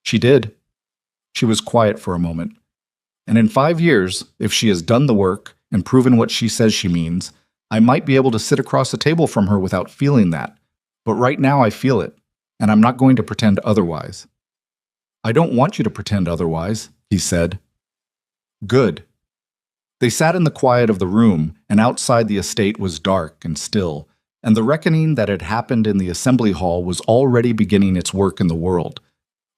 She did. She was quiet for a moment. And in 5 years, if she has done the work and proven what she says she means, I might be able to sit across the table from her without feeling that. But right now I feel it, and I'm not going to pretend otherwise. I don't want you to pretend otherwise, he said. Good. They sat in the quiet of the room, and outside the estate was dark and still, and the reckoning that had happened in the assembly hall was already beginning its work in the world.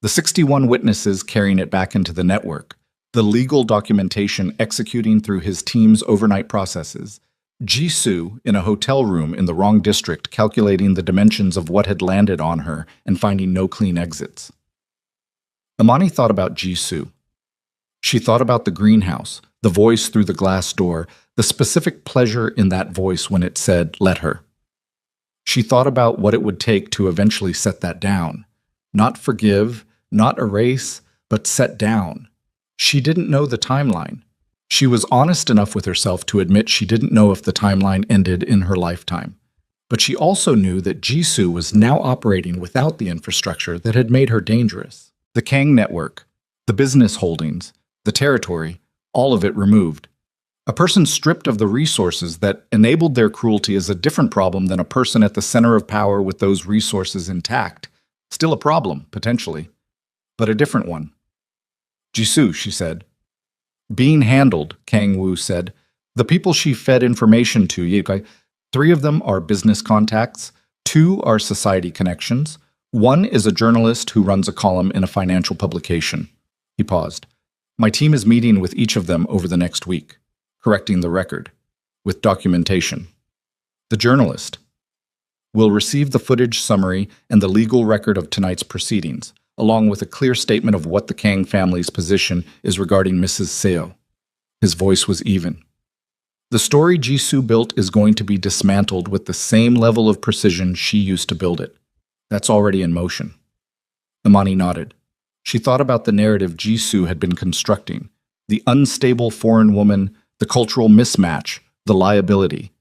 The 61 witnesses carrying it back into the network, the legal documentation executing through his team's overnight processes, Jisoo in a hotel room in the wrong district calculating the dimensions of what had landed on her and finding no clean exits. Amani thought about Jisoo. She thought about the greenhouse, the voice through the glass door, the specific pleasure in that voice when it said, "Let her." She thought about what it would take to eventually set that down. Not forgive, not erase, but set down. She didn't know the timeline. She was honest enough with herself to admit she didn't know if the timeline ended in her lifetime. But she also knew that Jisoo was now operating without the infrastructure that had made her dangerous. The Kang network, the business holdings, the territory, all of it removed. A person stripped of the resources that enabled their cruelty is a different problem than a person at the center of power with those resources intact. Still a problem, potentially, but a different one. Jisoo, she said. Being handled, Kang Woo said. The people she fed information to, 3 of them are business contacts, 2 are society connections, 1 is a journalist who runs a column in a financial publication. He paused. My team is meeting with each of them over the next week, correcting the record, with documentation. The journalist will receive the footage summary and the legal record of tonight's proceedings, along with a clear statement of what the Kang family's position is regarding Mrs. Seo. His voice was even. The story Jisoo built is going to be dismantled with the same level of precision she used to build it. That's already in motion. Amani nodded. She thought about the narrative Jisoo had been constructing, the unstable foreign woman, the cultural mismatch, the liability,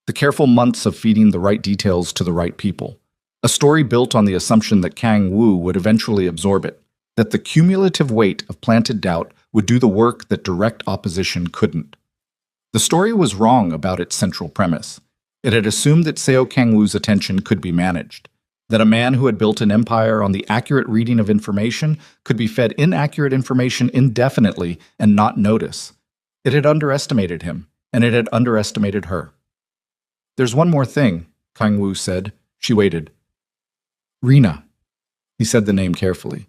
the careful months of feeding the right details to the right people. A story built on the assumption that Kang Woo would eventually absorb it, that the cumulative weight of planted doubt would do the work that direct opposition couldn't. The story was wrong about its central premise. It had assumed that Seo Kang Woo's attention could be managed, that a man who had built an empire on the accurate reading of information could be fed inaccurate information indefinitely and not notice. It had underestimated him, and it had underestimated her. There's one more thing, Kang Woo said. She waited. Rena. He said the name carefully.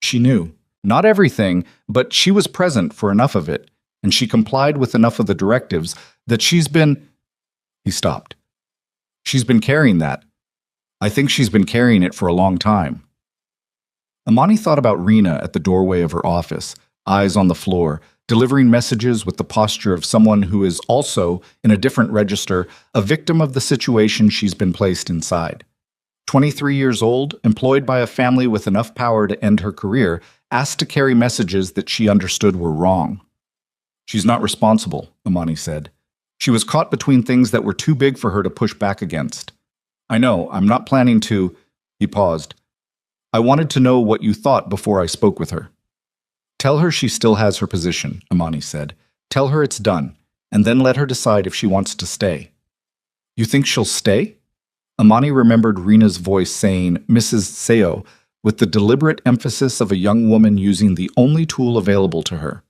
She knew. Not everything, but she was present for enough of it, and she complied with enough of the directives that she's been... He stopped. She's been carrying that. I think she's been carrying it for a long time. Amani thought about Rena at the doorway of her office, eyes on the floor, delivering messages with the posture of someone who is also, in a different register, a victim of the situation she's been placed inside. 23 years old, employed by a family with enough power to end her career, asked to carry messages that she understood were wrong. She's not responsible, Amani said. She was caught between things that were too big for her to push back against. I know, I'm not planning to. He paused. I wanted to know what you thought before I spoke with her. Tell her she still has her position, Amani said. Tell her it's done, and then let her decide if she wants to stay. You think she'll stay? Amani remembered Rena's voice saying, Mrs. Seo, with the deliberate emphasis of a young woman using the only tool available to her.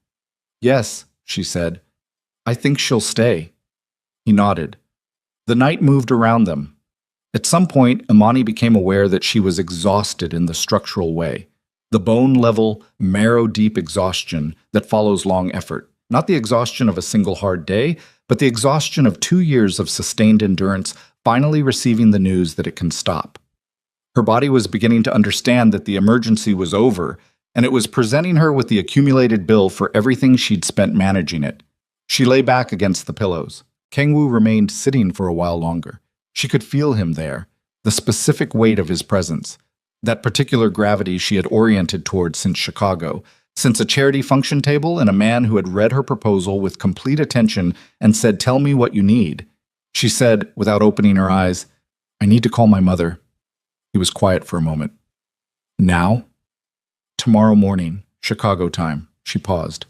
Yes, she said. I think she'll stay. He nodded. The night moved around them. At some point, Amani became aware that she was exhausted in the structural way, the bone-level, marrow-deep exhaustion that follows long effort. Not the exhaustion of a single hard day, but the exhaustion of 2 years of sustained endurance, finally receiving the news that it can stop. Her body was beginning to understand that the emergency was over, and it was presenting her with the accumulated bill for everything she'd spent managing it. She lay back against the pillows. Kangwoo remained sitting for a while longer. She could feel him there, the specific weight of his presence, that particular gravity she had oriented toward since Chicago, since a charity function table and a man who had read her proposal with complete attention and said, "Tell me what you need." She said, without opening her eyes, "I need to call my mother." He was quiet for a moment. Now? Tomorrow morning, Chicago time. She paused.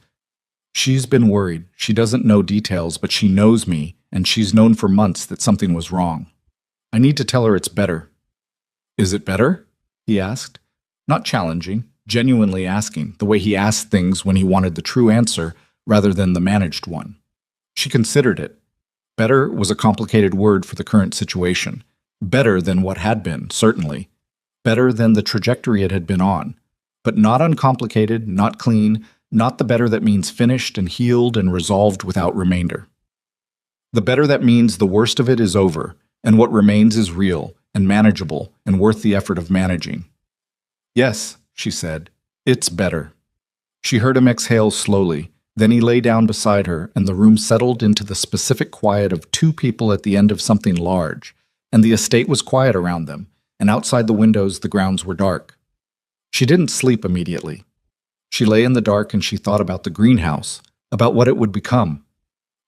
She's been worried. She doesn't know details, but she knows me, and she's known for months that something was wrong. I need to tell her it's better. Is it better? He asked. Not challenging, genuinely asking, the way he asked things when he wanted the true answer rather than the managed one. She considered it. Better was a complicated word for the current situation. Better than what had been, certainly. Better than the trajectory it had been on. But not uncomplicated, not clean, not the better that means finished and healed and resolved without remainder. The better that means the worst of it is over, and what remains is real and manageable and worth the effort of managing. Yes, she said, it's better. She heard him exhale slowly. Then he lay down beside her, and the room settled into the specific quiet of two people at the end of something large, and the estate was quiet around them, and outside the windows the grounds were dark. She didn't sleep immediately. She lay in the dark and she thought about the greenhouse, about what it would become.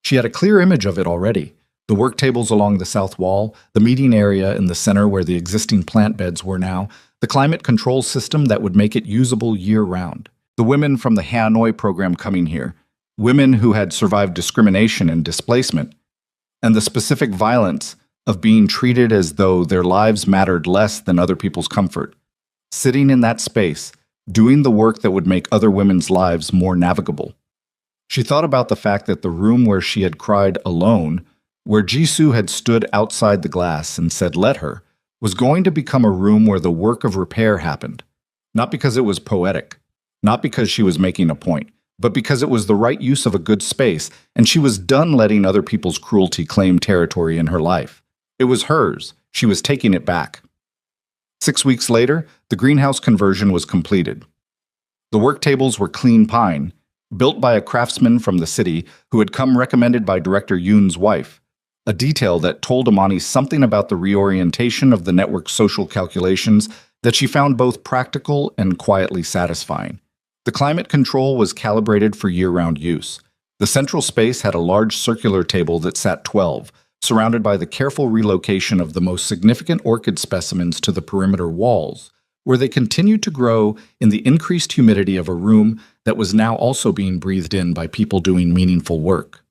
She had a clear image of it already. The work tables along the south wall, the meeting area in the center where the existing plant beds were now, the climate control system that would make it usable year-round, the women from the Hanoi program coming here, women who had survived discrimination and displacement, and the specific violence of being treated as though their lives mattered less than other people's comfort. Sitting in that space, doing the work that would make other women's lives more navigable. She thought about the fact that the room where she had cried alone, where Jisoo had stood outside the glass and said, "Let her," was going to become a room where the work of repair happened. Not because it was poetic, not because she was making a point, but because it was the right use of a good space, and she was done letting other people's cruelty claim territory in her life. It was hers. She was taking it back. 6 weeks later, the greenhouse conversion was completed. The work tables were clean pine, built by a craftsman from the city who had come recommended by Director Yoon's wife, a detail that told Amani something about the reorientation of the network's social calculations that she found both practical and quietly satisfying. The climate control was calibrated for year-round use. The central space had a large circular table that sat 12, surrounded by the careful relocation of the most significant orchid specimens to the perimeter walls, where they continued to grow in the increased humidity of a room that was now also being breathed in by people doing meaningful work.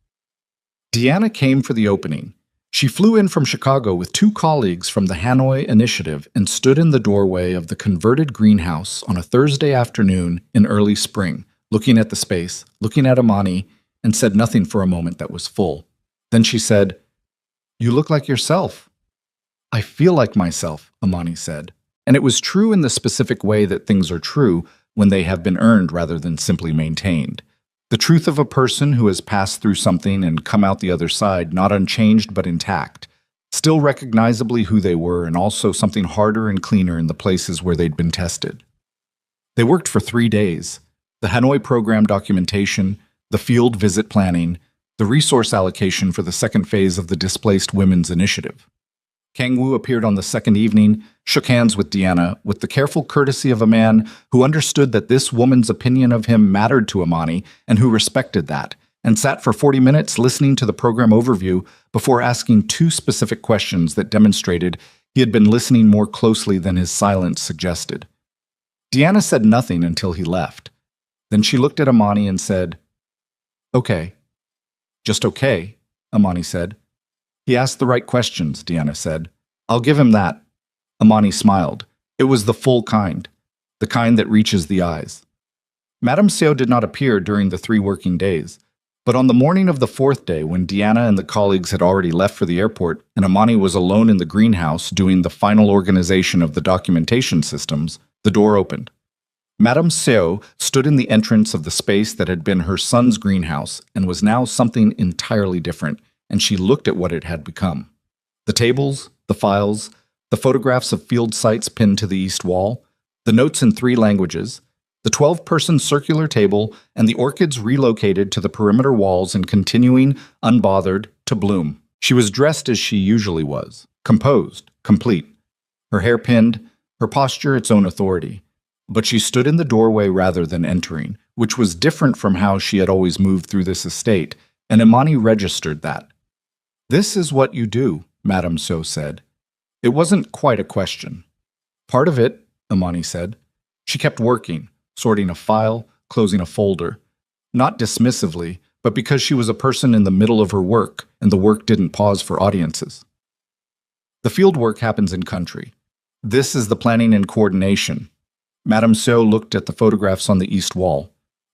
Deanna came for the opening. She flew in from Chicago with 2 colleagues from the Hanoi Initiative and stood in the doorway of the converted greenhouse on a Thursday afternoon in early spring, looking at the space, looking at Amani, and said nothing for a moment that was full. Then she said, "You look like yourself." "I feel like myself," Amani said. And it was true in the specific way that things are true when they have been earned rather than simply maintained. The truth of a person who has passed through something and come out the other side not unchanged but intact. still recognizably who they were and also something harder and cleaner in the places where they'd been tested. They worked for 3 days. The Hanoi program documentation, the field visit planning, the resource allocation for the second phase of the Displaced Women's Initiative. Kang Woo appeared on the second evening, shook hands with Deanna with the careful courtesy of a man who understood that this woman's opinion of him mattered to Amani and who respected that, and sat for 40 minutes listening to the program overview before asking 2 specific questions that demonstrated he had been listening more closely than his silence suggested. Deanna said nothing until he left. Then she looked at Amani and said, "Okay." "Just okay," Amani said. "He asked the right questions," Deanna said. "I'll give him that." Amani smiled. It was the full kind, the kind that reaches the eyes. Madame Seo did not appear during the 3 working days, but on the morning of the 4th day, when Deanna and the colleagues had already left for the airport and Amani was alone in the greenhouse doing the final organization of the documentation systems, the door opened. Madame Seo stood in the entrance of the space that had been her son's greenhouse and was now something entirely different, and she looked at what it had become. The tables, the files, the photographs of field sites pinned to the east wall, the notes in 3 languages, the 12-person circular table, and the orchids relocated to the perimeter walls and continuing, unbothered, to bloom. She was dressed as she usually was, composed, complete, her hair pinned, her posture its own authority. But she stood in the doorway rather than entering, which was different from how she had always moved through this estate, and Imani registered that. "This is what you do," Madame Seo said. It wasn't quite a question. "Part of it," Imani said. She kept working, sorting a file, closing a folder. Not dismissively, but because she was a person in the middle of her work, and the work didn't pause for audiences. The field work happens in country. This is the planning and coordination. Madame Seo looked at the photographs on the east wall.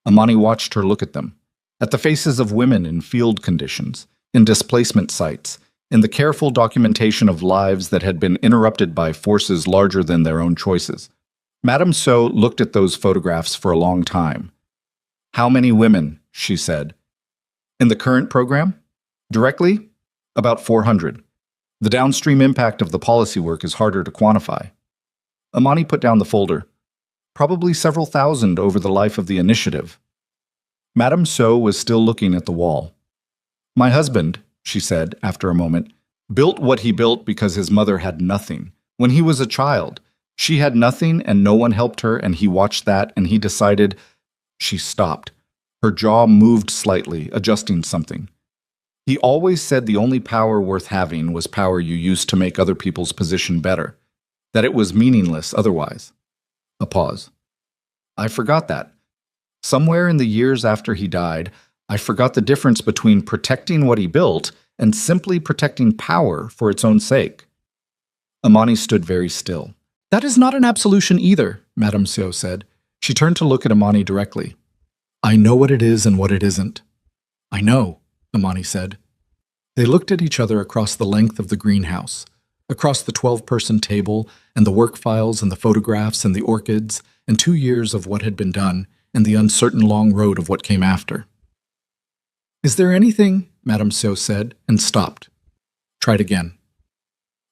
Amani watched her look at them, at the faces of women in field conditions, in displacement sites, in the careful documentation of lives that had been interrupted by forces larger than their own choices. Madame Seo looked at those photographs for a long time. "How many women?" she said. "In the current program? Directly? About 400. The downstream impact of the policy work is harder to quantify." Amani put down the folder. "Probably several thousand over the life of the initiative." Madame Seo was still looking at the wall. "My husband," she said after a moment, "built what he built because his mother had nothing. When he was a child, she had nothing and no one helped her, and he watched that and he decided—" She stopped. Her jaw moved slightly, adjusting something. "He always said the only power worth having was power you used to make other people's position better, that it was meaningless otherwise." A pause. "I forgot that. Somewhere in the years after he died, I forgot the difference between protecting what he built and simply protecting power for its own sake." Amani stood very still. "That is not an absolution either," Madame Seo said. She turned to look at Amani directly. "I know what it is and what it isn't." "I know," Amani said. They looked at each other across the length of the greenhouse, across the 12-person table and the work files and the photographs and the orchids and 2 years of what had been done and the uncertain long road of what came after. "Is there anything," Madame Seo said, and stopped. Tried again.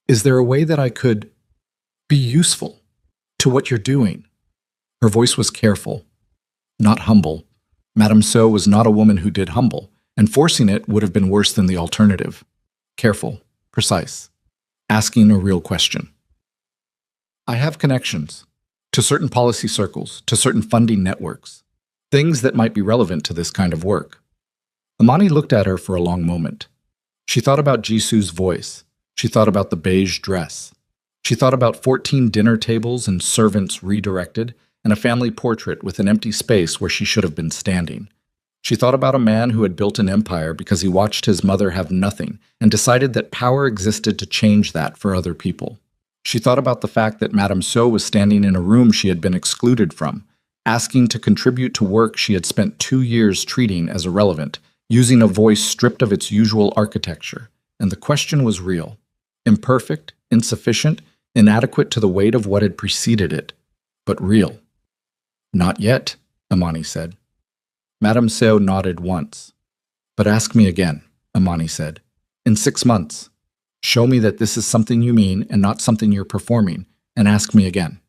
"Is there a way that I could be useful to what you're doing?" Her voice was careful, not humble. Madame Seo was not a woman who did humble, and forcing it would have been worse than the alternative. Careful, precise, asking a real question. "I have connections to certain policy circles, to certain funding networks, things that might be relevant to this kind of work." Amani looked at her for a long moment. She thought about Jisoo's voice. She thought about the beige dress. She thought about 14 dinner tables and servants redirected, and a family portrait with an empty space where she should have been standing. She thought about a man who had built an empire because he watched his mother have nothing and decided that power existed to change that for other people. She thought about the fact that Madame Seo was standing in a room she had been excluded from, asking to contribute to work she had spent 2 years treating as irrelevant, using a voice stripped of its usual architecture. And the question was real. Imperfect, insufficient, inadequate to the weight of what had preceded it, but real. "Not yet," Amani said. Madame Seo nodded once. "But ask me again," Amani said. "In 6 months." Show me that this is something you mean and not something you're performing, and ask me again.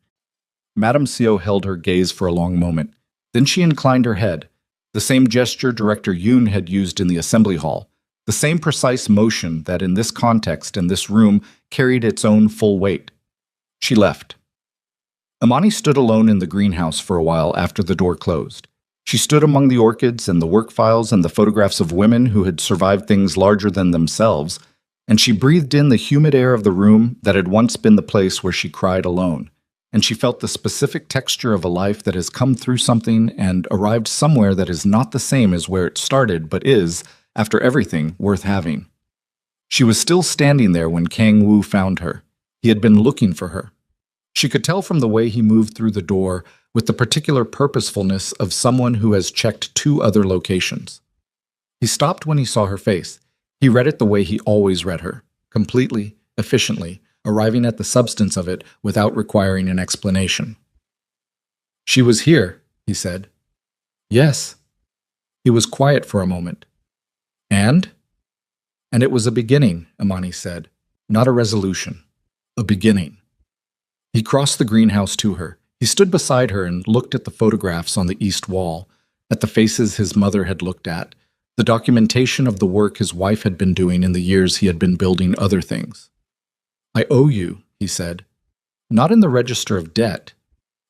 Madame Seo held her gaze for a long moment. Then she inclined her head, the same gesture Director Yoon had used in the assembly hall, the same precise motion that in this context and this room carried its own full weight. She left. Amani stood alone in the greenhouse for a while after the door closed. She stood among the orchids and the work files and the photographs of women who had survived things larger than themselves, and she breathed in the humid air of the room that had once been the place where she cried alone, and she felt the specific texture of a life that has come through something and arrived somewhere that is not the same as where it started, but is, after everything, worth having. She was still standing there when Kang Woo found her. He had been looking for her. She could tell from the way he moved through the door with the particular purposefulness of someone who has checked 2 other locations. He stopped when he saw her face. He read it the way he always read her, completely, efficiently, arriving at the substance of it without requiring an explanation. "She was here," he said. "Yes." He was quiet for a moment. "And?" "And it was a beginning," Amani said, "not a resolution. A beginning." He crossed the greenhouse to her. He stood beside her and looked at the photographs on the east wall, at the faces his mother had looked at, the documentation of the work his wife had been doing in the years he had been building other things. "I owe you," he said, "not in the register of debt,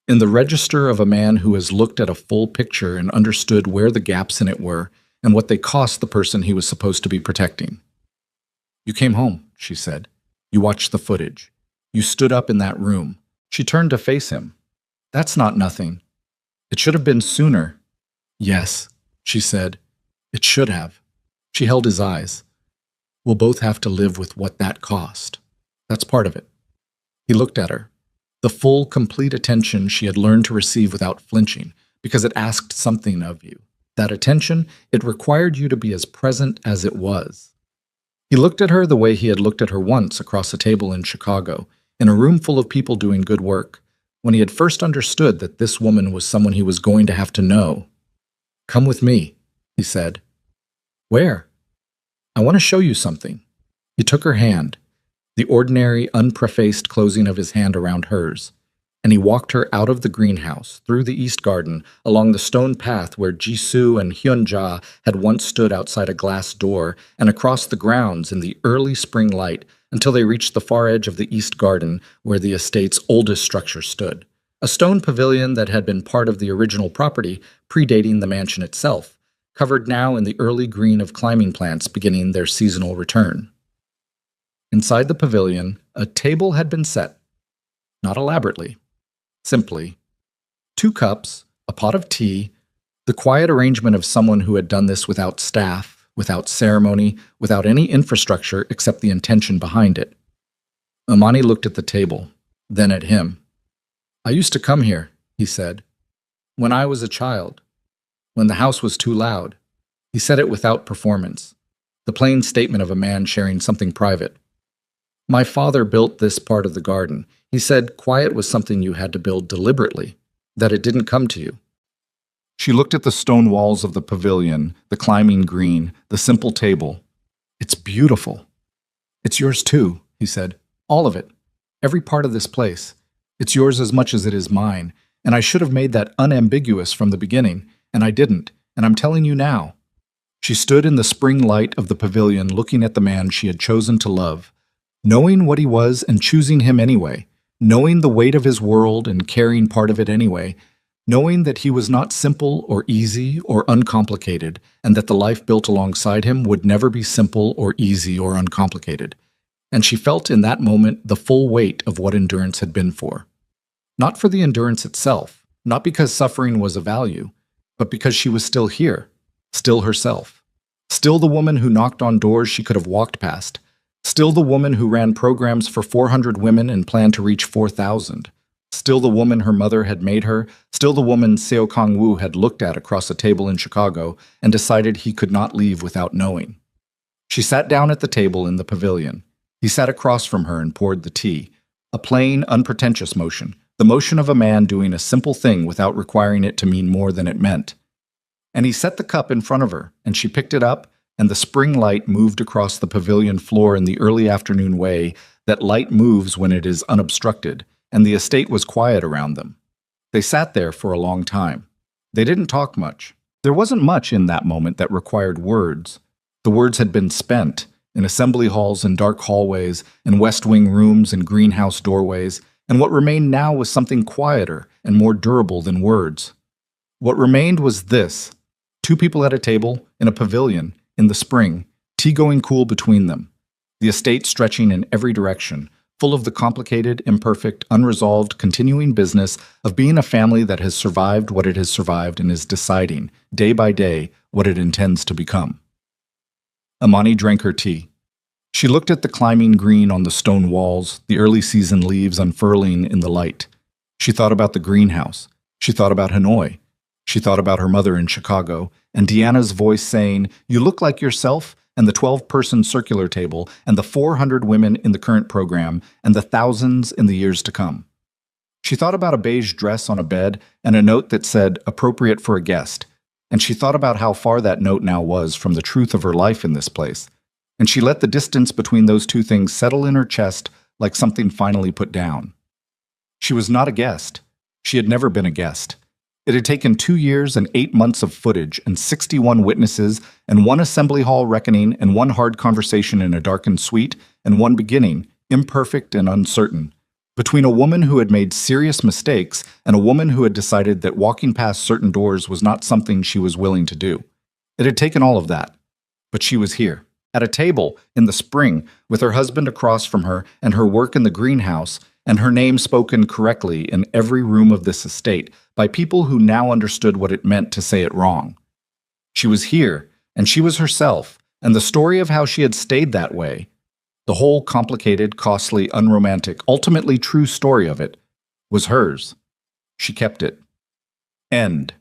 in the register of a man who has looked at a full picture and understood where the gaps in it were and what they cost the person he was supposed to be protecting." "You came home," she said. "You watched the footage. You stood up in that room." She turned to face him. "That's not nothing. It should have been sooner." "Yes," she said. "It should have." She held his eyes. "We'll both have to live with what that cost. That's part of it." He looked at her. The full, complete attention she had learned to receive without flinching, because it asked something of you. That attention, it required you to be as present as it was. He looked at her the way he had looked at her once across a table in Chicago, in a room full of people doing good work, when he had first understood that this woman was someone he was going to have to know. "Come with me," he said. "Where?" "I want to show you something." He took her hand, the ordinary, unprefaced closing of his hand around hers, and he walked her out of the greenhouse, through the east garden, along the stone path where Jisoo and Hyunja had once stood outside a glass door, and across the grounds in the early spring light until they reached the far edge of the east garden where the estate's oldest structure stood, a stone pavilion that had been part of the original property, predating the mansion itself, covered now in the early green of climbing plants beginning their seasonal return. Inside the pavilion, a table had been set, not elaborately, simply. 2 cups, a pot of tea, the quiet arrangement of someone who had done this without staff, without ceremony, without any infrastructure except the intention behind it. Amani looked at the table, then at him. "I used to come here," he said, "when I was a child, when the house was too loud." He said it without performance, the plain statement of a man sharing something private. "My father built this part of the garden. He said quiet was something you had to build deliberately, that it didn't come to you." She looked at the stone walls of the pavilion, the climbing green, the simple table. "It's beautiful." "It's yours too," he said. "All of it. Every part of this place. It's yours as much as it is mine, and I should have made that unambiguous from the beginning, and I didn't, and I'm telling you now." She stood in the spring light of the pavilion looking at the man she had chosen to love, knowing what he was and choosing him anyway, knowing the weight of his world and carrying part of it anyway, knowing that he was not simple or easy or uncomplicated, and that the life built alongside him would never be simple or easy or uncomplicated. And she felt in that moment the full weight of what endurance had been for. Not for the endurance itself, not because suffering was a value, but because she was still here, still herself, still the woman who knocked on doors she could have walked past, still the woman who ran programs for 400 women and planned to reach 4,000. Still the woman her mother had made her, still the woman Seo Kang-woo had looked at across a table in Chicago and decided he could not leave without knowing. She sat down at the table in the pavilion. He sat across from her and poured the tea, a plain, unpretentious motion, the motion of a man doing a simple thing without requiring it to mean more than it meant. And he set the cup in front of her, and she picked it up, and the spring light moved across the pavilion floor in the early afternoon way that light moves when it is unobstructed, and the estate was quiet around them. They sat there for a long time. They didn't talk much. There wasn't much in that moment that required words. The words had been spent in assembly halls and dark hallways, and West Wing rooms and greenhouse doorways, and what remained now was something quieter and more durable than words. What remained was this: two people at a table, in a pavilion, in the spring, tea going cool between them, the estate stretching in every direction, full of the complicated, imperfect, unresolved, continuing business of being a family that has survived what it has survived and is deciding, day by day, what it intends to become. Amani drank her tea. She looked at the climbing green on the stone walls, the early season leaves unfurling in the light. She thought about the greenhouse. She thought about Hanoi. She thought about her mother in Chicago, and Deanna's voice saying, "You look like yourself," and the 12-person circular table, and the 400 women in the current program, and the thousands in the years to come. She thought about a beige dress on a bed and a note that said, "Appropriate for a guest," and she thought about how far that note now was from the truth of her life in this place, and she let the distance between those two things settle in her chest like something finally put down. She was not a guest. She had never been a guest. It had taken 2 years and 8 months of footage and 61 witnesses and one assembly hall reckoning and one hard conversation in a darkened suite and one beginning, imperfect and uncertain, between a woman who had made serious mistakes and a woman who had decided that walking past certain doors was not something she was willing to do. It had taken all of that. But she was here, at a table in the spring, with her husband across from her and her work in the greenhouse, and her name spoken correctly in every room of this estate by people who now understood what it meant to say it wrong. She was here, and she was herself, and the story of how she had stayed that way, the whole complicated, costly, unromantic, ultimately true story of it, was hers. She kept it. End.